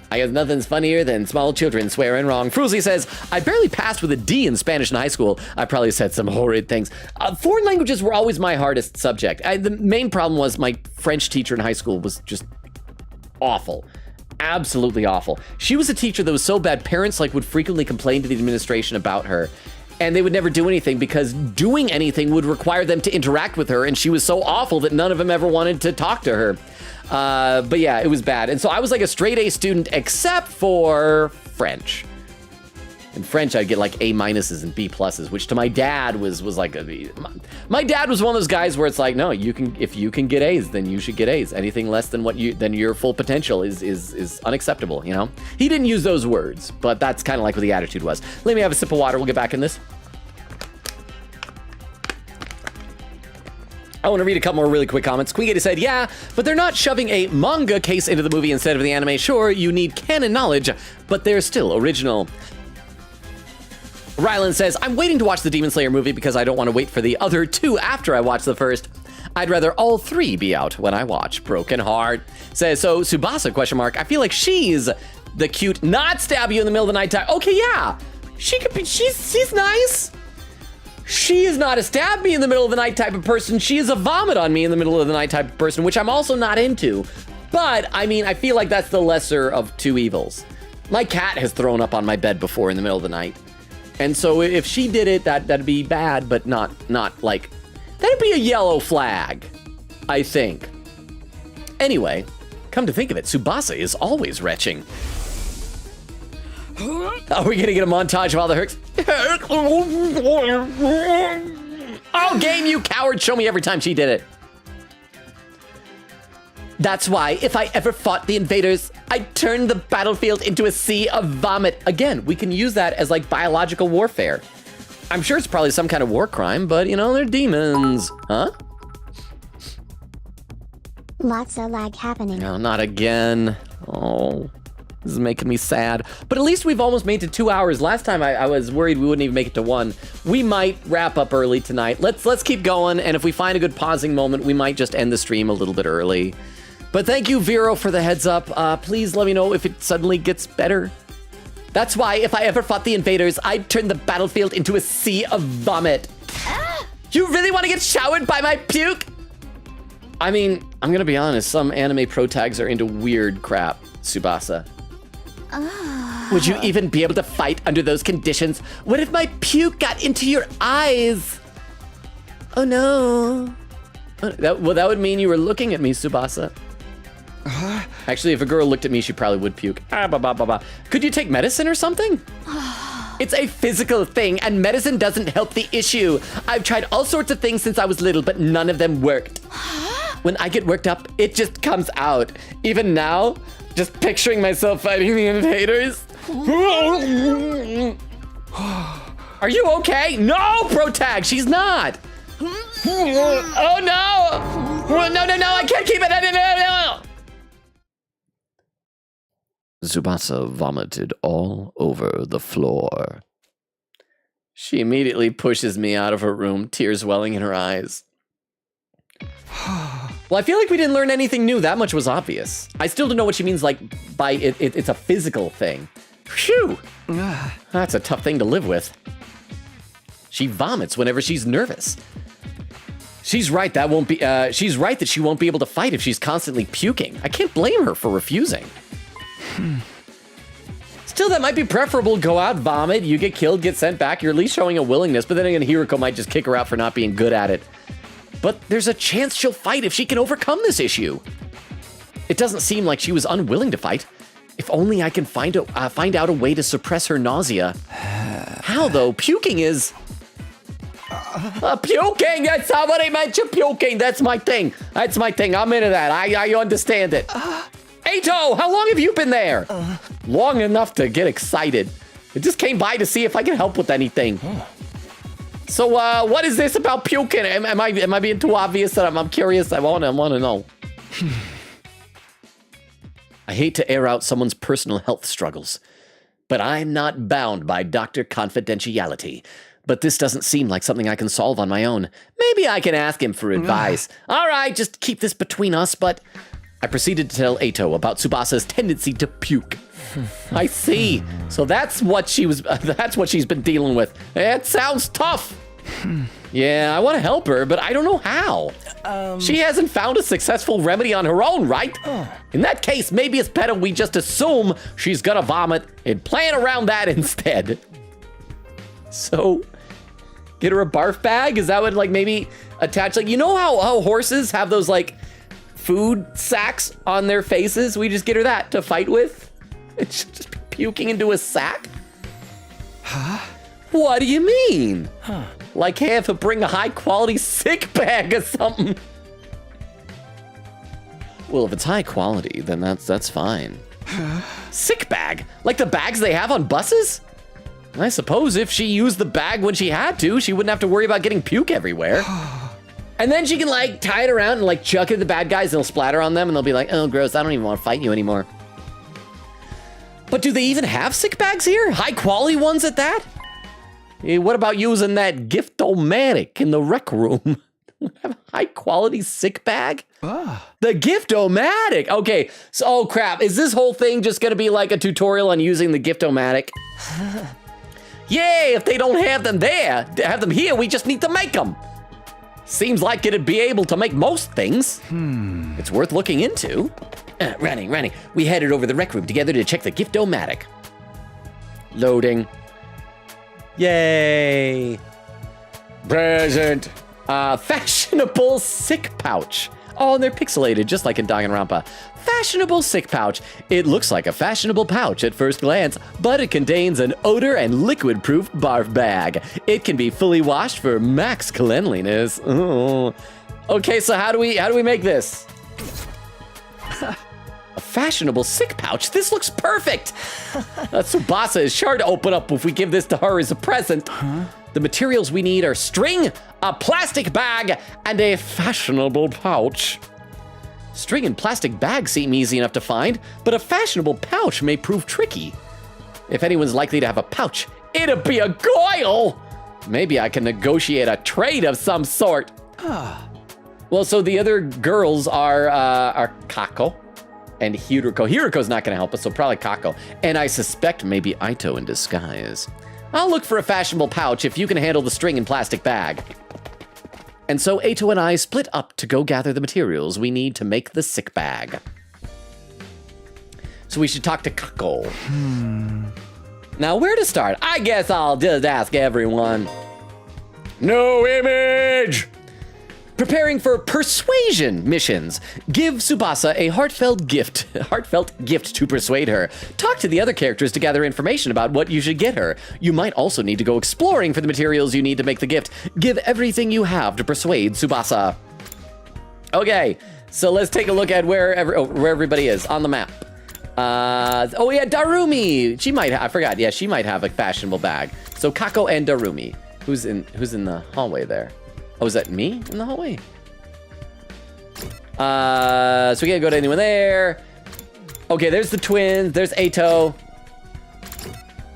I guess nothing's funnier than small children swearing wrong. Fruzy says, I barely passed with a D in Spanish in high school. I probably said some horrid things. Foreign languages were always my hardest subject. The main problem was my French teacher in high school was just awful. Absolutely awful. She was a teacher that was so bad, parents would frequently complain to the administration about her. And they would never do anything because doing anything would require them to interact with her. And she was so awful that none of them ever wanted to talk to her. But yeah, it was bad. And so I was like a straight A student except for French. In French, I'd get like A minuses and B pluses, which to my dad was like my dad was one of those guys where it's like, no, if you can get A's, then you should get A's. Anything less than than your full potential is unacceptable, you know? He didn't use those words, but that's kind of like what the attitude was. Let me have a sip of water. We'll get back in this. I want to read a couple more really quick comments. Queegate said, yeah, but they're not shoving a manga case into the movie instead of the anime. Sure, you need canon knowledge, but they're still original. Rylan says, I'm waiting to watch the Demon Slayer movie because I don't want to wait for the other two after I watch the first. I'd rather all three be out when I watch. Broken Heart says, so Tsubasa, question mark, I feel like she's the cute, not stab you in the middle of the night type. Okay, yeah, she could be, she's nice. She is not a stab me in the middle of the night type of person. She is a vomit on me in the middle of the night type of person, which I'm also not into. But, I mean, I feel like that's the lesser of two evils. My cat has thrown up on my bed before in the middle of the night. And so if she did it, that'd be bad, but not like, that'd be a yellow flag, I think. Anyway, come to think of it, Tsubasa is always retching. Are we gonna get a montage of all the herks? Oh, game, you coward, show me every time she did it. That's why, if I ever fought the invaders, I'd turn the battlefield into a sea of vomit. Again, we can use that as like biological warfare. I'm sure it's probably some kind of war crime, but you know, they're demons. Huh? Lots of lag happening. No, not again. Oh, this is making me sad. But at least we've almost made it to 2 hours. Last time I was worried we wouldn't even make it to 1. We might wrap up early tonight. Let's keep going, and if we find a good pausing moment, we might just end the stream a little bit early. But thank you, Vero, for the heads up. Please let me know if it suddenly gets better. That's why, if I ever fought the invaders, I'd turn the battlefield into a sea of vomit. You really want to get showered by my puke? I mean, I'm gonna be honest, some anime pro tags are into weird crap, Tsubasa. Would you even be able to fight under those conditions? What if my puke got into your eyes? Oh no. That would mean you were looking at me, Tsubasa. Actually, if a girl looked at me, she probably would puke. Could you take medicine or something? It's a physical thing, and medicine doesn't help the issue. I've tried all sorts of things since I was little, but none of them worked. When I get worked up, it just comes out. Even now, just picturing myself fighting the invaders. Are you okay? No, Protag, she's not. Oh no! No, I can't keep it. No. Tsubasa vomited all over the floor. She immediately pushes me out of her room, tears welling in her eyes. Well, I feel like we didn't learn anything new. That much was obvious. I still don't know what she means, like, by it's a physical thing. Phew! That's a tough thing to live with. She vomits whenever she's nervous. She's right, she's right that she won't be able to fight if she's constantly puking. I can't blame her for refusing. Still, that might be preferable. Go out, vomit, you get killed, get sent back. You're at least showing a willingness, but then again, Hiroko might just kick her out for not being good at it. But there's a chance she'll fight if she can overcome this issue. It doesn't seem like she was unwilling to fight. If only I can find out a way to suppress her nausea. How, though? Puking is... puking! Somebody mentioned puking! That's my thing. That's my thing. I'm into that. I understand it. Ato, how long have you been there? Long enough to get excited. I just came by to see if I can help with anything. So, what is this about puking? Am I being too obvious that I'm curious? I want to know. I hate to air out someone's personal health struggles, but I'm not bound by doctor confidentiality. But this doesn't seem like something I can solve on my own. Maybe I can ask him for advice. All right, just keep this between us, but... I proceeded to tell Ato about Tsubasa's tendency to puke. I see. So that's what she's been dealing with. It sounds tough. Yeah, I want to help her, but I don't know how. She hasn't found a successful remedy on her own, right? In that case, maybe it's better we just assume she's gonna vomit and plan around that instead. So, get her a barf bag? Is that what, like, maybe attach, like, you know how horses have those, like, food sacks on their faces? We just get her that to fight with. It's just puking into a sack? Huh? What do you mean? Like have to bring a high quality sick bag or something. Well, if it's high quality, then that's fine. Sick bag? Like the bags they have on buses? I suppose if she used the bag when she had to, she wouldn't have to worry about getting puke everywhere. And then she can, like, tie it around and, like, chuck it at the bad guys and it'll splatter on them and they'll be like, oh, gross, I don't even want to fight you anymore. But do they even have sick bags here? High quality ones at that? Hey, what about using that gift-o-matic in the rec room? Have a high quality sick bag? The gift-o-matic. Okay, so, oh crap, is this whole thing just gonna be like a tutorial on using the gift-o-matic? Yay, if they don't have them there, have them here, we just need to make them. Seems like it'd be able to make most things. It's worth looking into. Running. We headed over the rec room together to check the gift-o-matic. Loading. Yay. Present. Fashionable sick pouch. Oh, and they're pixelated, just like in Danganronpa. Fashionable sick pouch. It looks like a fashionable pouch at first glance, but it contains an odor and liquid-proof barf bag. It can be fully washed for max cleanliness. Oh. Okay, so how do we make this? A fashionable sick pouch? This looks perfect! Tsubasa is sure to open up if we give this to her as a present. The materials we need are string, a plastic bag, and a fashionable pouch. String and plastic bags seem easy enough to find, but a fashionable pouch may prove tricky. If anyone's likely to have a pouch, it'd be a Goyle! Maybe I can negotiate a trade of some sort. Well, so the other girls are Kako and Hiroko. Hiroko's not gonna help us, so probably Kako. And I suspect maybe Aito in disguise. I'll look for a fashionable pouch if you can handle the string and plastic bag. And so Aito and I split up to go gather the materials we need to make the sick bag. So we should talk to Kako. Now, where to start? I guess I'll just ask everyone. No image! Preparing for persuasion missions. Give Tsubasa a heartfelt gift to persuade her. Talk to the other characters to gather information about what you should get her. You might also need to go exploring for the materials you need to make the gift. Give everything you have to persuade Tsubasa. Okay, So let's take a look at where everybody is on the map. Oh yeah, Darumi. She might. I forgot. Yeah, she might have a fashionable bag. So Kako and Darumi. Who's in the hallway there? Oh, is that me in the hallway? So we can't go to anyone there. Okay, there's the twins. There's Ato.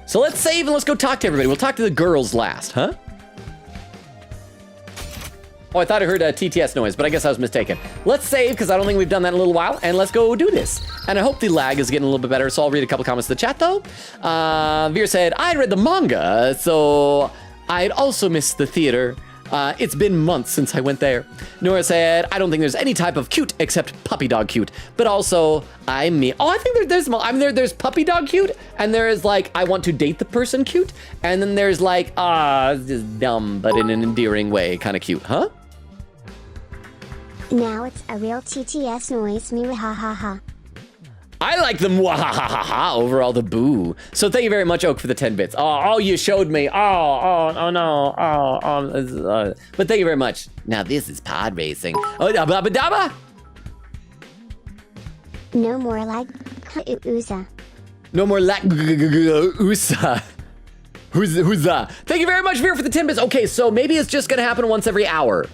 So let's save and let's go talk to everybody. We'll talk to the girls last, huh? Oh, I thought I heard a TTS noise, but I guess I was mistaken. Let's save, because I don't think we've done that in a little while, and let's go do this. And I hope the lag is getting a little bit better, so I'll read a couple comments in the chat, though. Veer said, I read the manga, so I'd also missed the theater. It's been months since I went there. Nora said, I don't think there's any type of cute except puppy dog cute, but also I'm me. Oh, I think there's puppy dog cute, and there is like, I want to date the person cute, and then there's like, it's just dumb, but in an endearing way, kind of cute, huh? Now it's a real TTS noise, me ha ha ha. I like the mwahahaha over all the boo. So thank you very much, Oak, for the 10 bits. Oh, you showed me. Oh no. But thank you very much. Now this is pod racing. Oh, dabba dabba. No more like Uza. No more like Usa. Who's that? Thank you very much, Veer, for the 10 bits. Okay, so maybe it's just gonna happen once every hour.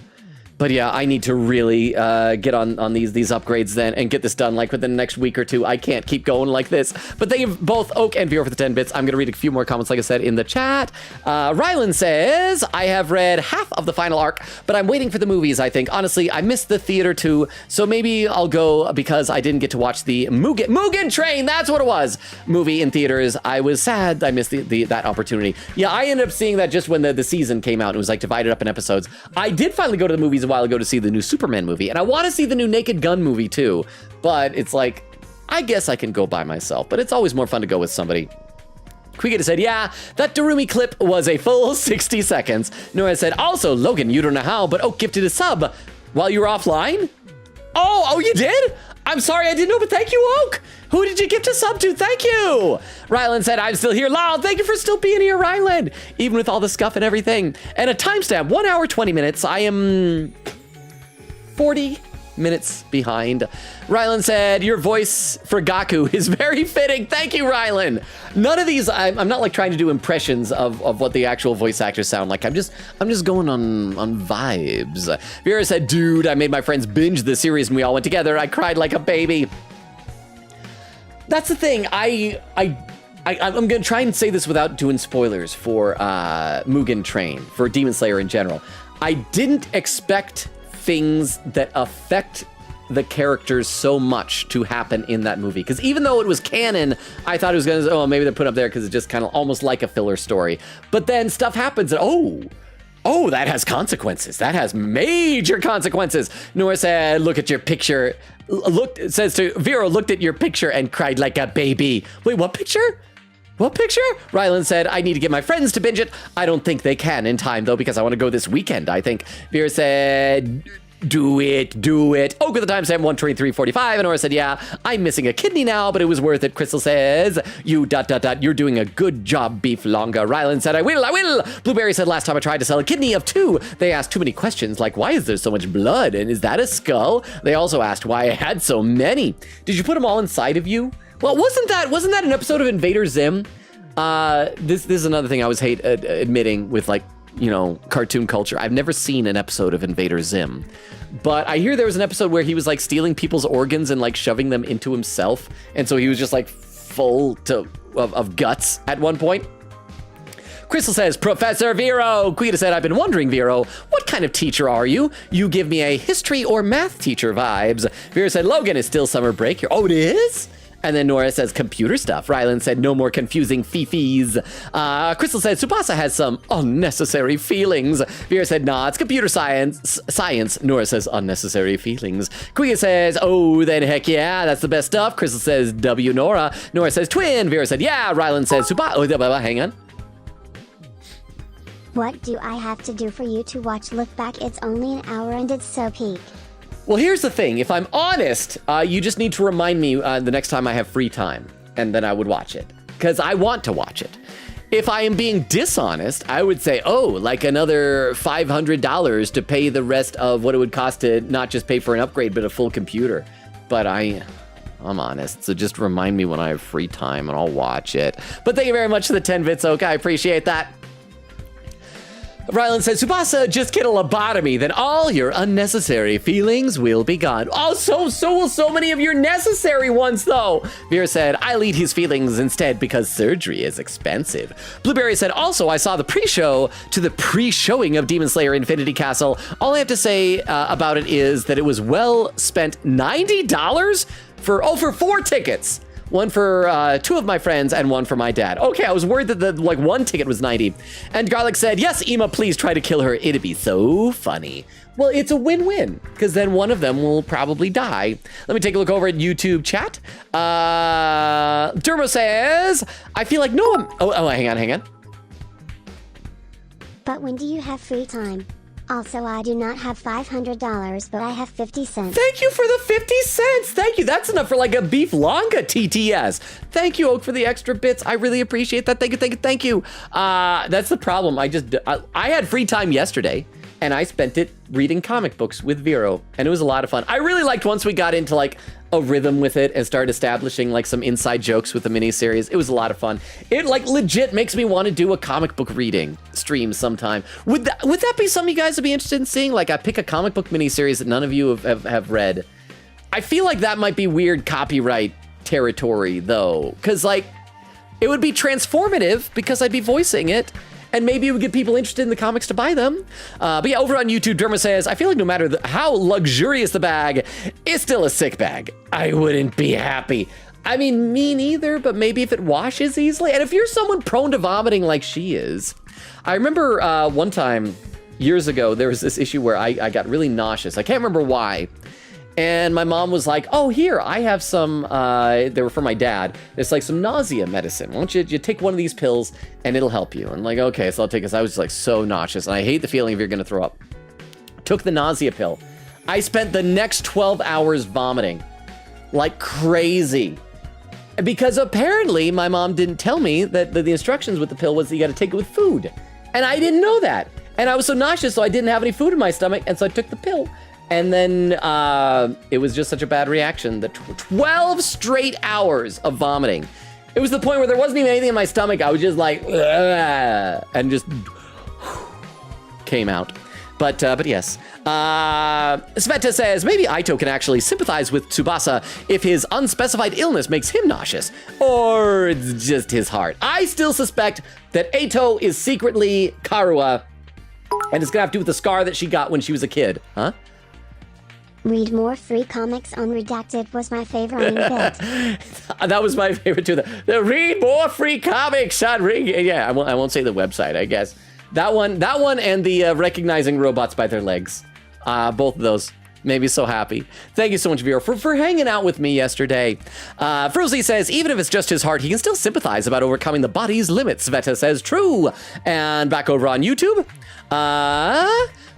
But yeah, I need to really get on these upgrades then and get this done like within the next week or two. I can't keep going like this. But thank you both, Oak and Vero, for the 10 bits. I'm going to read a few more comments, like I said, in the chat. Rylan says, I have read half of the final arc, but I'm waiting for the movies, I think. Honestly, I missed the theater too, so maybe I'll go because I didn't get to watch the Mugen Train, that's what it was, movie in theaters. I was sad I missed that opportunity. Yeah, I ended up seeing that just when the season came out. It was like divided up in episodes. I did finally go to the movies a while ago to see the new Superman movie, and I want to see the new Naked Gun movie too, but it's like, I guess I can go by myself, but it's always more fun to go with somebody. Quigita said, yeah, that Darumi clip was a full 60 seconds. Nora said, also, Logan, you don't know how, but Oak gifted a sub while you were offline? Oh, you did? I'm sorry, I didn't know, but thank you, Oak. Who did you gift a sub to? Thank you. Rylan said, I'm still here. Lol, thank you for still being here, Rylan, even with all the scuff and everything. And a timestamp, 1 hour, 20 minutes. I am 40 minutes behind. Rylan said, your voice for Gaku is very fitting. Thank you, Rylan. None of these, I'm not like trying to do impressions of what the actual voice actors sound like. I'm just going on vibes. Vera said, dude, I made my friends binge the series and we all went together. I cried like a baby. That's the thing. I'm gonna try and say this without doing spoilers for Mugen Train, for Demon Slayer in general. I didn't expect things that affect the characters so much to happen in that movie, because even though it was canon, I thought it was gonna, oh, maybe they're put up there because it's just kind of almost like a filler story. But then stuff happens and oh, that has consequences. That has major consequences. Nora said, look at your picture. Says to Vero, looked at your picture and cried like a baby. Wait, what picture? What picture? Rylan said, I need to get my friends to binge it. I don't think they can in time, though, because I want to go this weekend, I think. Vera said, do it. Oh, good, the timestamp 123:45. And Nora said, yeah, I'm missing a kidney now, but it was worth it. Crystal says, you're doing a good job, Beef Longa. Rylan said, I will. Blueberry said, last time I tried to sell a kidney of 2, they asked too many questions, like, why is there so much blood? And is that a skull? They also asked why I had so many. Did you put them all inside of you? Well, wasn't that an episode of Invader Zim? This is another thing I always hate admitting with, like, you know, cartoon culture. I've never seen an episode of Invader Zim, but I hear there was an episode where he was like stealing people's organs and like shoving them into himself, and so he was just like full of guts at one point. Crystal says, Professor Vero. Quita said, I've been wondering, Vero, what kind of teacher are you? You give me a history or math teacher vibes. Vero said, Logan is still summer break here. Oh, it is? And then Nora says, computer stuff. Rylan said, no more confusing fifis. Crystal said, Tsubasa has some unnecessary feelings. Vera said, nah, it's computer science. Nora says, unnecessary feelings. Quia says, oh, then heck yeah, that's the best stuff. Crystal says, W Nora. Nora says, twin. Vera said, yeah. Rylan says, Tsubasa. Oh, hang on. What do I have to do for you to watch Look Back? It's only an hour and it's so peak. Well, here's the thing. If I'm honest, you just need to remind me the next time I have free time, and then I would watch it, because I want to watch it. If I am being dishonest, I would say, oh, like another $500 to pay the rest of what it would cost to not just pay for an upgrade, but a full computer. But I'm honest, so just remind me when I have free time and I'll watch it. But thank you very much for the 10 bits, Oak. I appreciate that. Rylan says, Tsubasa, just get a lobotomy, then all your unnecessary feelings will be gone. Oh, so will so many of your necessary ones, though. Vera said, I lead his feelings instead because surgery is expensive. Blueberry said, also, I saw the pre-show to the pre-showing of Demon Slayer Infinity Castle. All I have to say about it is that it was well spent $90 for 4 tickets. One for 2 of my friends and one for my dad. Okay, I was worried that the one ticket was 90. And Garlic said, yes, Ema, please try to kill her. It'd be so funny. Well, it's a win-win, because then one of them will probably die. Let me take a look over at YouTube chat. Dermo says, I feel like no one... Oh, hang on. But when do you have free time? Also, I do not have $500, but I have 50 cents. Thank you for the 50 cents. Thank you. That's enough for like a beef longa TTS. Thank you, Oak, for the extra bits. I really appreciate that. Thank you. That's the problem. I had free time yesterday, and I spent it reading comic books with Vero, and it was a lot of fun. I really liked once we got into like a rhythm with it and started establishing like some inside jokes with the miniseries. It was a lot of fun. It like legit makes me want to do a comic book reading stream sometime. Would that be something you guys would be interested in seeing? Like I pick a comic book miniseries that none of you have read. I feel like that might be weird copyright territory though, because like it would be transformative because I'd be voicing it. And maybe it would get people interested in the comics to buy them. But yeah, over on YouTube, Derma says, I feel like no matter how luxurious the bag, it's still a sick bag. I wouldn't be happy. I mean, me neither, but maybe if it washes easily. And if you're someone prone to vomiting like she is. I remember one time, years ago, there was this issue where I got really nauseous. I can't remember why. And my mom was like, oh, here, I have some, they were for my dad. It's like some nausea medicine. Why don't you take one of these pills and it'll help you? And like, okay, so I'll take this. I was just like so nauseous and I hate the feeling if you're gonna throw up. Took the nausea pill. I spent the next 12 hours vomiting like crazy. Because apparently my mom didn't tell me that the instructions with the pill was that you gotta take it with food. And I didn't know that. And I was so nauseous, so I didn't have any food in my stomach. And so I took the pill. And then it was just such a bad reaction that 12 straight hours of vomiting. It was the point where there wasn't even anything in my stomach. I was just like, ugh, and just came out. But yes. Sveta says, maybe Aito can actually sympathize with Tsubasa if his unspecified illness makes him nauseous. Or it's just his heart. I still suspect that Aito is secretly Karua. And it's gonna have to do with the scar that she got when she was a kid. Huh? Read more free comics on Redacted was my favorite bit. That was my favorite too. The read more free comics on yeah, I won't say the website, I guess. That one and the recognizing robots by their legs. Both of those made me so happy. Thank you so much, Vero, for hanging out with me yesterday. Frozy says, even if it's just his heart, he can still sympathize about overcoming the body's limits. Veta says, true. And back over on YouTube,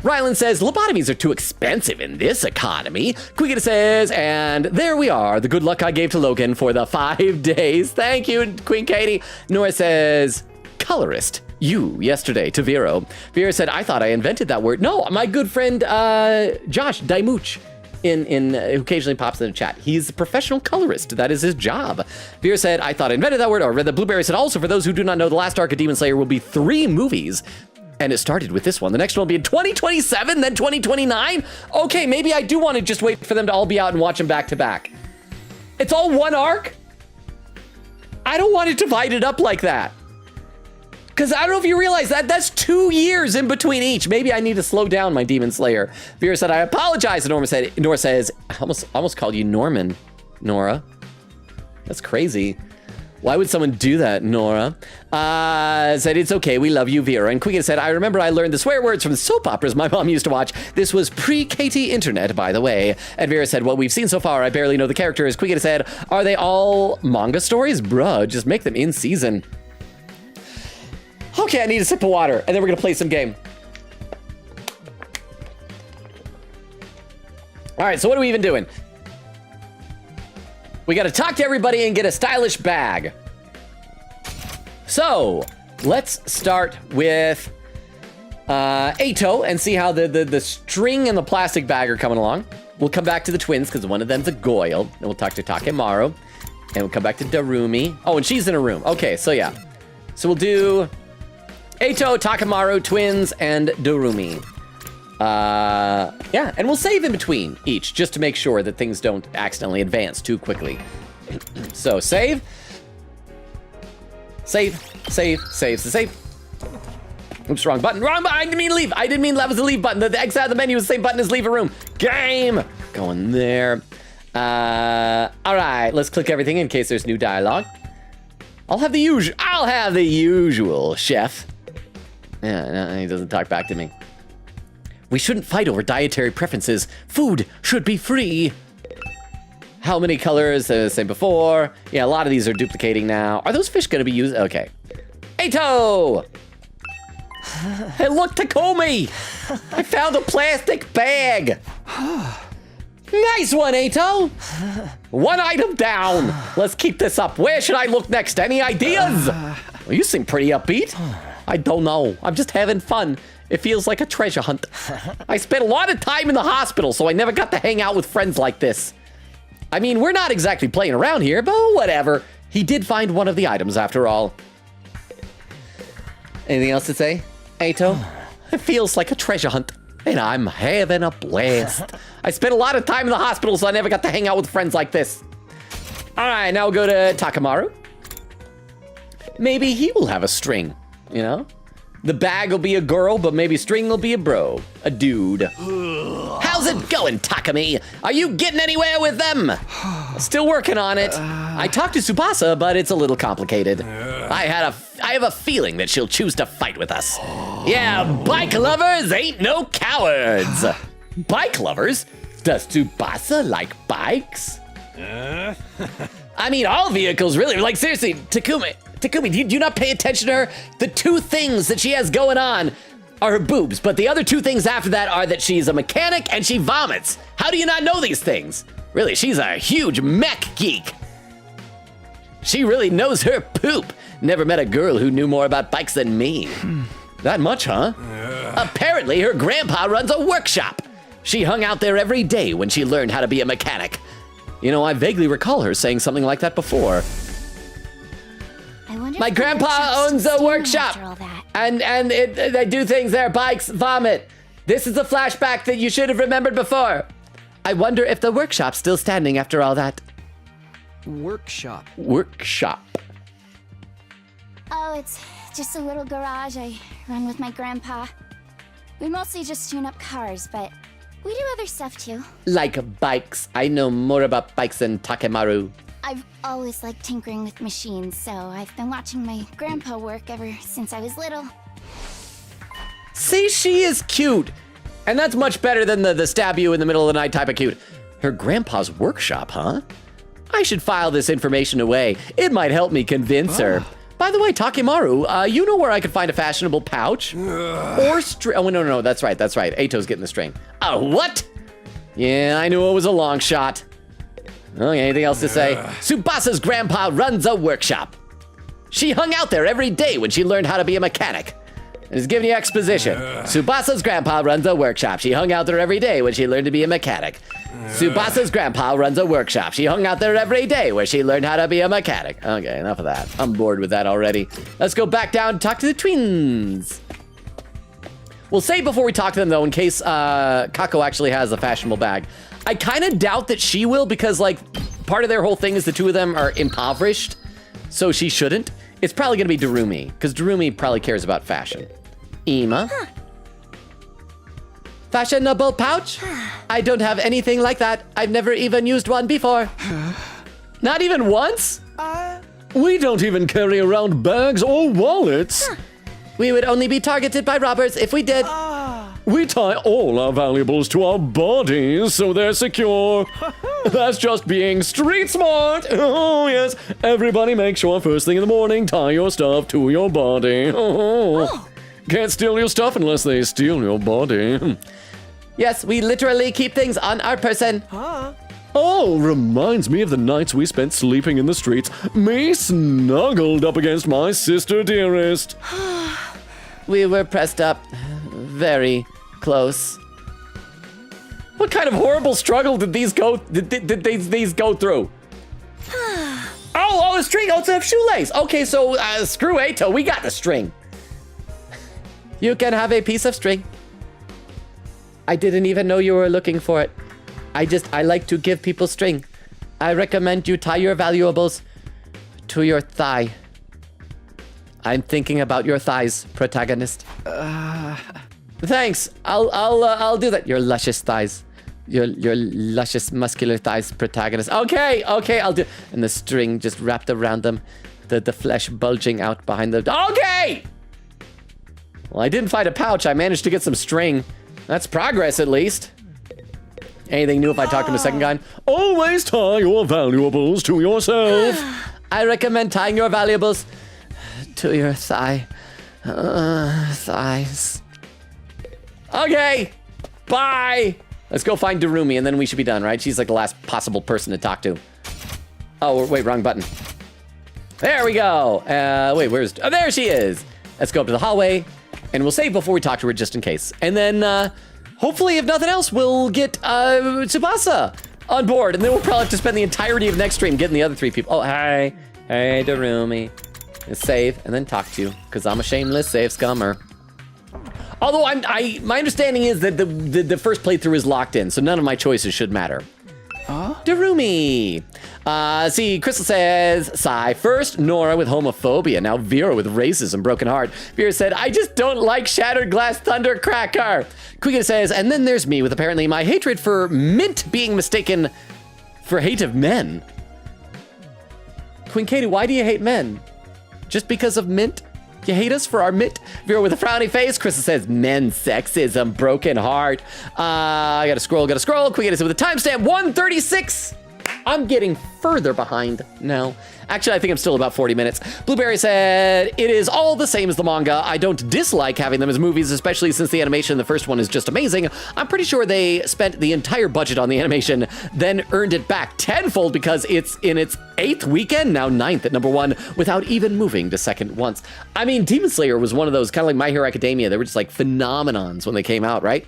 Rylan says, lobotomies are too expensive in this economy. Quiggita says, and there we are, the good luck I gave to Logan for the 5 days. Thank you, Queen Katie. Nora says, colorist. You, yesterday, to Vero. Vera said, I thought I invented that word. No, my good friend, Josh Daimuch, who occasionally pops in the chat. He's a professional colorist. That is his job. Vera said, I thought I invented that word. Or read the Blueberry said, also, for those who do not know, the last arc of Demon Slayer will be 3 movies. And it started with this one. The next one will be in 2027, then 2029. Okay, maybe I do want to just wait for them to all be out and watch them back to back. It's all one arc? I don't want it divided up like that. Because I don't know if you realize that's 2 years in between each. Maybe I need to slow down my Demon Slayer. Vera said, I apologize. And Nora says, I almost called you Norman, Nora. That's crazy. Why would someone do that, Nora? Said, it's okay, we love you, Vera. And Quiggin said, I remember I learned the swear words from the soap operas my mom used to watch. This was pre-Katie internet, by the way. And Vera said, what we've seen so far, I barely know the characters. Quiggin said, are they all manga stories? Bruh, just make them in season. Okay, I need a sip of water, and then we're gonna play some game. All right, so what are we even doing? We gotta talk to everybody and get a stylish bag. So, let's start with Ato and see how the string and the plastic bag are coming along. We'll come back to the twins because one of them's a Goyle. Then we'll talk to Takemaru. And we'll come back to Darumi. Oh, and she's in a room. Okay, so yeah. So we'll do Ato, Takemaru, twins, and Darumi. Yeah, and we'll save in between each just to make sure that things don't accidentally advance too quickly. So save. Save. Oops, wrong button. I didn't mean leave. I didn't mean that was the leave button. The X out of the menu is the same button as leave a room. Game. Going there. All right, let's click everything in case there's new dialogue. I'll have the usual, chef. Yeah, no, he doesn't talk back to me. We shouldn't fight over dietary preferences. Food should be free. How many colors? Same before. Yeah, a lot of these are duplicating now. Are those fish gonna be used? Okay. Ato! Hey, look, Takumi! I found a plastic bag. Nice one, Ato! One item down. Let's keep this up. Where should I look next? Any ideas? Well, you seem pretty upbeat. I don't know. I'm just having fun. It feels like a treasure hunt. I spent a lot of time in the hospital, so I never got to hang out with friends like this. I mean, we're not exactly playing around here, but whatever. He did find one of the items after all. Anything else to say, Ato? It feels like a treasure hunt, and I'm having a blast. I spent a lot of time in the hospital, so I never got to hang out with friends like this. All right, now we'll go to Takemaru. Maybe he will have a string, you know? The bag will be a girl, but maybe string will be a bro, a dude. How's it going, Takumi? Are you getting anywhere with them? Still working on it. I talked to Tsubasa, but it's a little complicated. I have a feeling that she'll choose to fight with us. Yeah, bike lovers ain't no cowards. Bike lovers? Does Tsubasa like bikes? I mean, all vehicles, really. Like, seriously, Takumi, do you not pay attention to her? The two things that she has going on are her boobs, but the other two things after that are that she's a mechanic and she vomits. How do you not know these things? Really, she's a huge mech geek. She really knows her poop. Never met a girl who knew more about bikes than me. That much, huh? Apparently, her grandpa runs a workshop. She hung out there every day when she learned how to be a mechanic. You know, I vaguely recall her saying something like that before. My grandpa owns a workshop, and they do things there, bikes, vomit. This is a flashback that you should have remembered before. I wonder if the workshop's still standing after all that. Workshop. Oh, it's just a little garage I run with my grandpa. We mostly just tune up cars, but we do other stuff too. Like bikes. I know more about bikes than Takemaru. I've always liked tinkering with machines, so I've been watching my grandpa work ever since I was little. See, she is cute. And that's much better than the stab you in the middle of the night type of cute. Her grandpa's workshop, huh? I should file this information away. It might help me convince her. By the way, Takemaru, you know where I could find a fashionable pouch? Or string? Oh, no, that's right. Ato's getting the string. What? Yeah, I knew it was a long shot. Okay, anything else to say? Tsubasa's grandpa runs a workshop. She hung out there every day when she learned how to be a mechanic. It's giving you exposition. Tsubasa's grandpa runs a workshop. She hung out there every day when she learned to be a mechanic. Tsubasa's grandpa runs a workshop. She hung out there every day where she learned how to be a mechanic. Okay, enough of that. I'm bored with that already. Let's go back down and talk to the twins. We'll save before we talk to them, though, in case Kako actually has a fashionable bag. I kind of doubt that she will because, like, part of their whole thing is the two of them are impoverished, so she shouldn't. It's probably going to be Darumi, because Darumi probably cares about fashion. Ima? Fashionable pouch? I don't have anything like that. I've never even used one before. Not even once? We don't even carry around bags or wallets. We would only be targeted by robbers if we did. We tie all our valuables to our bodies so they're secure. That's just being street smart. Oh, yes. Everybody make sure first thing in the morning, tie your stuff to your body. Can't steal your stuff unless they steal your body. Yes, we literally keep things on our person. Oh, reminds me of the nights we spent sleeping in the streets, me snuggled up against my sister dearest. We were pressed up very close. What kind of horrible struggle did these go through? Oh, the string. Oh, it's a shoelace. Okay, so screw Ato. We got the string. You can have a piece of string. I didn't even know you were looking for it. I like to give people string. I recommend you tie your valuables to your thigh. I'm thinking about your thighs, protagonist. Thanks. I'll do that. Your luscious thighs. Your luscious muscular thighs, protagonist. Okay, I'll do. And the string just wrapped around them, the flesh bulging out behind the. Okay. Well, I didn't find a pouch. I managed to get some string. That's progress, at least. Anything new if I talk to him a second guy? Always tie your valuables to yourself. I recommend tying your valuables to your thighs. Okay. Bye. Let's go find Darumi, and then we should be done, right? She's like the last possible person to talk to. Oh, wait, wrong button. There we go. Wait, where's... Oh, there she is. Let's go up to the hallway, and we'll save before we talk to her just in case. And then, hopefully, if nothing else, we'll get Tsubasa on board, and then we'll probably have to spend the entirety of next stream getting the other 3 people. Oh, hi. Hey, Darumi. Save, and then talk to you, because I'm a shameless save scummer. Although my understanding is that the first playthrough is locked in, so none of my choices should matter. Darumi. See, Crystal says, Sigh first, Nora with homophobia, now Vera with racism, broken heart. Vera said, I just don't like shattered glass thundercracker. Quiga says, and then there's me with apparently my hatred for mint being mistaken for hate of men. Queen Katie, why do you hate men? Just because of mint? You hate us for our mint? Vera with a frowny face. Krista says, men sexism, broken heart. I gotta scroll. Quick, with a timestamp, 1:36. I'm getting further behind now. Actually, I think I'm still about 40 minutes. Blueberry said, it is all the same as the manga. I don't dislike having them as movies, especially since the animation in the first one is just amazing. I'm pretty sure they spent the entire budget on the animation, then earned it back tenfold because it's in its 8th weekend, now 9th at #1, without even moving to second once. I mean, Demon Slayer was one of those, kind of like My Hero Academia. They were just like phenomenons when they came out, right?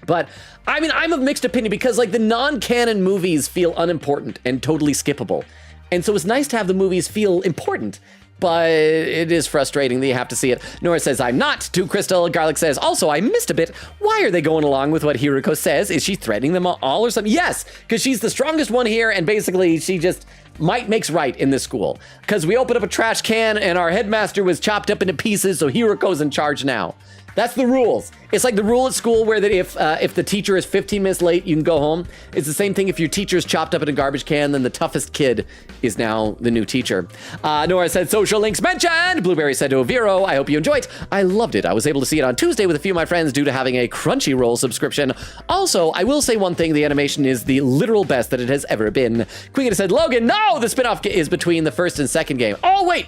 But, I mean, I'm of mixed opinion because, like, the non-canon movies feel unimportant and totally skippable. And so it's nice to have the movies feel important, but it is frustrating that you have to see it. Nora says, I'm not. To Crystal, Garlic says, also, I missed a bit. Why are they going along with what Hiriko says? Is she threatening them all or something? Yes, because she's the strongest one here, and basically she just might makes right in this school. Because we opened up a trash can, and our headmaster was chopped up into pieces, so Hiriko's in charge now. That's the rules. It's like the rule at school where that if the teacher is 15 minutes late, you can go home. It's the same thing if your teacher's chopped up in a garbage can, then the toughest kid is now the new teacher. Nora said, social links mentioned. Blueberry said to Oviro, I hope you enjoyed. I loved it. I was able to see it on Tuesday with a few of my friends due to having a Crunchyroll subscription. Also, I will say one thing, the animation is the literal best that it has ever been. Queen said, Logan, no, the spinoff is between the first and second game. Oh, wait.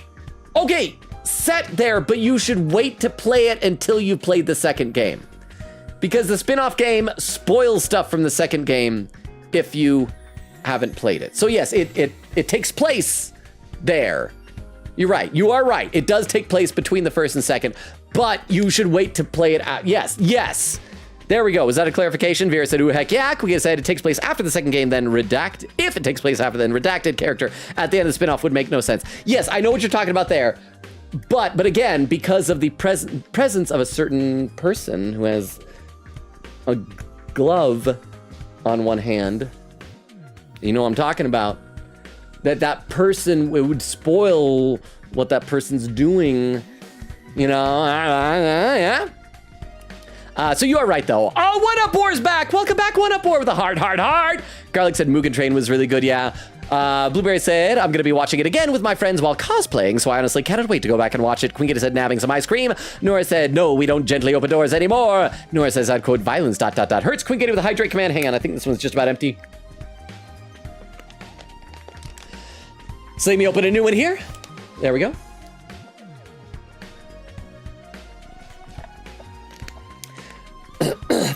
Okay. Set there, but you should wait to play it until you've played the second game. Because the spin-off game spoils stuff from the second game if you haven't played it. So yes, it takes place there. You're right. You are right. It does take place between the first and second, but you should wait to play it out. Yes. There we go. Was that a clarification? Vera said, ooh, heck yeah. Kuya said it takes place after the second game, then redact. If it takes place after, then redacted character at the end of the spin-off would make no sense. Yes, I know what you're talking about there. But again, because of the presence of a certain person who has a glove on one hand, you know what I'm talking about, that person would spoil what that person's doing, you know, yeah. So you are right, though. Oh, One Up War's back. Welcome back, One Up War with a heart. Garlic said Mugen Train was really good, yeah. Blueberry said, I'm going to be watching it again with my friends while cosplaying, so I honestly cannot wait to go back and watch it. Queen Gita said, nabbing some ice cream. Nora said, no, we don't gently open doors anymore. Nora says, I'd quote, violence, ... hurts. Queen Gita with a hydrate command. Hang on, I think this one's just about empty. So let me open a new one here. There we go.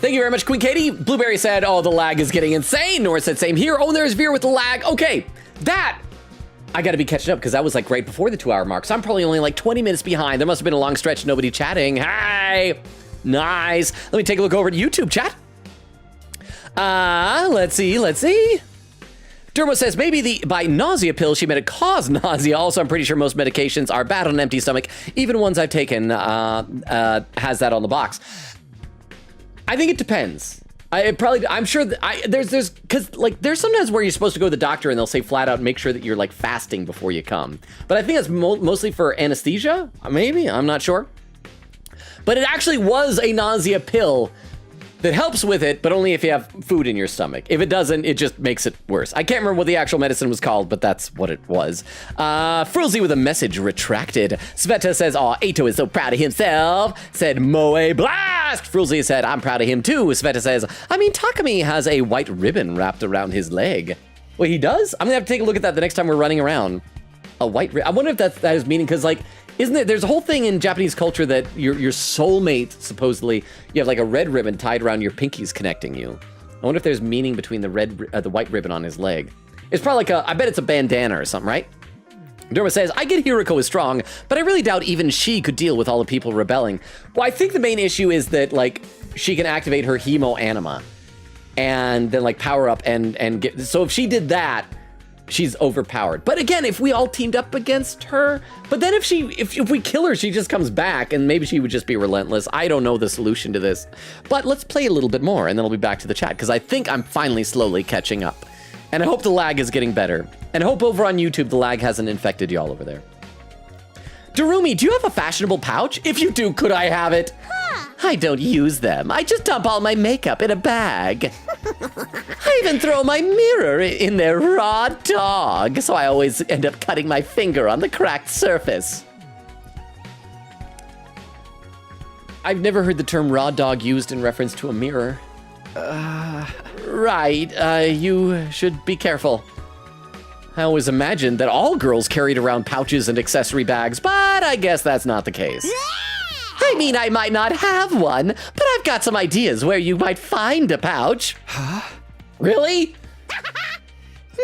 Thank you very much, Queen Katie. Blueberry said, oh, the lag is getting insane. Nora said, same here. Oh, and there's Veer with the lag. Okay, that, I gotta be catching up because that was like right before the 2-hour mark. So I'm probably only like 20 minutes behind. There must have been a long stretch, nobody chatting. Hi, nice. Let me take a look over to YouTube chat. Let's see. Dermo says, maybe the by nausea pill, she meant it cause nausea. Also, I'm pretty sure most medications are bad on an empty stomach. Even ones I've taken has that on the box. I think it depends. I'm sure that there's because like there's sometimes where you're supposed to go to the doctor and they'll say flat out, make sure that you're like fasting before you come. But I think that's mostly for anesthesia, maybe, I'm not sure. But it actually was a nausea pill that helps with it, but only if you have food in your stomach. If it doesn't, it just makes it worse. I can't remember what the actual medicine was called, but that's what it was. Frilzy with a message retracted. Sveta says, aw, Ato is so proud of himself. Said Moe Blast. Frilzy said, I'm proud of him too. Sveta says, I mean, Takumi has a white ribbon wrapped around his leg. Wait, he does? I'm gonna have to take a look at that the next time we're running around. A white ribbon. I wonder if that is meaning, because like, isn't it, there's a whole thing in Japanese culture that your soulmate, supposedly, you have like a red ribbon tied around your pinkies connecting you. I wonder if there's meaning between the white ribbon on his leg. It's probably like I bet it's a bandana or something, right? Derma says, I get Hiroko is strong, but I really doubt even she could deal with all the people rebelling. Well, I think the main issue is that like she can activate her hemo anima and then like power up and get, so if she did that, she's overpowered. But again, if we all teamed up against her, but then if we kill her, she just comes back and maybe she would just be relentless. I don't know the solution to this, but let's play a little bit more and then I'll be back to the chat because I think I'm finally slowly catching up. And I hope the lag is getting better. And I hope over on YouTube, the lag hasn't infected y'all over there. Darumi, do you have a fashionable pouch? If you do, could I have it? I don't use them. I just dump all my makeup in a bag. I even throw my mirror in their raw dog, so I always end up cutting my finger on the cracked surface. I've never heard the term raw dog used in reference to a mirror. Right, you should be careful. I always imagined that all girls carried around pouches and accessory bags, but I guess that's not the case. I mean, I might not have one, but I've got some ideas where you might find a pouch. Huh? Really?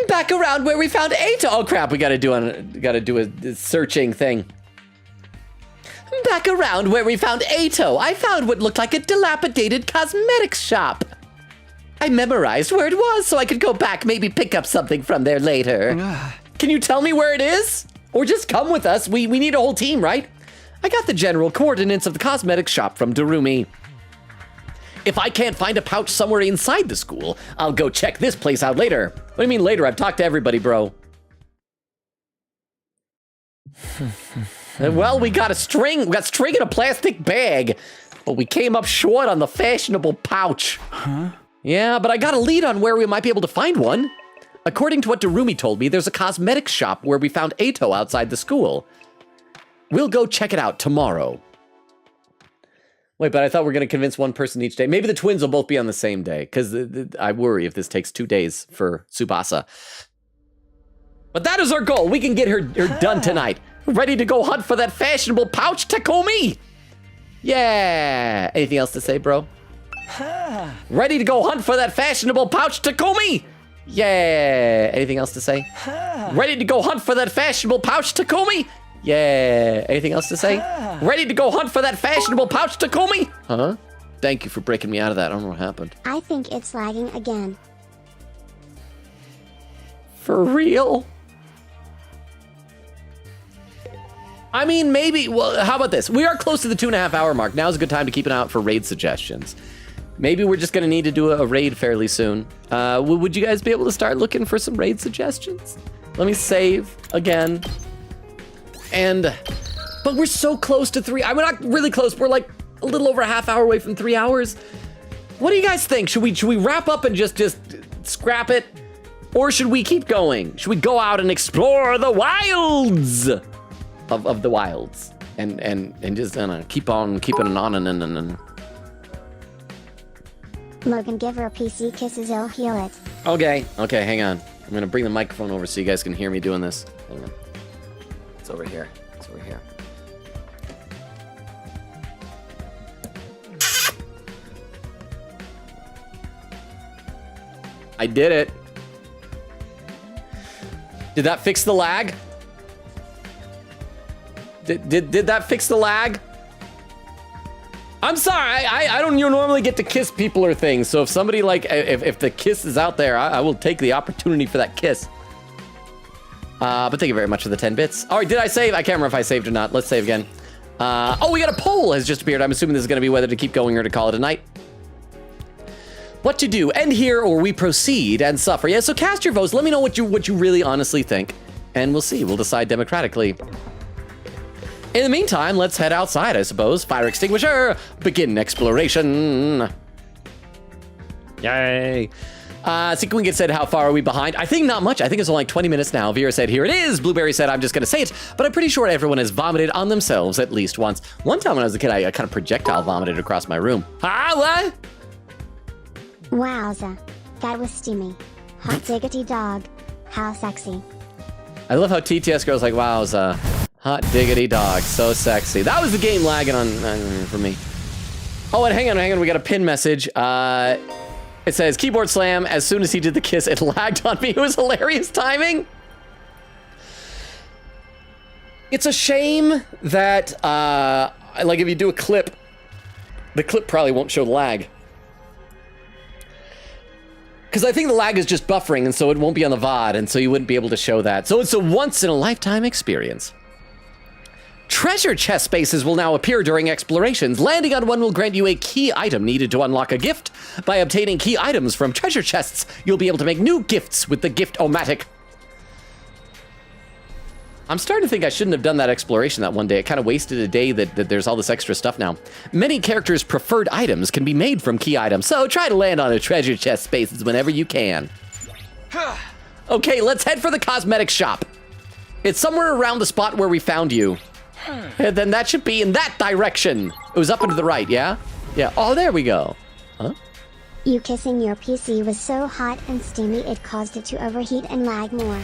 Back around where we found Ato. Oh crap, we gotta do a searching thing. Back around where we found Ato, I found what looked like a dilapidated cosmetics shop. I memorized where it was so I could go back, maybe pick up something from there later. Can you tell me where it is? Or just come with us, we need a whole team, right? I got the general coordinates of the cosmetics shop from Darumi. If I can't find a pouch somewhere inside the school, I'll go check this place out later. What do you mean later? I've talked to everybody, bro. Well, we got string in a plastic bag, but we came up short on the fashionable pouch. Huh? Yeah, but I got a lead on where we might be able to find one. According to what Darumi told me, there's a cosmetics shop where we found Ato outside the school. We'll go check it out tomorrow. Wait, but I thought we were going to convince one person each day. Maybe the twins will both be on the same day, because I worry if this takes 2 days for Tsubasa. But that is our goal. We can get her done tonight. Ready to go hunt for that fashionable pouch, Takumi? Yeah. Anything else to say, bro? Ready to go hunt for that fashionable pouch, Takumi? Yeah. Anything else to say? Ready to go hunt for that fashionable pouch, Takumi? Yeah. Anything else to say? Ready to go hunt for that fashionable pouch, Takumi? Huh? Thank you for breaking me out of that. I don't know what happened. I think it's lagging again. For real? I mean, maybe, well, how about this? We are close to the 2.5 hour mark. Now's a good time to keep an eye out for raid suggestions. Maybe we're just gonna need to do a raid fairly soon. Would you guys be able to start looking for some raid suggestions? Let me save again. But we're so close to 3. I'm not really close. We're like a little over a half hour away from 3 hours. What do you guys think? Should we wrap up and just scrap it? Or should we keep going? Should we go out and explore the wilds of the wilds? And just keep on keeping on and. Logan, give her a PC kisses, it'll heal it. Okay, hang on. I'm gonna bring the microphone over so you guys can hear me doing this. Hang on. It's over here. It's over here. I did it. Did that fix the lag? Did that fix the lag? I'm sorry, I don't normally get to kiss people or things, so if somebody like, if the kiss is out there, I will take the opportunity for that kiss. But thank you very much for the 10 bits. All right, did I save? I can't remember if I saved or not. Let's save again. Oh, we got a poll has just appeared. I'm assuming this is gonna be whether to keep going or to call it a night. What to do, end here or we proceed and suffer. Yeah, so cast your votes. Let me know what you really honestly think, and we'll see. We'll decide democratically. In the meantime, let's head outside, I suppose. Fire extinguisher, begin exploration. Yay. Sequin said, how far are we behind? I think not much. I think it's only like 20 minutes now. Vera said, here it is. Blueberry said, I'm just gonna say it, but I'm pretty sure everyone has vomited on themselves at least once. One time when I was a kid, I kind of projectile vomited across my room. What? Wowza. That was steamy. Hot diggity dog. How sexy. I love how TTS girl's like, wowza. Hot diggity dog, so sexy. That was the game lagging on for me. Oh, and hang on, we got a pin message. It says, keyboard slam, as soon as he did the kiss, it lagged on me. It was hilarious timing. It's a shame that, like if you do a clip, the clip probably won't show the lag. Because I think the lag is just buffering, and so it won't be on the VOD, and so you wouldn't be able to show that. So it's a once-in-a-lifetime experience. Treasure chest spaces will now appear during explorations. Landing on one will grant you a key item needed to unlock a gift. By obtaining key items from treasure chests, you'll be able to make new gifts with the Gift-O-Matic. I'm starting to think I shouldn't have done that exploration that one day. It kind of wasted a day that there's all this extra stuff now. Many characters' preferred items can be made from key items, so try to land on a treasure chest spaces whenever you can. Okay, let's head for the cosmetic shop. It's somewhere around the spot where we found you. And then that should be in that direction. It was up and to the right, yeah? Yeah, oh, there we go. Huh? You kissing your PC was so hot and steamy it caused it to overheat and lag more.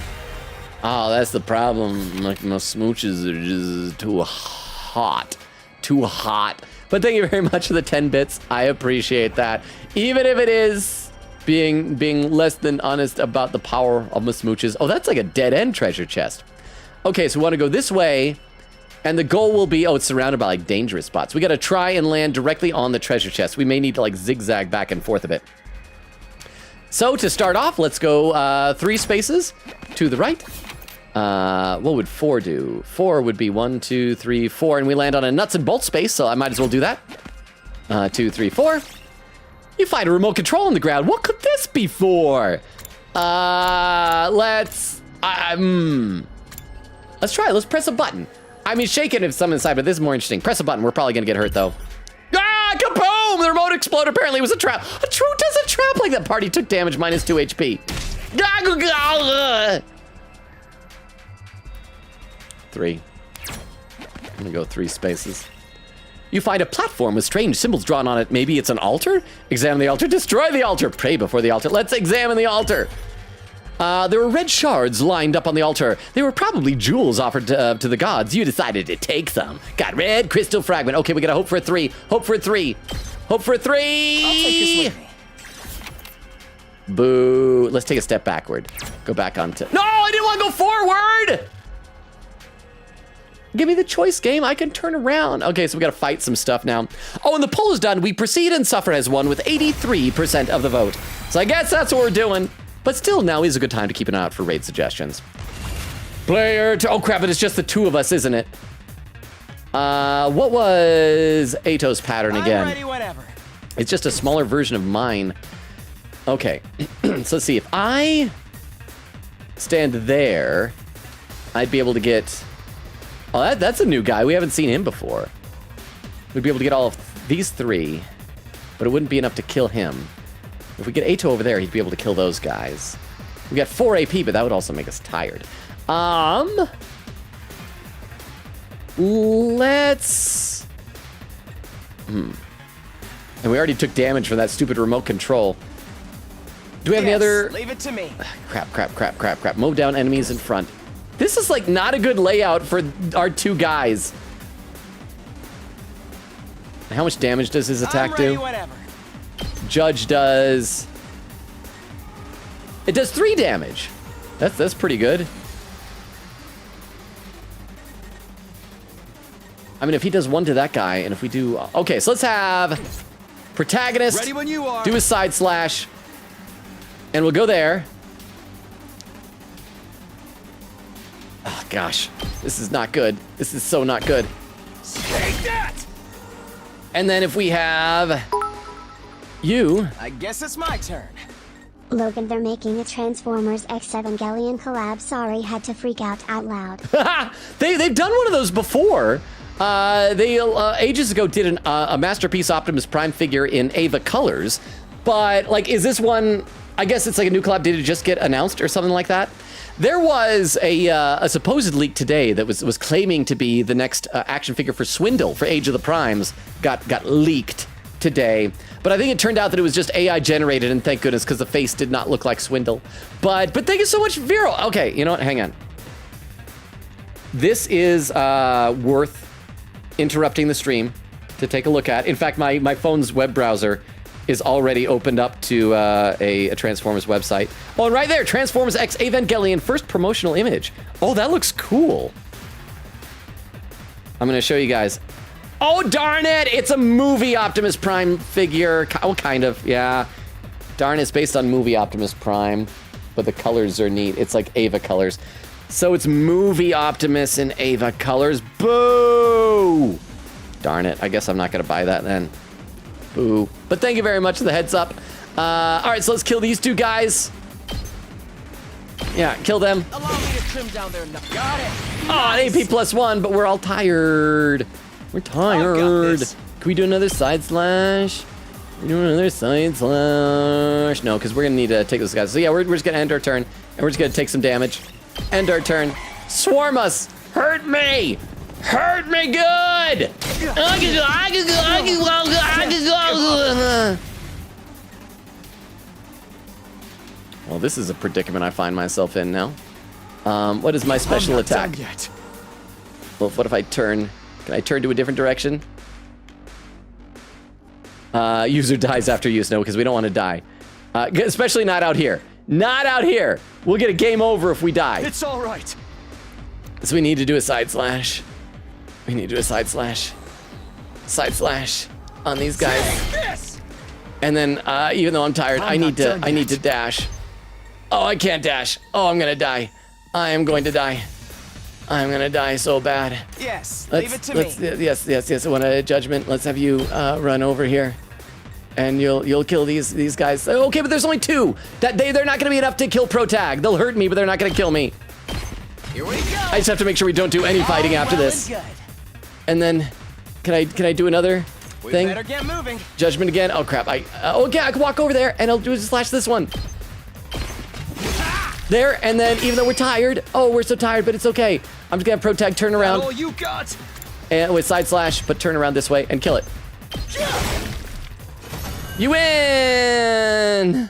Oh, that's the problem. Like, my smooches are just too hot. Too hot. But thank you very much for the 10 bits. I appreciate that. Even if it is being less than honest about the power of my smooches. Oh, that's like a dead-end treasure chest. Okay, so we want to go this way. And the goal will be, oh, it's surrounded by like dangerous spots. We got to try and land directly on the treasure chest. We may need to like zigzag back and forth a bit. So to start off, let's go 3 spaces to the right. What would 4 do? 4 would be 1, 2, 3, 4, and we land on a nuts and bolts space, so I might as well do that. 2, 3, 4. You find a remote control on the ground. What could this be for? Let's try. Let's press a button. I mean, shake it if someone's inside, but this is more interesting. Press a button. We're probably gonna get hurt though. Ah, kaboom! The remote exploded. Apparently it was a trap. A true does a trap like that. Party took damage minus 2 HP. 3. I'm gonna go 3 spaces. You find a platform with strange symbols drawn on it. Maybe it's an altar? Examine the altar. Destroy the altar. Pray before the altar. Let's examine the altar. There were red shards lined up on the altar. They were probably jewels offered to the gods. You decided to take some. Got red crystal fragment. Okay, we gotta hope for a 3. Hope for a 3. Hope for a 3. I'll take this with me. Boo. Let's take a step backward. Go back onto... No, I didn't want to go forward! Give me the choice, game. I can turn around. Okay, so we gotta fight some stuff now. Oh, and the poll is done. We proceed and suffer has won with 83% of the vote. So I guess that's what we're doing. But still, now is a good time to keep an eye out for raid suggestions. Player to... Oh, crap, it's just the 2 of us, isn't it? What was Ato's pattern again? I'm ready whenever. It's just a smaller version of mine. Okay, so let's see. If I stand there, I'd be able to get... Oh, that's a new guy. We haven't seen him before. We'd be able to get all of these 3, but it wouldn't be enough to kill him. If we get Ato over there, he'd be able to kill those guys. We got 4 AP, but that would also make us tired. Let's... And we already took damage from that stupid remote control. Do we have any other... Leave it to me. Crap. Mow down enemies in front. This is like not a good layout for our 2 guys. How much damage does his attack do? Whenever. Judge does It does 3 damage. That's pretty good. I mean, if he does 1 to that guy, and if we do... Okay, so let's have protagonist Ready when you are. do a side slash, and we'll go there. Oh, gosh. This is not good. This is so not good. Take that! And then if we have you... I guess it's my turn. Logan, they're making a Transformers X Evangelion collab. Sorry, had to freak out loud. They've done one of those before. They ages ago did a Masterpiece Optimus Prime figure in Ava colors, but like, is this one? I guess it's like a new collab. Did it just get announced or something like that? There was a supposed leak today that was claiming to be the next action figure for Swindle for Age of the Primes. Got leaked today, but I think it turned out that it was just AI generated, and thank goodness, because the face did not look like Swindle. But thank you so much, Vero. Okay, you know what? Hang on. This is worth interrupting the stream to take a look at. In fact, my phone's web browser is already opened up to a Transformers website. Oh, and right there, Transformers X Evangelion first promotional image. Oh, that looks cool. I'm gonna show you guys. Oh, darn it! It's a movie Optimus Prime figure. Oh, kind of, yeah. Darn, it's based on movie Optimus Prime, but the colors are neat. It's like Ava colors. So it's movie Optimus in Ava colors. Boo! Darn it, I guess I'm not gonna buy that then. Boo. But thank you very much for the heads up. All right, so let's kill these 2 guys. Yeah, kill them. Allow me to trim down their nut. Got it. Oh, an AP +1, but we're all tired. We're tired. Can we do another side slash? We do another side slash. No, because we're gonna need to take those guys. So yeah, we're just gonna end our turn, and we're just gonna take some damage. End our turn. Swarm us. Hurt me. Hurt me good. Well, this is a predicament I find myself in now. What is my special attack? Well, what if I turn? Can I turn to a different direction? User dies after use. No, because we don't want to die. Especially not out here. Not out here. We'll get a game over if we die. It's all right. So we need to do a side slash. We need to do a side slash. Side slash on these guys. Yes. And then, even though I'm tired, I need to dash. Oh, I can't dash. Oh, I'm gonna die. I am going to die. I'm gonna die so bad. Yes. Leave it to me. Yes. I want a judgment. Let's have you run over here, and you'll kill these guys. Okay, but there's only 2. They're not gonna be enough to kill Protag. They'll hurt me, but they're not gonna kill me. Here we go. I just have to make sure we don't do any fighting after this. And then, can I do another thing? We better get moving. Judgment again. Oh crap! Okay, I can walk over there and I'll do a slash this one. There, and then even though we're tired, we're so tired, but it's okay. I'm just gonna have Protag turn around. Oh, you got. And with side slash, but turn around this way and kill it. You win!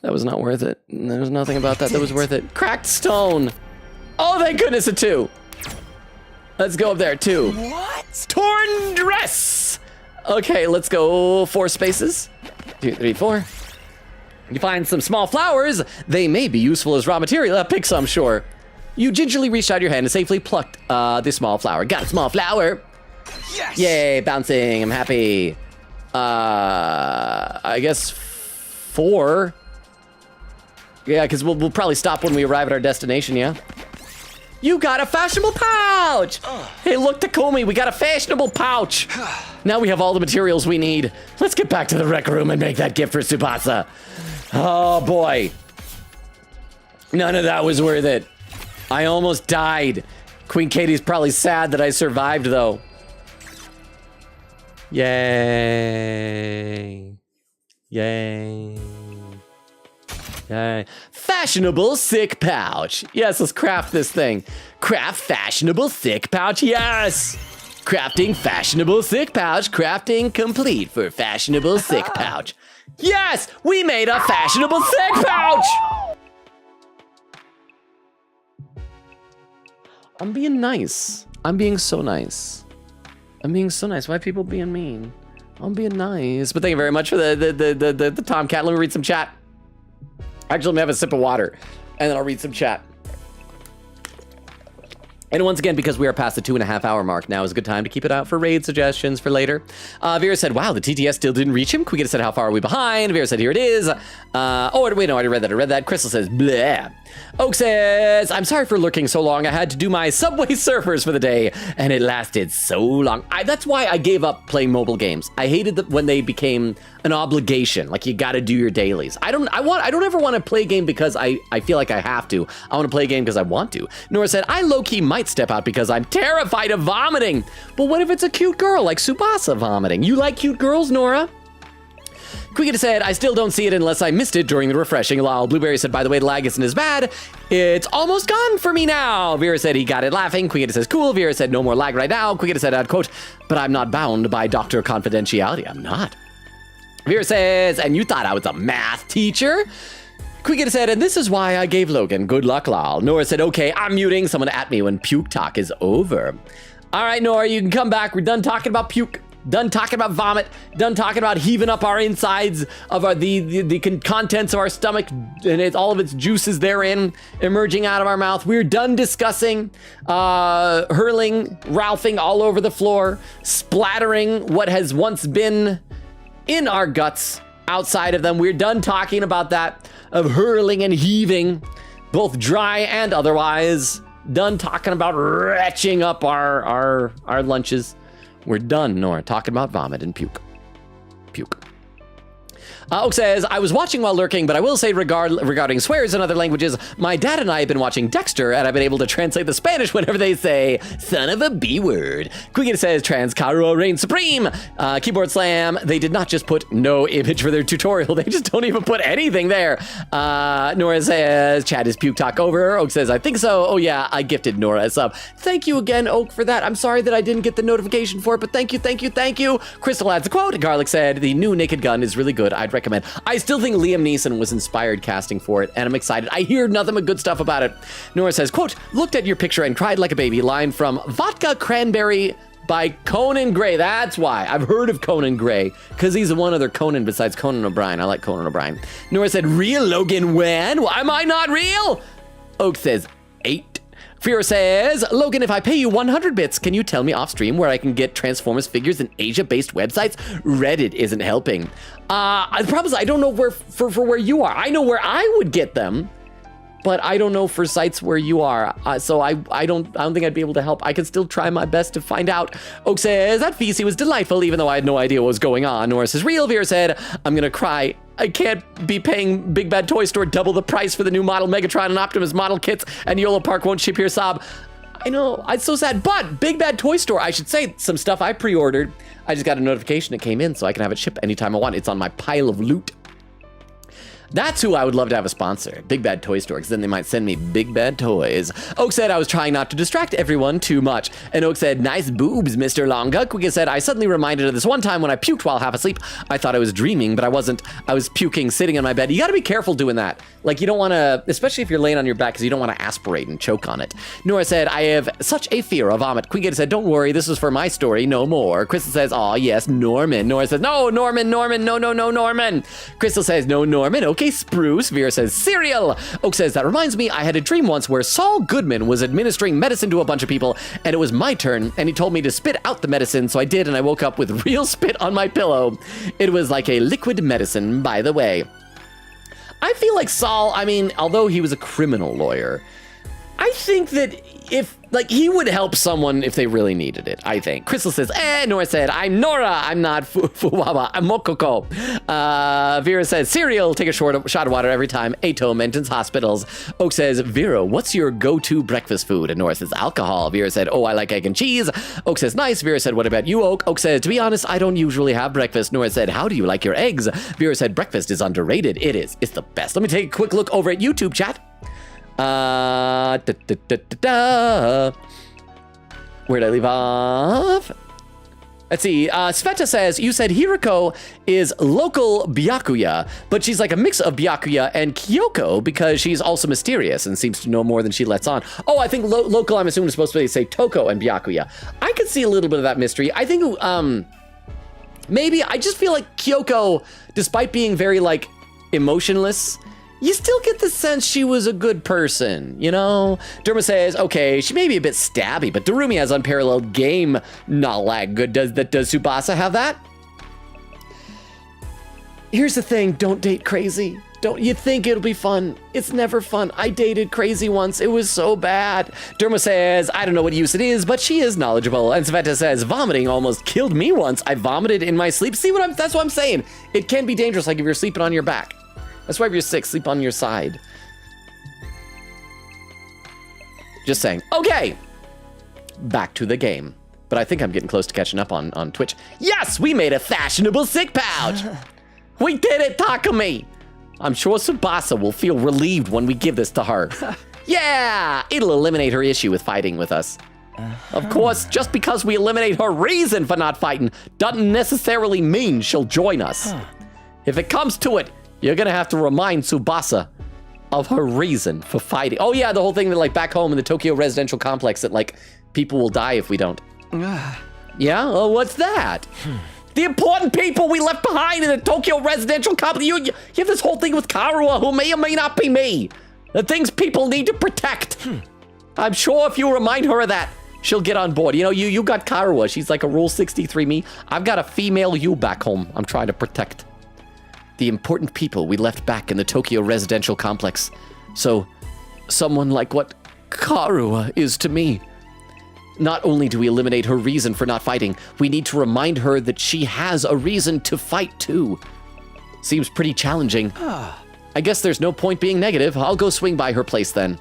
That was not worth it. There was nothing about that was worth it. Cracked stone. Oh, thank goodness, a 2. Let's go up there, 2. What? Torn dress. Okay, let's go 4 spaces. 2, 3, 4. You find some small flowers. They may be useful as raw material. Pick some, sure. You gingerly reached out your hand and safely plucked the small flower. Got a small flower. Yes. Yay, bouncing. I'm happy. I guess 4. Yeah, because we'll probably stop when we arrive at our destination, yeah? You got a fashionable pouch! Hey, look, Takumi, we got a fashionable pouch! Now we have all the materials we need. Let's get back to the rec room and make that gift for Tsubasa. Oh, boy. None of that was worth it. I almost died. Queen Katie's probably sad that I survived, though. Yay. Yay. Yay. Fashionable sick pouch. Yes, let's craft this thing. Craft fashionable sick pouch. Yes. Crafting fashionable sick pouch. Crafting complete for fashionable sick pouch. Yes, we made a fashionable sick pouch. I'm being nice. I'm being so nice. I'm being so nice. Why are people being mean? I'm being nice. But thank you very much for the Tomcat. Let me read some chat. Actually, let me have a sip of water, and then I'll read some chat. And once again, because we are past the 2.5 hour mark, now is a good time to keep it out for raid suggestions for later. Vera said, wow, the TTS still didn't reach him. Quiggita said, how far are we behind? Vera said, here it is. Oh, wait, no, I already read that. Crystal says, bleh. Oak says, I'm sorry for lurking so long. I had to do my Subway Surfers for the day, and it lasted so long. That's why I gave up playing mobile games. I hated when they became an obligation, like you gotta do your dailies. I don't ever want to play a game because I feel like I have to. I want to play a game because I want to. Nora said, I low-key might step out because I'm terrified of vomiting. But what if it's a cute girl like Tsubasa vomiting? You like cute girls, Nora? Quiggita said, I still don't see it unless I missed it during the refreshing lull. Blueberry said, by the way, the lag isn't as bad. It's almost gone for me now. Vera said he got it laughing. Quiggita says, cool. Vera said, no more lag right now. Quiggita said, I'd quote, but I'm not bound by doctor confidentiality. I'm not. Vera says, and you thought I was a math teacher? Quiggita said, and this is why I gave Logan good luck, lol. Nora said, okay, I'm muting someone at me when puke talk is over. All right, Nora, you can come back. We're done talking about puke. Done talking about vomit, done talking about heaving up our insides of the contents of our stomach and all of its juices therein emerging out of our mouth. We're done discussing, hurling, Ralphing all over the floor, splattering what has once been in our guts outside of them. We're done talking about that, of hurling and heaving, both dry and otherwise. Done talking about retching up our lunches. We're done, Nora, talking about vomit and puke. Puke. Oak says, I was watching while lurking, but I will say regarding swears in other languages, my dad and I have been watching Dexter, and I've been able to translate the Spanish whenever they say, son of a B word. Quiggita says, trans caro reign supreme. Keyboard slam, they did not just put no image for their tutorial, they just don't even put anything there. Nora says, chat is puke talk over. Oak says, I think so. Oh yeah, I gifted Nora a sub. Thank you again, Oak, for that. I'm sorry that I didn't get the notification for it, but thank you, thank you, thank you. Crystal adds a quote. Garlic said, the new Naked Gun is really good. I'd recommend. I still think Liam Neeson was inspired casting for it, and I'm excited. I hear nothing but good stuff about it. Nora says, quote, looked at your picture and cried like a baby. Line from Vodka Cranberry by Conan Gray. That's why. I've heard of Conan Gray, because he's the one other Conan besides Conan O'Brien. I like Conan O'Brien. Nora said, real Logan when? Why am I not real? Oak says, 8. Fear says, Logan, if I pay you 100 bits, can you tell me off stream where I can get Transformers figures in Asia-based websites? Reddit isn't helping. The problem is I don't know where for where you are. I know where I would get them, but I don't know for sites where you are. So I don't think I'd be able to help. I can still try my best to find out. Oak says, that feces was delightful, even though I had no idea what was going on. Nora says, real. Veer said, I'm gonna cry. I can't be paying Big Bad Toy Store double the price for the new model Megatron and Optimus model kits, and YOLO Park won't ship here, sob. I know, it's so sad, but Big Bad Toy Store, I should say, some stuff I pre-ordered. I just got a notification it came in, so I can have it shipped anytime I want. It's on my pile of loot. That's who I would love to have a sponsor, Big Bad Toy Store, because then they might send me big bad toys. Oak said I was trying not to distract everyone too much. And Oak said, nice boobs, Mr. Longa. Quiggita said, I suddenly reminded of this one time when I puked while half asleep. I thought I was dreaming, but I wasn't. I was puking sitting on my bed. You gotta be careful doing that. Like, you don't wanna, especially if you're laying on your back, because you don't wanna aspirate and choke on it. Nora said, I have such a fear of vomit. Quiggita said, don't worry, this is for my story, no more. Crystal says, aw, yes, Norman. Nora says, no, Norman, no, Norman. Crystal says, no, Norman, okay, spruce. Vera says, cereal. Oak says, that reminds me, I had a dream once where Saul Goodman was administering medicine to a bunch of people, and it was my turn, and he told me to spit out the medicine, so I did, and I woke up with real spit on my pillow. It was like a liquid medicine, by the way. I feel like Saul, I mean, although he was a criminal lawyer, I think that if, like, he would help someone if they really needed it, I think. Crystal says, Nora said, I'm Nora, I'm not Fuwawa, I'm Mokoko. Vera says, cereal, take a shot of water every time Ato mentions hospitals. Oak says, Vera, what's your go-to breakfast food? And Nora says, alcohol. Vera said, oh, I like egg and cheese. Oak says, nice. Vera said, what about you, Oak? Oak says, to be honest, I don't usually have breakfast. Nora said, how do you like your eggs? Vera said, breakfast is underrated. It is. It's the best. Let me take a quick look over at YouTube, chat. Where'd I leave off? Let's see. Sveta says, you said Hiriko is local Byakuya, but she's like a mix of Byakuya and Kyoko because she's also mysterious and seems to know more than she lets on. Oh, I think local, I'm assuming, is supposed to say Toko and Byakuya. I could see a little bit of that mystery. I think, maybe, I just feel like Kyoko, despite being very, like, emotionless, you still get the sense she was a good person, you know? Derma says, okay, she may be a bit stabby, but Darumi has unparalleled game knowledge. Does Tsubasa have that? Here's the thing, don't date crazy. Don't you think it'll be fun? It's never fun. I dated crazy once. It was so bad. Derma says, I don't know what use it is, but she is knowledgeable. And Sveta says, vomiting almost killed me once. I vomited in my sleep. See that's what I'm saying. It can be dangerous, like if you're sleeping on your back. That's why if you're sick, sleep on your side. Just saying. Okay. Back to the game. But I think I'm getting close to catching up on Twitch. Yes, we made a fashionable sick pouch. We did it, Takumi. I'm sure Tsubasa will feel relieved when we give this to her. Yeah, it'll eliminate her issue with fighting with us. Of course, just because we eliminate her reason for not fighting doesn't necessarily mean she'll join us. If it comes to it, you're gonna have to remind Tsubasa of her reason for fighting. Oh yeah, the whole thing that like back home in the Tokyo residential complex that like people will die if we don't. Yeah, well, what's that? The important people we left behind in the Tokyo residential complex. You have this whole thing with Karuha, who may or may not be me. The things people need to protect. I'm sure if you remind her of that, she'll get on board. You know, you got Karuha. She's like a Rule 63 me. I've got a female you back home I'm trying to protect. The important people we left back in the Tokyo residential complex. So, someone like what Karuha is to me. Not only do we eliminate her reason for not fighting, we need to remind her that she has a reason to fight too. Seems pretty challenging. I guess there's no point being negative. I'll go swing by her place then.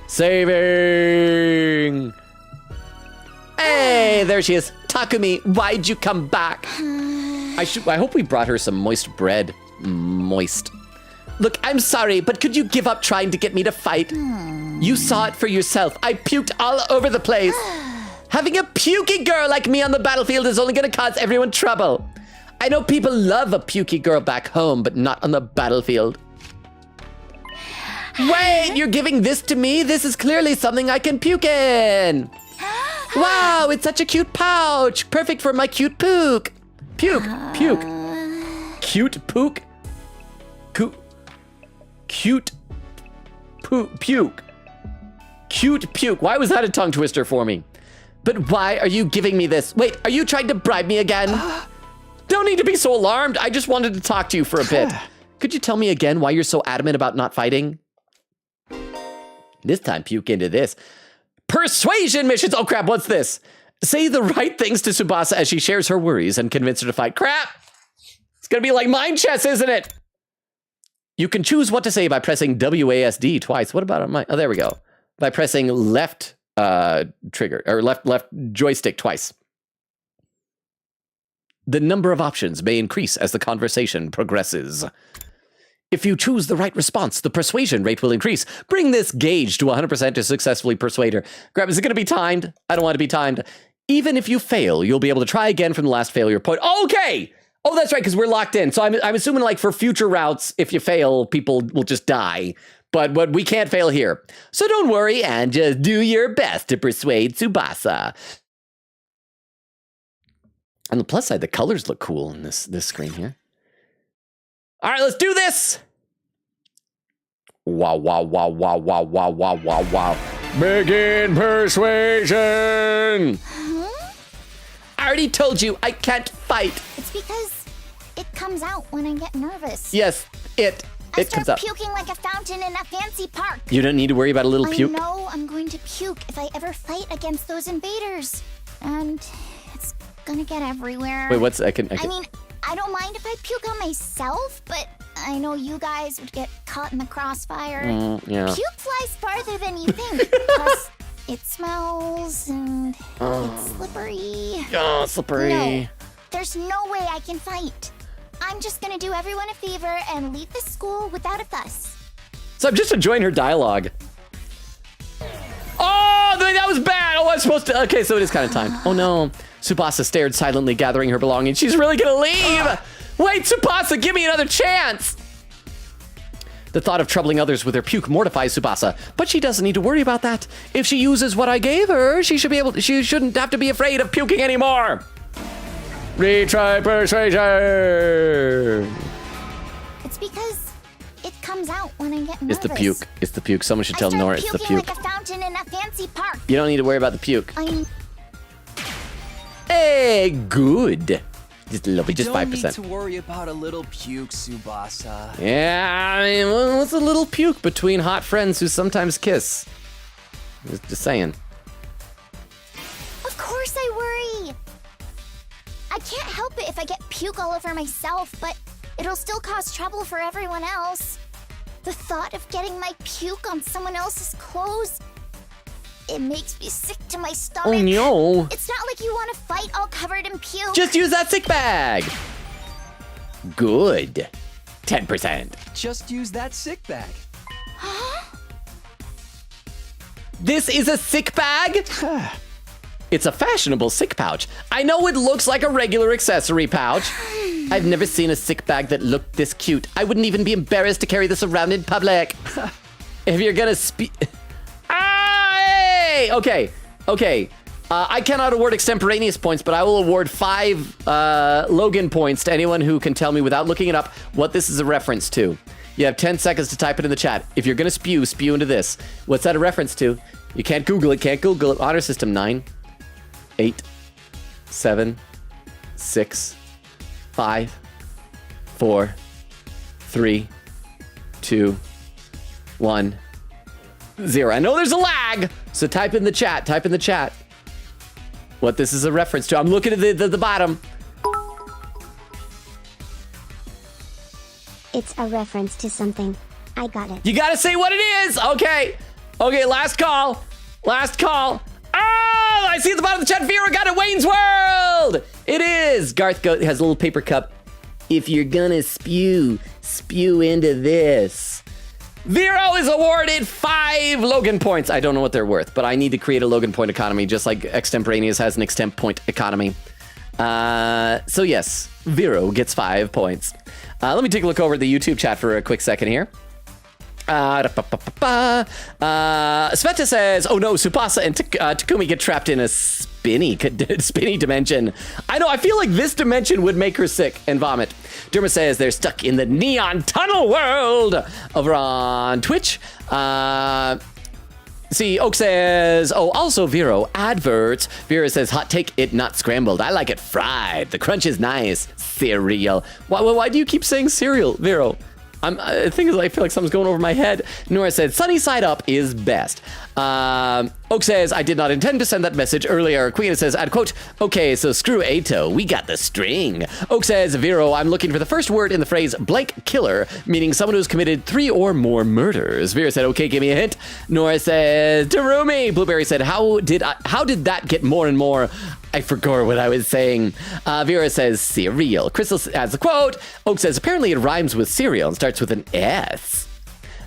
Saving! Hey, there she is. Takumi, why'd you come back? I hope we brought her some moist bread. Moist. Look, I'm sorry, but could you give up trying to get me to fight? You saw it for yourself. I puked all over the place. Having a pukey girl like me on the battlefield is only gonna cause everyone trouble. I know people love a pukey girl back home, but not on the battlefield. Wait, you're giving this to me? This is clearly something I can puke in. Wow, it's such a cute pouch. Perfect for my cute pook. Puke. Cute pook. Cute puke. Cute puke. Why was that a tongue twister for me? But why are you giving me this? Wait, are you trying to bribe me again? Don't need to be so alarmed. I just wanted to talk to you for a bit. Could you tell me again why you're so adamant about not fighting? This time, puke into this. Persuasion missions. Oh crap, what's this? Say the right things to Tsubasa as she shares her worries and convince her to fight. Crap! It's gonna be like mind chess, isn't it? You can choose what to say by pressing WASD twice. What about on my? Oh, there we go. By pressing left trigger or left joystick twice. The number of options may increase as the conversation progresses. If you choose the right response, the persuasion rate will increase. Bring this gauge to 100% to successfully persuade her. Grab, is it going to be timed? I don't want to be timed. Even if you fail, you'll be able to try again from the last failure point. Okay! Oh, that's right, because we're locked in. So I'm assuming like for future routes, if you fail, people will just die. But we can't fail here. So don't worry and just do your best to persuade Tsubasa. On the plus side, the colors look cool in this screen here. All right, let's do this. Wow. Begin persuasion. I already told you I can't fight. It's because it comes out when I get nervous. Yes, it comes out. I start puking like a fountain in a fancy park. You don't need to worry about a little puke. I know I'm going to puke if I ever fight against those invaders. And it's gonna get everywhere. Wait, what's... I mean, I don't mind if I puke on myself, but I know you guys would get caught in the crossfire. Yeah. Puke flies farther than you think. Plus, it smells and it's slippery. Oh, slippery. No, there's no way I can fight. I'm just gonna do everyone a favor and leave the school without a fuss. So I'm just enjoying her dialogue. Oh, that was bad. Oh, I was supposed to... Okay, so it is kind of time. Oh, no. Tsubasa stared silently, gathering her belongings. She's really gonna leave. Wait, Tsubasa, give me another chance. The thought of troubling others with her puke mortifies Tsubasa, but she doesn't need to worry about that. If she uses what I gave her, she shouldn't have to be afraid of puking anymore. Retry persuasion. It's because comes out when I get nervous. It's the puke. It's the puke. Someone should tell Nora it's the puke. Like a fountain in a fancy park. You don't need to worry about the puke. Hey, good. Just a little bit, just 5%. Don't need to worry about a little puke, Tsubasa. Yeah, I mean, what's a little puke between hot friends who sometimes kiss? Just saying. Of course I worry. I can't help it if I get puke all over myself, but it'll still cause trouble for everyone else. The thought of getting my puke on someone else's clothes, it makes me sick to my stomach. Oh no. It's not like you want to fight all covered in puke. Just use that sick bag. Good. 10%. Just use that sick bag. Huh? This is a sick bag? It's a fashionable sick pouch. I know it looks like a regular accessory pouch. I've never seen a sick bag that looked this cute. I wouldn't even be embarrassed to carry this around in public. If you're gonna hey! Okay. I cannot award extemporaneous points, but I will award 5 Logan points to anyone who can tell me without looking it up what this is a reference to. You have 10 seconds to type it in the chat. If you're gonna spew into this. What's that a reference to? You can't Google it, Honor system 9, 8, 7, 6, 5, 4, 3, 2, 1, 0. I know there's a lag, so type in the chat what this is a reference to. I'm looking at the bottom. It's a reference to something. I got it. You gotta say what it is. Okay, last call. Oh, I see at the bottom of the chat, Vera got it, Wayne's World. It is. Garth has a little paper cup. If you're gonna spew into this. Vero is awarded 5 Logan points. I don't know what they're worth, but I need to create a Logan point economy, just like Extemporaneous has an extemp point economy. So yes, Vero gets 5 points. Let me take a look over the YouTube chat for a quick second here. Sveta says, oh no, Tsubasa and Takumi get trapped in a spinny dimension. I know, I feel like this dimension would make her sick and vomit. Derma says they're stuck in the neon tunnel world over on Twitch. See, Oak says, oh, also Vero, adverts. Vera says, hot take, it not scrambled. I like it fried. The crunch is nice. Cereal. Why do you keep saying cereal, Vero? I feel like something's going over my head. Nora said, sunny side up is best. Oak says, I did not intend to send that message earlier. Queen says, I'd quote, okay, so screw Ato, we got the string. Oak says, Vero, I'm looking for the first word in the phrase blank killer, meaning someone who's committed 3 or more murders. Vera said, okay, give me a hint. Nora says, Darumi. Blueberry said, how did that get more and more? I forgot what I was saying. Vera says, cereal. Crystal has a quote. Oak says, apparently it rhymes with cereal and starts with an S.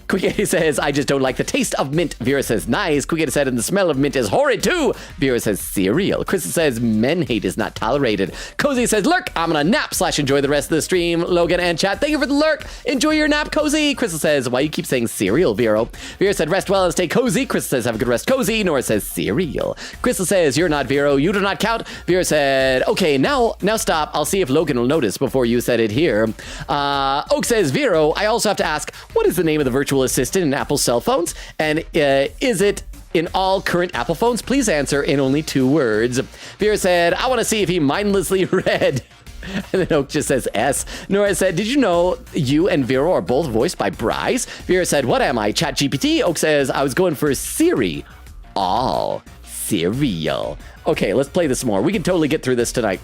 Quick says, I just don't like the taste of mint. Vera says, nice. Quick said, and the smell of mint is horrid too. Vera says, cereal. Crystal says, men hate is not tolerated. Cozy says, lurk. I'm gonna nap / enjoy the rest of the stream. Logan and chat, thank you for the lurk. Enjoy your nap, Cozy. Crystal says, why you keep saying cereal, Vero? Vera said, rest well and stay cozy. Crystal says, have a good rest, Cozy. Nora says, cereal. Crystal says, you're not Vero. You do not count. Vera said, okay, now stop. I'll see if Logan will notice before you said it here. Oak says, Vero, I also have to ask, what is the name of the virtual assistant in Apple cell phones, and is it in all current Apple phones? Please answer in only 2 words. Vera said, I want to see if he mindlessly read. And then Oak just says S. Nora said, did you know you and Vero are both voiced by Bryce? Vera said, what am I, ChatGPT? Oak says, I was going for Siri. All cereal. Okay, let's play this more. We can totally get through this tonight.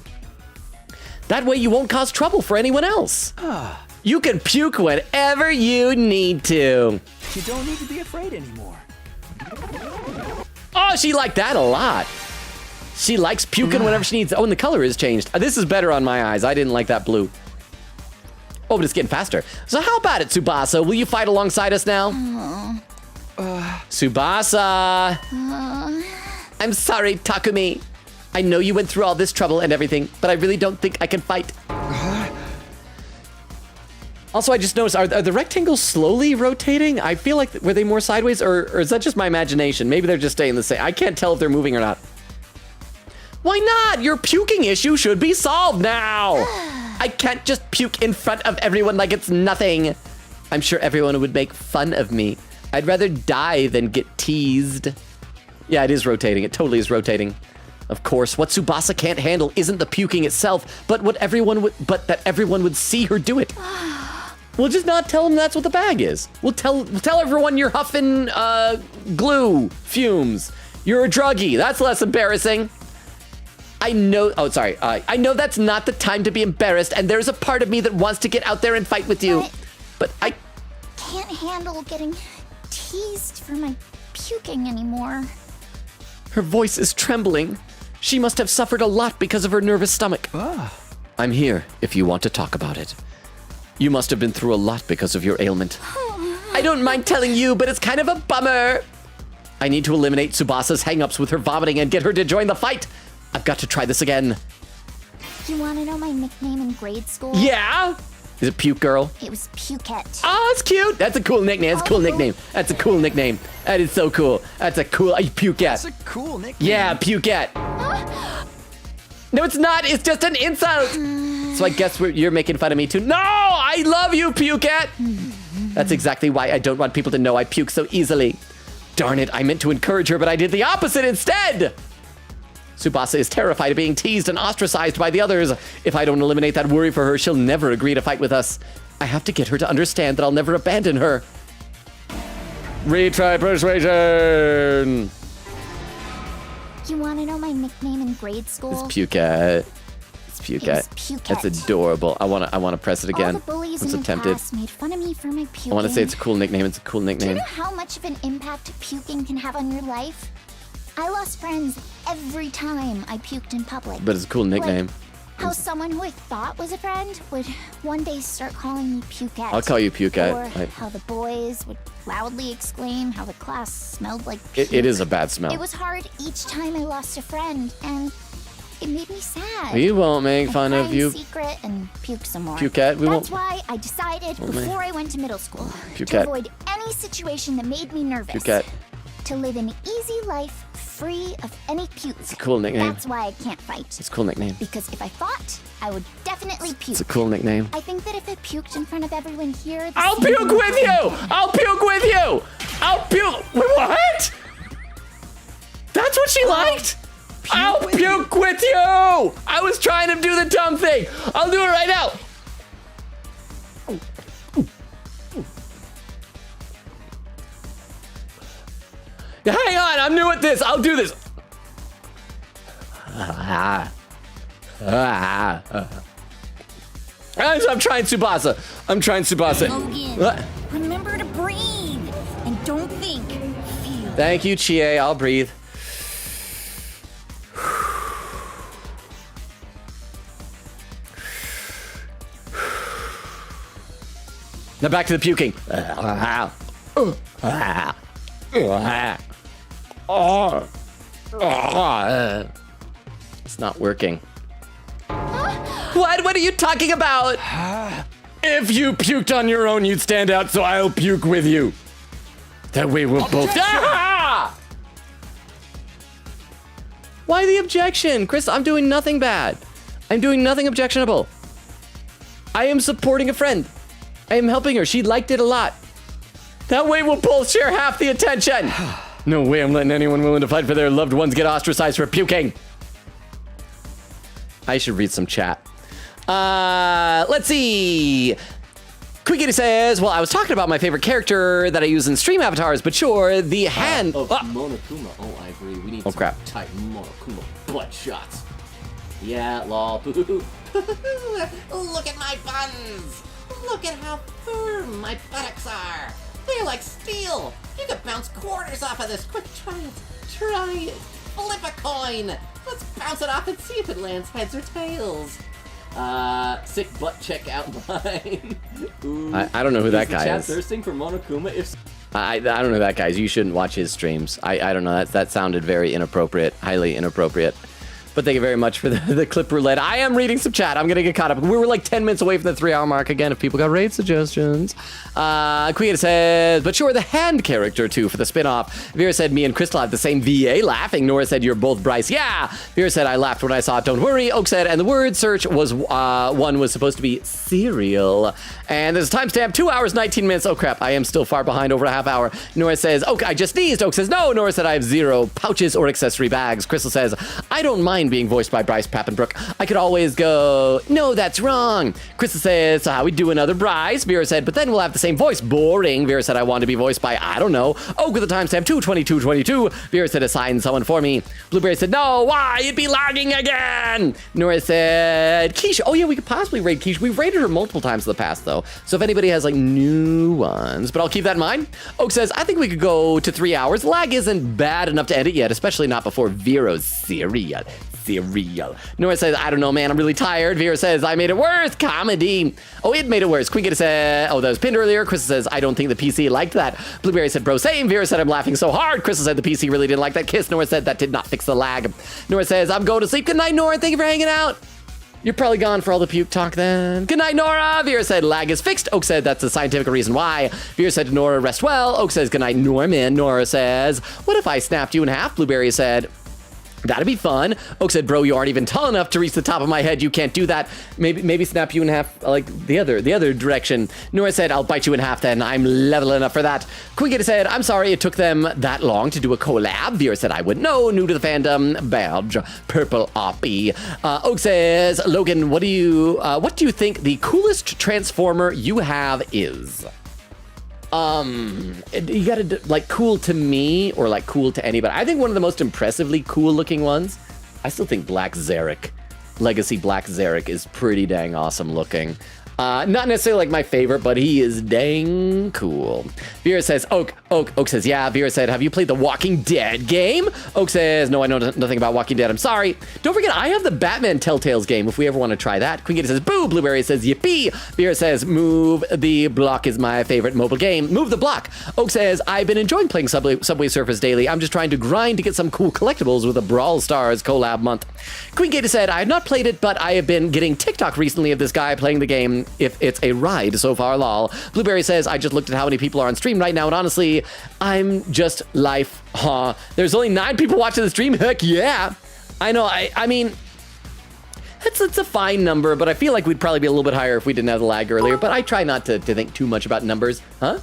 That way you won't cause trouble for anyone else. You can puke whenever you need to. You don't need to be afraid anymore. Oh, she liked that a lot. She likes puking whenever she needs. Oh, and the color is changed. This is better on my eyes. I didn't like that blue. Oh, but it's getting faster. So how about it, Tsubasa? Will you fight alongside us now? Tsubasa. I'm sorry, Takumi. I know you went through all this trouble and everything, but I really don't think I can fight. Also, I just noticed, are the rectangles slowly rotating? I feel like, were they more sideways, or is that just my imagination? Maybe they're just staying the same. I can't tell if they're moving or not. Why not? Your puking issue should be solved now. I can't just puke in front of everyone like it's nothing. I'm sure everyone would make fun of me. I'd rather die than get teased. Yeah, it is rotating. It totally is rotating. Of course, what Tsubasa can't handle isn't the puking itself, but that everyone would see her do it. We'll just not tell them that's what the bag is. We'll tell everyone you're huffing glue fumes. You're a druggie. That's less embarrassing. I know that's not the time to be embarrassed, and there's a part of me that wants to get out there and fight with you. But I can't handle getting teased for my puking anymore. Her voice is trembling. She must have suffered a lot because of her nervous stomach. I'm here if you want to talk about it. You must have been through a lot because of your ailment. I don't mind telling you, but it's kind of a bummer. I need to eliminate Tsubasa's hang-ups with her vomiting and get her to join the fight. I've got to try this again. You want to know my nickname in grade school? Yeah? Is it Puke Girl? It was Pukette. Oh, it's cute. That's a cool nickname. That's a cool nickname. That's a cool nickname. That is so cool. That's a cool... Pukette. That's a cool nickname. Yeah, Pukette. No, it's not. It's just an insult. So I guess you're making fun of me too. No, I love you, Pukette. That's exactly why I don't want people to know I puke so easily. Darn it, I meant to encourage her, but I did the opposite instead. Tsubasa is terrified of being teased and ostracized by the others. If I don't eliminate that worry for her, she'll never agree to fight with us. I have to get her to understand that I'll never abandon her. Retry persuasion. You want to know my nickname in grade school? It's Pukette. It's Pukette. Pukette. That's adorable. I want to press it again. All the bullies I'm so in my tempted. class made fun of me for my puking. I want to say it's a cool nickname. It's a cool Do nickname. you know how much of an impact puking can have on your life? I lost friends every time I puked in public. But it's a cool nickname. Like how someone who I thought was a friend would one day start calling me Pukette. I'll call you Pukette. Or how the boys would loudly exclaim how the class smelled like puke. It is a bad smell. It was hard each time I lost a friend, and it made me sad. We won't make fun I'd of cry in you. secret and puke some more. Pukette, we That's won't- why I decided before I went to middle school to Pukette. avoid any situation that made me nervous. Pukette. To live an easy life free of any puke. It's a cool nickname. That's why I can't fight. It's a cool nickname. Because if I fought, I would definitely puke. It's a cool nickname. I think that if I puked in front of everyone here, the I'll same puke would with you! happen. I'll puke with you! I'll puke. Wait, what? That's what she liked? I'll puke with you! I was trying to do the dumb thing. I'll do it right now. Hang on, I'm new at this. I'll do this. I'm trying Tsubasa. I'm trying Tsubasa. Logan, remember to breathe and don't think, feel. Thank you, Chie. I'll breathe. Now back to the puking. It's not working. What? What are you talking about? If you puked on your own, you'd stand out, so I'll puke with you. That way we'll both... Ah! Why the objection? Chris, I'm doing nothing bad. I'm doing nothing objectionable. I am supporting a friend. I am helping her. She liked it a lot. That way we'll both share half the attention. No way I'm letting anyone willing to fight for their loved ones get ostracized for puking. I should read some chat. Let's see. Quickity says, well, I was talking about my favorite character that I use in stream avatars, but sure, the hand... Monokuma. Oh, I agree. We need some crap. tight Monokuma butt shots. Yeah, lol. Look at my buns. Look at how firm my buttocks are. They're like steel. You could bounce quarters off of this. Quick, try it. Try it. Flip a coin. Let's bounce it off and see if it lands heads or tails. Sick butt check outline. I don't know who that guy chat is. thirsting for Monokuma? If I don't know who that guy is. You shouldn't watch his streams. I don't know. That sounded very inappropriate. Highly inappropriate. But thank you very much for the clip roulette. I am reading some chat. I'm going to get caught up. We were like 10 minutes away from the 3-hour mark again if people got raid suggestions. Queen says, but sure, the hand character too for the spinoff. Vera said, me and Crystal have the same VA laughing. Nora said, you're both Bryce. Yeah. Vera said, I laughed when I saw it. Don't worry. Oak said, and the word search was one was supposed to be cereal. And there's a timestamp, 2 hours, 19 minutes. Oh crap, I am still far behind, over a half hour. Nora says, Oak, I just sneezed. Oak says, no. Nora said, I have 0 pouches or accessory bags. Crystal says, I don't mind being voiced by Bryce Pappenbrook. I could always go, no, that's wrong. Crystal says, so how we do another Bryce? Vera said, but then we'll have the same voice. Boring. Vera said, I want to be voiced by, I don't know. Oak with the timestamp, 2:22:22. Vera said, assign someone for me. Blueberry said, no, why? It'd be lagging again. Nora said, Keisha. Oh yeah, we could possibly raid Keisha. We've raided her multiple times in the past though. So if anybody has like new ones, but I'll keep that in mind. Oak says, I think we could go to 3 hours. Lag isn't bad enough to end it yet, especially not before Vero's cereal. Nora says, I don't know, man. I'm really tired. Vera says, I made it worse. Comedy. Oh, it made it worse. Queen said, oh, that was pinned earlier. Crystal says, I don't think the PC liked that. Blueberry said, bro, same. Vera said, I'm laughing so hard. Crystal said, the PC really didn't like that kiss. Nora said, that did not fix the lag. Nora says, I'm going to sleep. Good night, Nora. Thank you for hanging out. You're probably gone for all the puke talk then. Good night, Nora. Vera said, lag is fixed. Oak said, that's the scientific reason why. Vera said to Nora, rest well. Oak says, good night, Norman. Nora says, what if I snapped you in half? Blueberry said, that'd be fun. Oak said, bro, you aren't even tall enough to reach the top of my head. You can't do that. Maybe snap you in half, like the other direction. Nora said, I'll bite you in half then. I'm level enough for that. Queen said, I'm sorry it took them that long to do a collab. Vera said, I would know. New to the fandom. Badge. Purple Oppie. Oak says, Logan, what do you think the coolest transformer you have is? You gotta, like, cool to me or like cool to anybody. I think one of the most impressively cool looking ones, I still think Black Zarek. Legacy Black Zarek is pretty dang awesome looking. Not necessarily like my favorite, but he is dang cool. Vera says, Oak says, yeah. Vera said, have you played the Walking Dead game? Oak says, no, I know nothing about Walking Dead. I'm sorry. Don't forget, I have the Batman Telltales game if we ever want to try that. Queen says, boo. Blueberry says, yippee. Vera says, Move the Block is my favorite mobile game. Move the Block. Oak says, I've been enjoying playing Subway Surfers daily. I'm just trying to grind to get some cool collectibles with a Brawl Stars collab month. Queen Gator said, I have not played it, but I have been getting TikTok recently of this guy playing the game. If it's a ride so far, lol. Blueberry says, I just looked at how many people are on stream right now, and honestly, I'm just life, huh? There's only 9 people watching the stream. Heck yeah. I know, I mean, it's a fine number, but I feel like we'd probably be a little bit higher if we didn't have the lag earlier, but I try not to think too much about numbers, huh?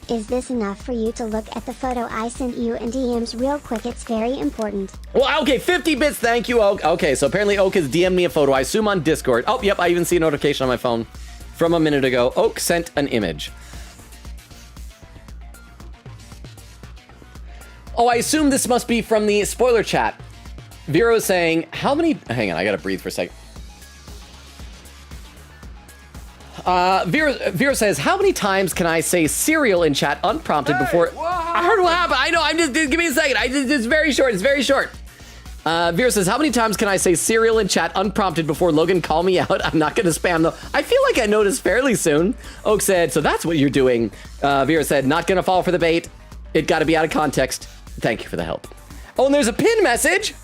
Is this enough for you to look at the photo I sent you in DMs real quick? It's very important. Well, okay, 50 bits, thank you, Oak. Okay, so apparently Oak has DM'd me a photo, I assume on Discord. Oh, yep, I even see a notification on my phone from a minute ago. Oak sent an image. Oh, I assume this must be from the spoiler chat. Vero is saying, how many... Hang on, I gotta breathe for a second. Vera says, how many times can I say cereal in chat unprompted before... I heard what happened. I know, give me a second. It's very short, Vera says, how many times can I say cereal in chat unprompted before Logan call me out? I'm not gonna spam though. I feel like I noticed fairly soon. Oak said, so that's what you're doing. Vera said, not gonna fall for the bait. It gotta be out of context. Thank you for the help. Oh, and there's a pin message.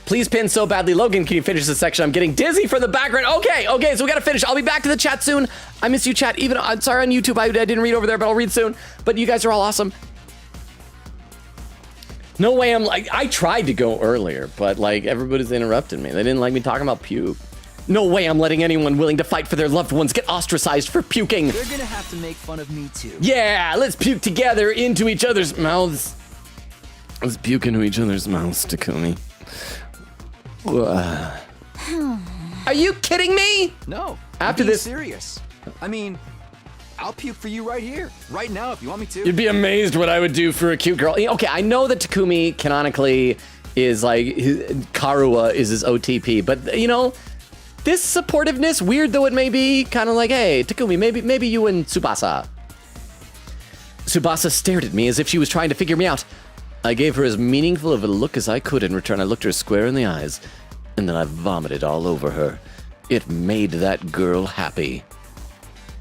Please pin so badly. Logan, can you finish this section? I'm getting dizzy from the background. Okay, so we gotta finish. I'll be back to the chat soon. I miss you, chat. Even, I'm sorry on YouTube, I didn't read over there, but I'll read soon. But you guys are all awesome. No way I'm like, I tried to go earlier, but like everybody's interrupted me. They didn't like me talking about puke. No way I'm letting anyone willing to fight for their loved ones get ostracized for puking. They're gonna have to make fun of me too. Yeah, let's puke together into each other's mouths. Let's puke into each other's mouths, Takumi. Are you kidding me? No. After this, serious. I mean, I'll puke for you right here, right now, if you want me to. You'd be amazed what I would do for a cute girl. Okay, I know that Takumi canonically is like Karua is his OTP, but you know, this supportiveness, weird though it may be, kind of like, hey, Takumi, maybe you and Tsubasa. Tsubasa stared at me as if she was trying to figure me out. I gave her as meaningful of a look as I could. In return, I looked her square in the eyes, and then I vomited all over her. It made that girl happy.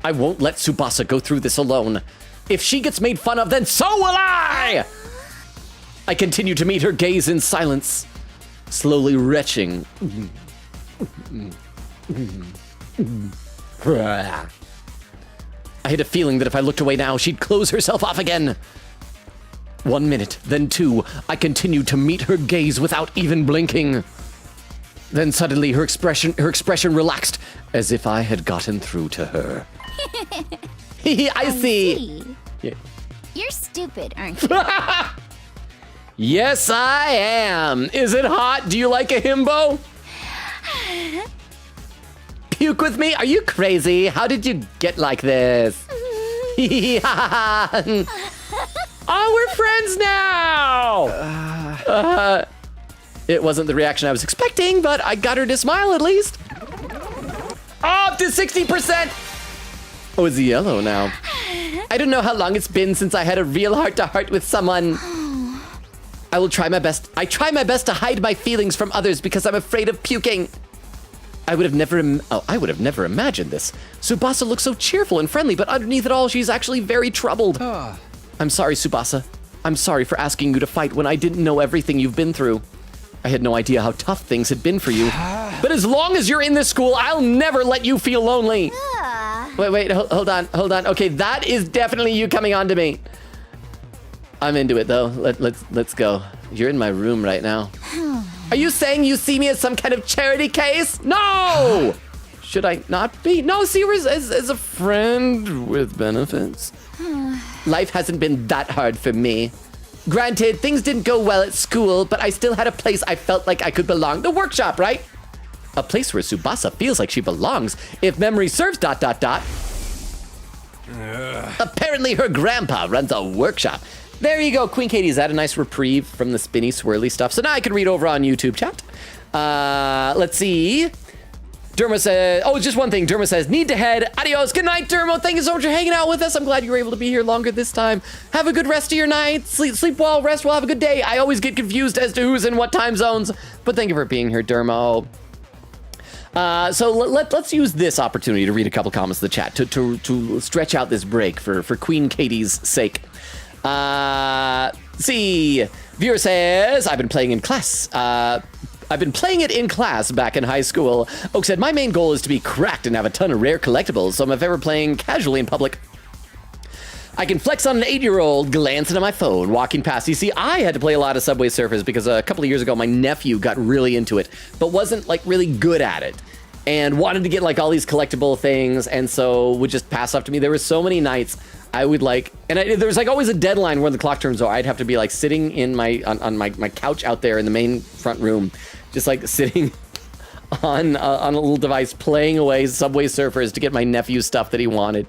I won't let Tsubasa go through this alone. If she gets made fun of, then so will I! I continued to meet her gaze in silence. slowly retching. I had a feeling that if I looked away now, she'd close herself off again. 1 minute, then 2. I continued to meet her gaze without even blinking. Then suddenly her expression relaxed, as if I had gotten through to her. I see. Yeah. You're stupid, aren't you? Yes, I am. Is it hot? Do you like a himbo? Puke with me? Are you crazy? How did you get like this? Oh, we're friends now! It wasn't the reaction I was expecting, but I got her to smile at least. Up to 60%! Oh, it's yellow now. I don't know how long it's been since I had a real heart-to-heart with someone. I will try my best. I try my best to hide my feelings from others because I'm afraid of puking. I would have never imagined this. Tsubasa looks so cheerful and friendly, but underneath it all, she's actually very troubled. I'm sorry, Tsubasa. I'm sorry for asking you to fight when I didn't know everything you've been through. I had no idea how tough things had been for you. But as long as you're in this school, I'll never let you feel lonely. Wait, hold on. Okay, that is definitely you coming on to me. I'm into it though. Let's go. You're in my room right now. Are you saying you see me as some kind of charity case? No! Should I not be? No, see her as a friend with benefits. Life hasn't been that hard for me. Granted, things didn't go well at school, but I still had a place I felt like I could belong. The workshop, right? A place where Tsubasa feels like she belongs. If memory serves ... Apparently her grandpa runs a workshop. There you go, Queen Katie. Is that a nice reprieve from the spinny swirly stuff? So now I can read over on YouTube chat. Let's see. Dermo says, oh, just one thing. Dermo says, need to head. Adios. Good night, Dermo. Thank you so much for hanging out with us. I'm glad you were able to be here longer this time. Have a good rest of your night. Sleep well, rest well, have a good day. I always get confused as to who's in what time zones, but thank you for being here, Dermo. So let's use this opportunity to read a couple comments in the chat to stretch out this break for Queen Katie's sake. See, viewer says, I've been playing in class. I've been playing it in class back in high school. Oak said, my main goal is to be cracked and have a ton of rare collectibles, so if ever playing casually in public, I can flex on an 8-year-old glancing at my phone, walking past. You see, I had to play a lot of Subway Surfers because a couple of years ago, my nephew got really into it, but wasn't like really good at it and wanted to get like all these collectible things, and so would just pass up to me. There were so many nights I would like, and there was like always a deadline when the clock turns over. I'd have to be like sitting in on my couch out there in the main front room, just like sitting on a little device playing away Subway Surfers to get my nephew's stuff that he wanted.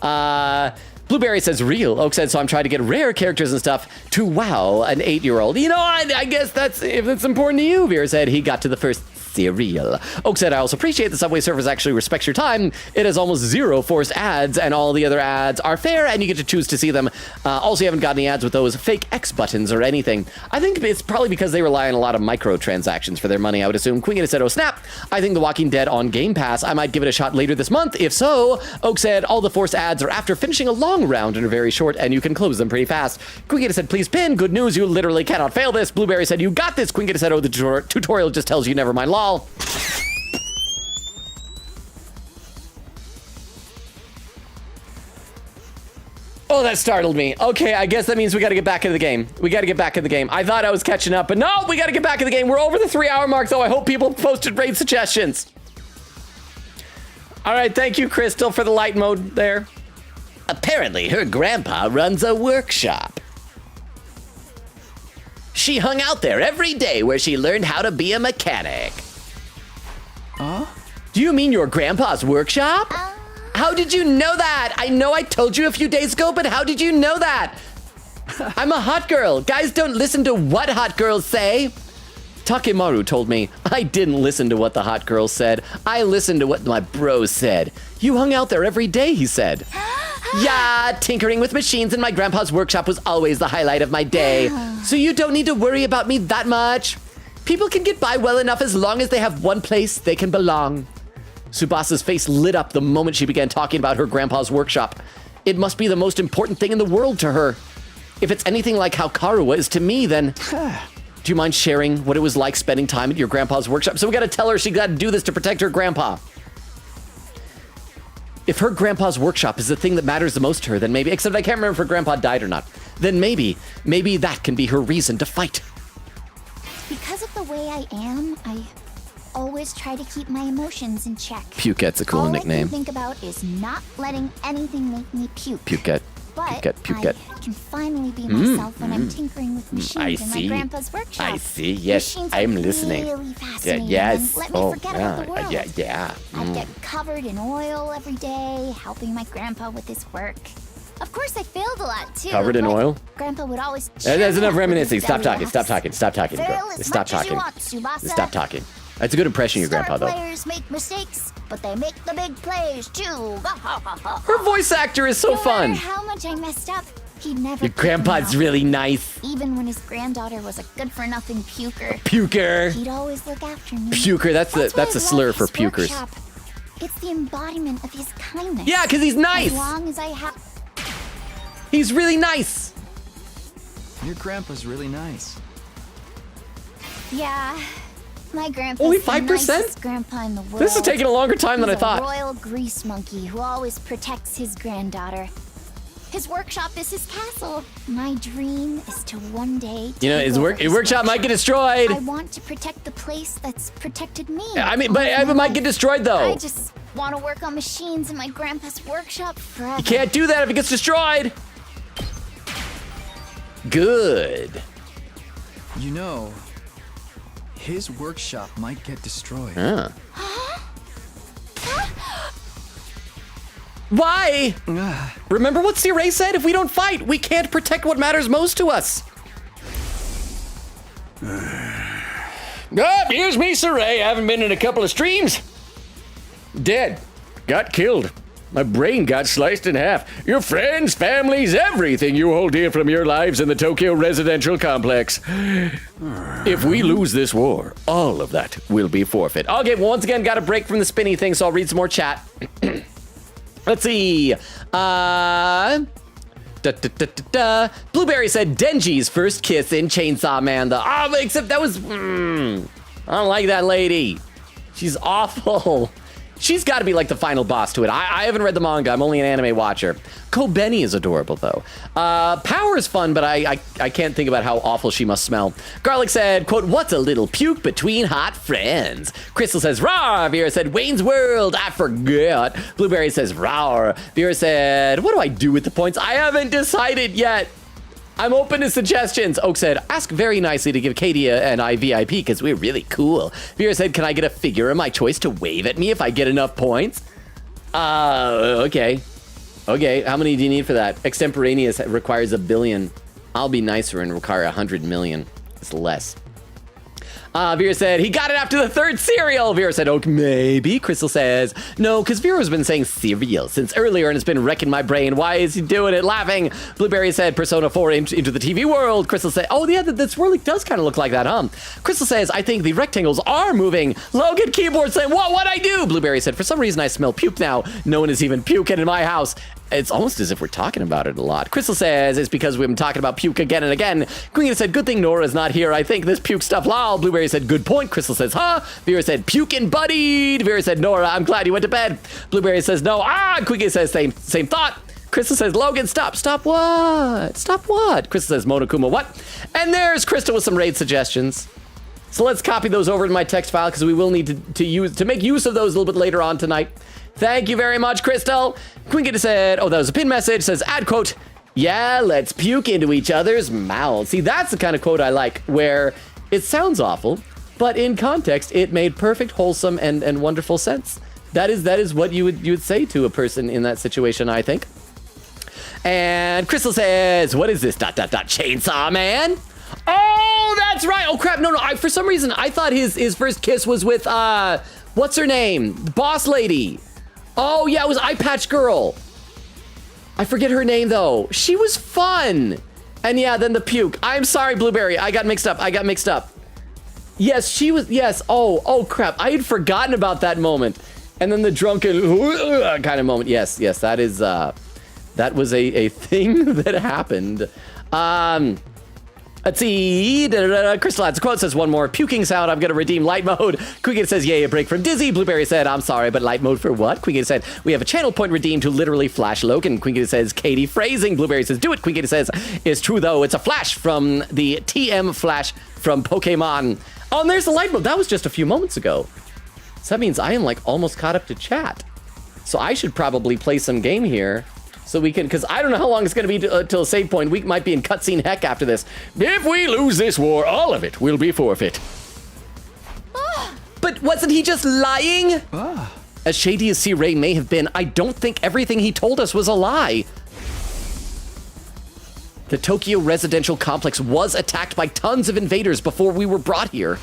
Blueberry says real. Oak said, so I'm trying to get rare characters and stuff to wow an 8-year-old. You know, I guess that's, if it's important to you. Vera said he got to the first cereal. Oak said, I also appreciate the Subway Surfers actually respects your time. It has almost 0 forced ads, and all the other ads are fair, and you get to choose to see them. Also, you haven't got any ads with those fake X buttons or anything. I think it's probably because they rely on a lot of microtransactions for their money, I would assume. Queen said, oh snap, I think The Walking Dead on Game Pass. I might give it a shot later this month. If so, Oak said, all the forced ads are after finishing a long round and are very short, and you can close them pretty fast. Queen said, please pin. Good news, you literally cannot fail this. Blueberry said, you got this. Queen said, oh, the tutorial just tells you never mind, lol. Oh, that startled me. Okay, I guess that means we gotta get back into the game. I thought I was catching up, but no, we gotta get back in the game. We're over the 3-hour mark, though. I hope people posted raid suggestions. All right, thank you, Crystal, for the light mode there. Apparently, her grandpa runs a workshop. She hung out there every day where she learned how to be a mechanic. Do you mean your grandpa's workshop? How did you know that? I know I told you a few days ago, but how did you know that? I'm a hot girl. Guys don't listen to what hot girls say. Takemaru told me. I didn't listen to what the hot girls said. I listened to what my bros said. You hung out there every day, he said. Yeah, tinkering with machines in my grandpa's workshop was always the highlight of my day. So you don't need to worry about me that much. People can get by well enough as long as they have one place they can belong. Tsubasa's face lit up the moment she began talking about her grandpa's workshop. It must be the most important thing in the world to her. If it's anything like how Karuwa is to me, then... Do you mind sharing what it was like spending time at your grandpa's workshop? So we got to tell her she got to do this to protect her grandpa. If her grandpa's workshop is the thing that matters the most to her, then maybe, except I can't remember if her grandpa died or not, then maybe that can be her reason to fight. Because of the way I am, I always try to keep my emotions in check. Pukette's a cool nickname. All I can think about is not letting anything make me puke. Pukette. But Pukette. I can finally be myself when I'm tinkering with machines in my grandpa's workshop. I see. Yes, Machines I'm are listening. Really fascinating Yes. and let me forget about the world. Yeah. I'd get covered in oil every day, helping my grandpa with his work. Of course, I failed a lot too. Covered in oil? Grandpa would always. There's enough reminiscing. Stop Stop talking, girl. Stop talking. Stop talking. That's a good impression of your grandpa, though. Players make mistakes, but they make the big plays too. Her voice actor is so fun. No matter how much I messed up, he'd never. Your grandpa's really nice. Even when his granddaughter was a good-for-nothing puker. Puker. He'd always look after me. Puker. That's a slur for pukers. Workshop. It's the embodiment of his kindness. Yeah, because he's nice. As long as I have. He's really nice. Your grandpa's really nice. Yeah. My grandpa's Only the 5%? nicest grandpa in the world. This is taking a longer time than I thought. He's a royal grease monkey who always protects his granddaughter. His workshop is his castle. My dream is to one day. You know, his workshop might get destroyed. I want to protect the place that's protected me. I mean, but it might get destroyed though. I just want to work on machines in my grandpa's workshop forever. You can't do that if it gets destroyed. Good. You know, his workshop might get destroyed. Why? Remember what Sirei said? If we don't fight, we can't protect what matters most to us. Here's me, Sirei. I haven't been in a couple of streams. Dead. Got killed. My brain got sliced in half. Your friends, families, everything you hold dear from your lives in the Tokyo residential complex. If we lose this war, all of that will be forfeit. Okay, well, once again, got a break from the spinny thing, so I'll read some more chat. Let's see. Blueberry said Denji's first kiss in Chainsaw Man. Except that was... I don't like that lady. She's awful. She's got to be like the final boss to it. I haven't read the manga. I'm only an anime watcher. Kobeni is adorable, though. Power is fun, but I can't think about how awful she must smell. Garlic said, quote, what's a little puke between hot friends? Crystal says, rawr. Vera said, Wayne's World, I forgot. Blueberry says, rawr. Vera said, what do I do with the points? I haven't decided yet. I'm open to suggestions. Oak said, ask very nicely to give Katia and I VIP because we're really cool. Vera said, can I get a figure of my choice to wave at me if I get enough points? Okay. Okay, how many do you need for that? Extemporaneous requires 1 billion. I'll be nicer and require 100 million. It's less. Vera said, he got it after the 3rd cereal. Vera said, oh, maybe. Crystal says, no, because Vera's been saying cereal since earlier and it's been wrecking my brain. Why is he doing it? Laughing. Blueberry said, Persona 4 into the TV world. Crystal said, oh, yeah, the swirly does kind of look like that, huh? Crystal says, I think the rectangles are moving. Logan Keyboard said, what'd I do? Blueberry said, for some reason I smell puke now. No one is even puking in my house. It's almost as if we're talking about it a lot. Crystal says it's because we've been talking about puke again and again. Queen said, good thing Nora's not here. I think this puke stuff, lol. Blueberry said, good point. Crystal says, huh? Vera said, puking buddied. Vera said, Nora, I'm glad you went to bed. Blueberry says, no. Quickie says, same thought. Crystal says, Logan, stop. Stop what? Stop what? Crystal says, Monokuma, what? And there's Crystal with some raid suggestions. So let's copy those over to my text file because we will need to make use of those a little bit later on tonight. Thank you very much, Crystal. Quinket said, oh, that was a pin message. Says, add quote, yeah, let's puke into each other's mouths. See, that's the kind of quote I like, where it sounds awful, but in context, it made perfect, wholesome, and wonderful sense. That is what you would say to a person in that situation, I think. And Crystal says, what is this, ... Chainsaw Man? Oh, that's right. Oh, crap. No. For some reason, I thought his first kiss was with, what's her name? The boss lady. Oh, yeah, it was Eye Patch Girl. I forget her name, though. She was fun. And yeah, then the puke. I'm sorry, Blueberry. I got mixed up. Yes, she was. Yes. Oh, crap. I had forgotten about that moment. And then the drunken kind of moment. Yes. That is, that was a thing that happened. Let's see. Crystal adds a quote, says one more puking sound. I'm going to redeem light mode. Quiggin says, yay, a break from Dizzy. Blueberry said, I'm sorry, but light mode for what? Quiggin said, we have a channel point redeemed to literally flash Logan. Quiggin says, Katie phrasing. Blueberry says, do it. Quiggin says, it's true though. It's a flash from the TM flash from Pokemon. Oh, and there's the light mode. That was just a few moments ago. So that means I am like almost caught up to chat. So I should probably play some game here. So we can, because I don't know how long it's going to be till a save point. We might be in cutscene heck after this. If we lose this war, all of it will be forfeit. But wasn't he just lying? As shady as C-Ray may have been, I don't think everything he told us was a lie. The Tokyo residential complex was attacked by tons of invaders before we were brought here.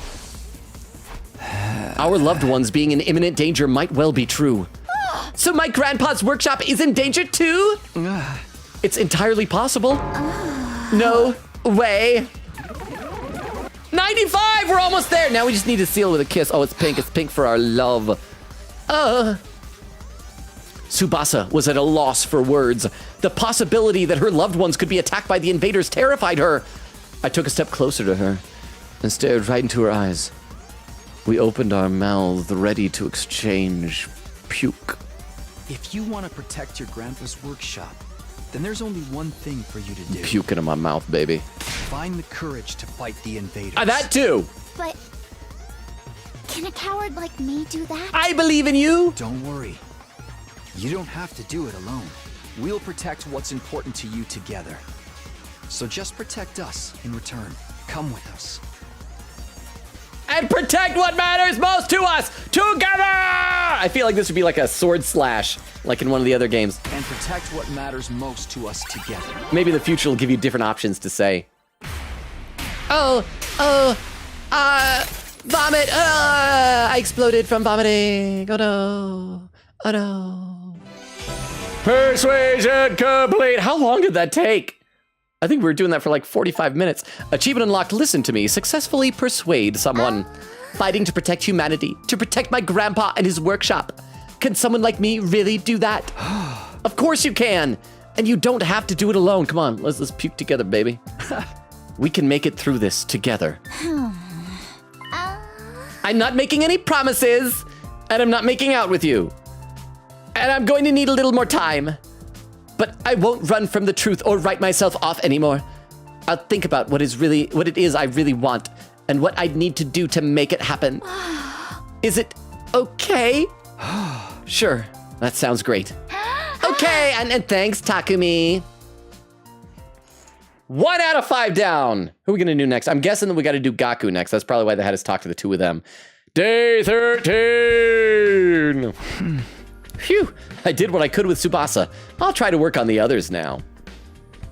Our loved ones being in imminent danger might well be true. So my grandpa's workshop is in danger too? It's entirely possible. No way. 95, we're almost there. Now we just need to seal with a kiss. Oh, it's pink for our love. Tsubasa was at a loss for words. The possibility that her loved ones could be attacked by the invaders terrified her. I took a step closer to her and stared right into her eyes. We opened our mouths ready to exchange puke. If you want to protect your grandpa's workshop, then there's only one thing for you to do. Puking in my mouth, baby. Find the courage to fight the invaders. That too. But can a coward like me do that? I believe in you. Don't worry. You don't have to do it alone. We'll protect what's important to you together. So just protect us in return. Come with us. And protect what matters most to us together! I feel like this would be like a sword slash, like in one of the other games. And protect what matters most to us together. Maybe the future will give you different options to say. Vomit. I exploded from vomiting. Oh no. Oh no. Persuasion complete. How long did that take? I think we were doing that for like 45 minutes. Achievement unlocked, listen to me. Successfully persuade someone. Fighting to protect humanity. To protect my grandpa and his workshop. Can someone like me really do that? Of course you can. And you don't have to do it alone. Come on, let's puke together, baby. We can make it through this together. I'm not making any promises. And I'm not making out with you. And I'm going to need a little more time. But I won't run from the truth or write myself off anymore. I'll think about what it is I really want and what I'd need to do to make it happen. Is it okay? Sure, that sounds great. Okay, and thanks, Takumi. 1 out of 5 down. Who are we gonna do next? I'm guessing that we gotta do Gaku next. That's probably why they had us talk to the two of them. Day 13. Phew, I did what I could with Tsubasa. I'll try to work on the others now.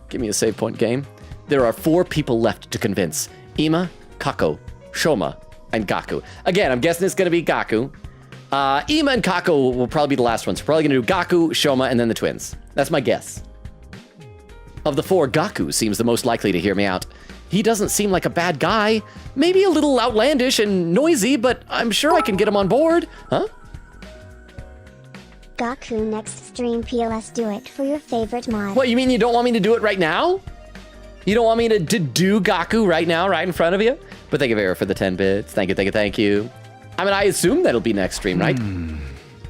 Give me a save point, game. There are 4 people left to convince. Ima, Kako, Shoma, and Gaku. Again, I'm guessing it's gonna be Gaku. Ima and Kako will probably be the last ones. We're probably gonna do Gaku, Shoma, and then the twins. That's my guess. Of the 4, Gaku seems the most likely to hear me out. He doesn't seem like a bad guy. Maybe a little outlandish and noisy, but I'm sure I can get him on board. Huh? Gaku next stream PLS do it for your favorite mod. What, you mean you don't want me to do it right now? You don't want me to do Gaku right now, right in front of you? But thank you, Vera, for the 10 bits. Thank you, thank you, thank you. I mean, I assume that'll be next stream, right?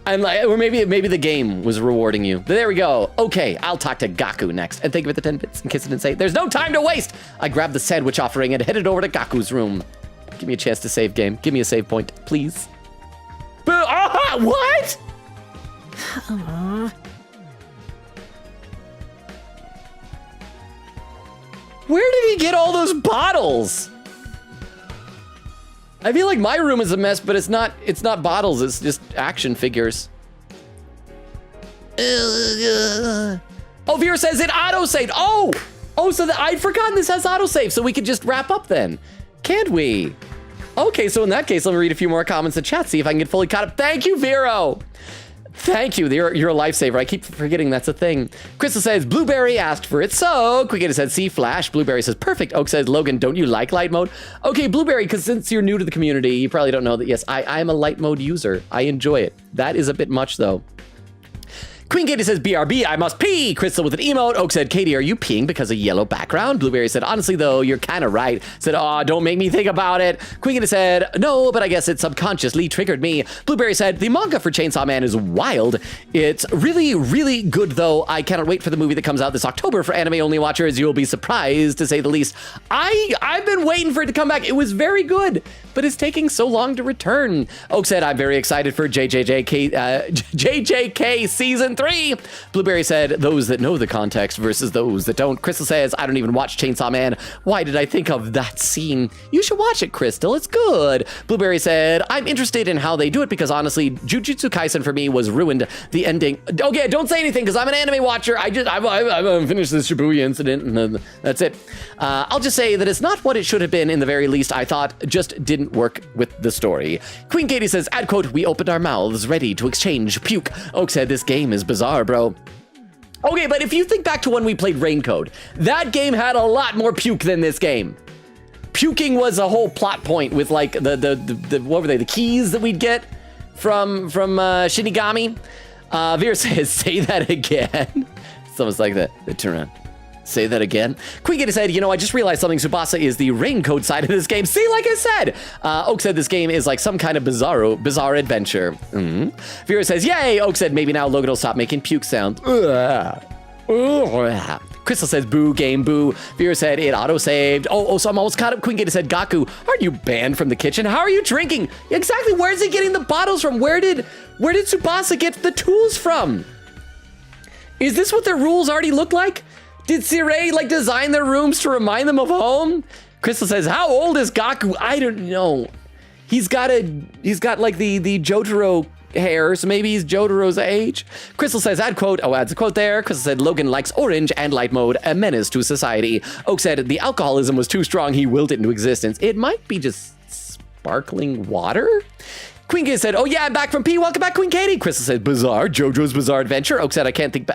I'm like, or maybe the game was rewarding you. But there we go. Okay, I'll talk to Gaku next. And thank you for the 10 bits and kiss it and say, there's no time to waste. I grabbed the sandwich offering and headed over to Gaku's room. Give me a chance to save, game. Give me a save point, please. What? Where did he get all those bottles? I feel like my room is a mess, but it's not bottles, it's just action figures. Oh, Vera says it auto-saved. Oh, so I'd forgotten this has auto-save, so we could just wrap up then. Can't we? Okay, so in that case, let me read a few more comments in chat, see if I can get fully caught up. Thank you, Vero. Thank you, you're a lifesaver. I keep forgetting that's a thing. Crystal says, Blueberry asked for it, so Quickita says, see, Flash. Blueberry says, perfect. Oak says, Logan, don't you like light mode? Okay, Blueberry, because since you're new to the community, you probably don't know that, yes, I am a light mode user. I enjoy it. That is a bit much, though. Queen Katie says, BRB, I must pee. Crystal with an emote. Oak said, Katie, are you peeing because of yellow background? Blueberry said, honestly, though, you're kind of right. Said, oh, don't make me think about it. Queen Katie said, no, but I guess it subconsciously triggered me. Blueberry said, the manga for Chainsaw Man is wild. It's really, really good, though. I cannot wait for the movie that comes out this October for anime-only watchers. You'll be surprised, to say the least. I've been waiting for it to come back. It was very good, but it's taking so long to return. Oak said, I'm very excited for JJK Season 3. Blueberry said, those that know the context versus those that don't. Crystal says, I don't even watch Chainsaw Man. Why did I think of that scene? You should watch it, Crystal. It's good. Blueberry said, I'm interested in how they do it because honestly, Jujutsu Kaisen for me was ruined. The ending. Okay, don't say anything because I'm an anime watcher. I finished the Shibuya incident and that's it. I'll just say that it's not what it should have been in the very least. I thought just didn't work with the story. Queen Katie says, ad quote, we opened our mouths ready to exchange puke. Oak said, this game is bizarre, bro. Okay, but if you think back to when we played Raincode, that game had a lot more puke than this game. Puking was a whole plot point with like the what were they, the keys that we'd get from Shinigami. Veer says, say that again. It's almost like that. They turn around. Say that again. Queen Katie said, I just realized something. Tsubasa is the Raincode side of this game. See, like I said. Oak said this game is like some kind of bizarre adventure. Vera says, yay. Oak said, maybe now Logan will stop making puke sounds. Crystal says, boo, game, boo. Vera said, it auto-saved. Oh, so I'm almost caught up. Queen Katie said, Gaku, aren't you banned from the kitchen? How are you drinking? Exactly, where's he getting the bottles from? Where did Tsubasa get the tools from? Is this what their rules already look like? Did Sirei like design their rooms to remind them of home? Crystal says, how old is Gaku? I don't know. He's got like the Jotaro hair, so maybe he's Jotaro's age. Crystal says, adds a quote there. Crystal said, Logan likes orange and light mode, a menace to society. Oak said, the alcoholism was too strong, he willed it into existence. It might be just sparkling water? Queen Katie said, oh yeah, I'm back from P. Welcome back, Queen Katie. Crystal said, bizarre, JoJo's Bizarre Adventure. Oak said, I can't think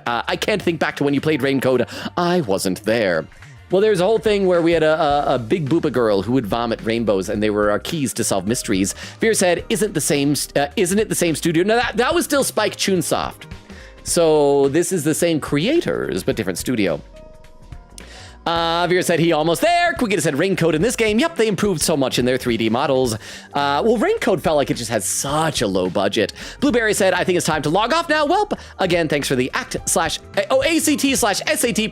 back to when you played Raincode. I wasn't there. Well, there's a whole thing where we had a big booba girl who would vomit rainbows, and they were our keys to solve mysteries. Veer said, isn't it the same studio? No, that was still Spike Chunsoft. So this is the same creators, but different studio. Vera said, he almost there. Quigita said, Raincode in this game. Yep, they improved so much in their 3D models. Well, Raincode felt like it just had such a low budget. Blueberry said, I think it's time to log off now. Welp, again, thanks for the ACT/SAT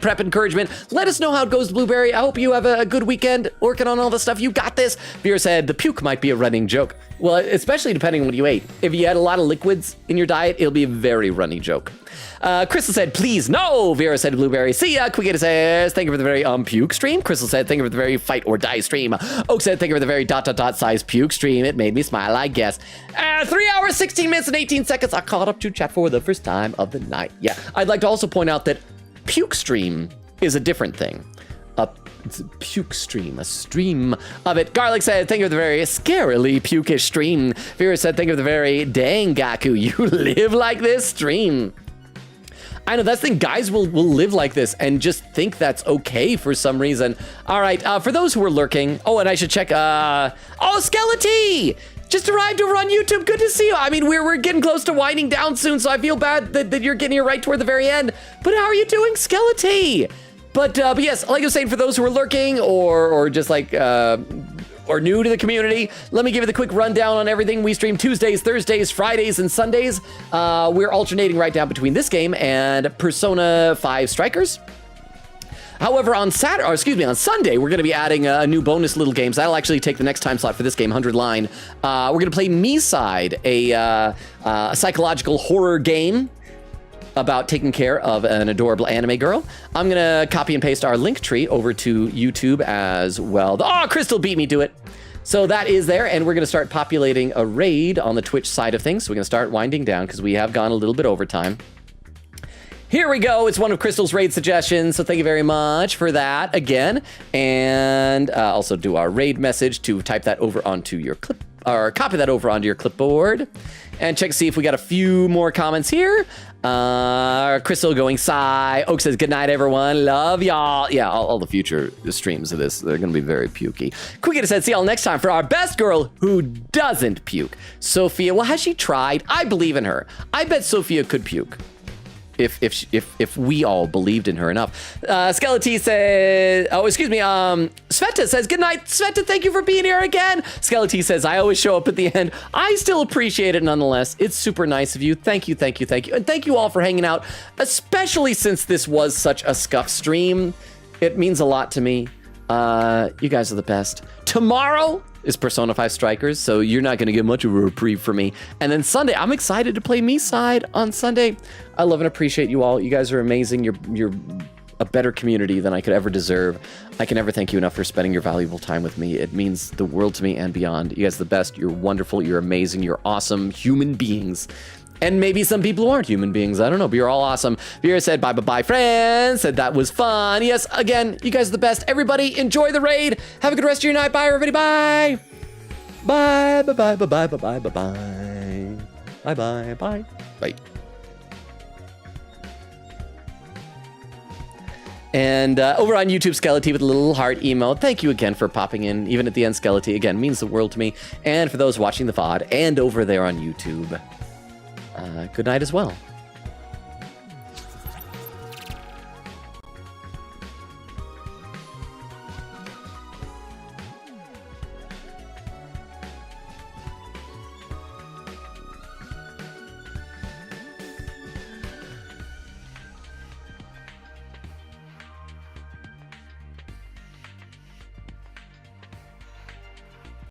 prep encouragement. Let us know how it goes, Blueberry. I hope you have a good weekend working on all the stuff. You got this. Vera said, the puke might be a running joke. Well, especially depending on what you ate. If you had a lot of liquids in your diet, it'll be a very runny joke. Crystal said, please, no. Vera said, Blueberry, see ya. Quigita says, thank you for the very puke stream. Crystal said, thank you for the very fight or die stream. Oak said, thank you for the very ... size puke stream. It made me smile, I guess. 3 hours, 16 minutes, and 18 seconds. I caught up to chat for the first time of the night. Yeah, I'd like to also point out that puke stream is a different thing. It's a puke stream, a stream of it. Garlic said, thank you for the very scarily pukish stream. Vera said, thank you for the very dang Gaku, you live like this stream. I know, that's the thing, guys will live like this and just think that's okay for some reason. All right, for those who are lurking, and I should check, Skelety! Just arrived over on YouTube, good to see you. I mean, we're getting close to winding down soon, so I feel bad that you're getting here right toward the very end. But how are you doing, Skelety? But yes, like I was saying, for those who are lurking or just like, or new to the community, let me give you the quick rundown on everything. We stream Tuesdays, Thursdays, Fridays, and Sundays. We're alternating right now between this game and Persona 5 Strikers. However, on Sunday, we're going to be adding a new bonus little games. That'll actually take the next time slot for this game, 100 Line. We're going to play Me-Side, a psychological horror game about taking care of an adorable anime girl. I'm gonna copy and paste our link tree over to YouTube as well. Crystal beat me to it. So that is there, and we're gonna start populating a raid on the Twitch side of things. So we're gonna start winding down because we have gone a little bit over time. Here we go. It's one of Crystal's raid suggestions, so thank you very much for that again. And also do our raid message to type that over onto your clip, or copy that over onto your clipboard. And check to see if we got a few more comments here. Crystal going sigh. Oak says, good night, everyone. Love y'all. Yeah, all the future streams of this, they're going to be very pukey. Quigita said, see y'all next time for our best girl who doesn't puke. Sophia, well, has she tried? I believe in her. I bet Sophia could puke. if we all believed in her enough. Skeleton says, oh, excuse me, Sveta says, good night, Sveta, thank you for being here again. Skeleton says, I always show up at the end. I still appreciate it nonetheless. It's super nice of you. Thank you, thank you, thank you. And thank you all for hanging out, especially since this was such a scuff stream. It means a lot to me. You guys are the best. Tomorrow is Persona 5 Strikers, so you're not going to get much of a reprieve from me. And then Sunday, I'm excited to play Me-Side on Sunday. I love and appreciate you all. You guys are amazing. You're a better community than I could ever deserve. I can never thank you enough for spending your valuable time with me. It means the world to me and beyond. You guys are the best. You're wonderful. You're amazing. You're awesome human beings. And maybe some people who aren't human beings. I don't know, but you're all awesome. Vera said, bye-bye-bye, friends. Said that was fun. Yes, again, you guys are the best. Everybody, enjoy the raid. Have a good rest of your night. Bye, everybody. Bye. Bye, bye-bye, bye-bye, bye-bye, bye-bye. Bye-bye, bye. Bye. And over on YouTube, Skeleton with a little heart emo. Thank you again for popping in, even at the end, Skeleton. Again, means the world to me. And for those watching the VOD and over there on YouTube, good night as well.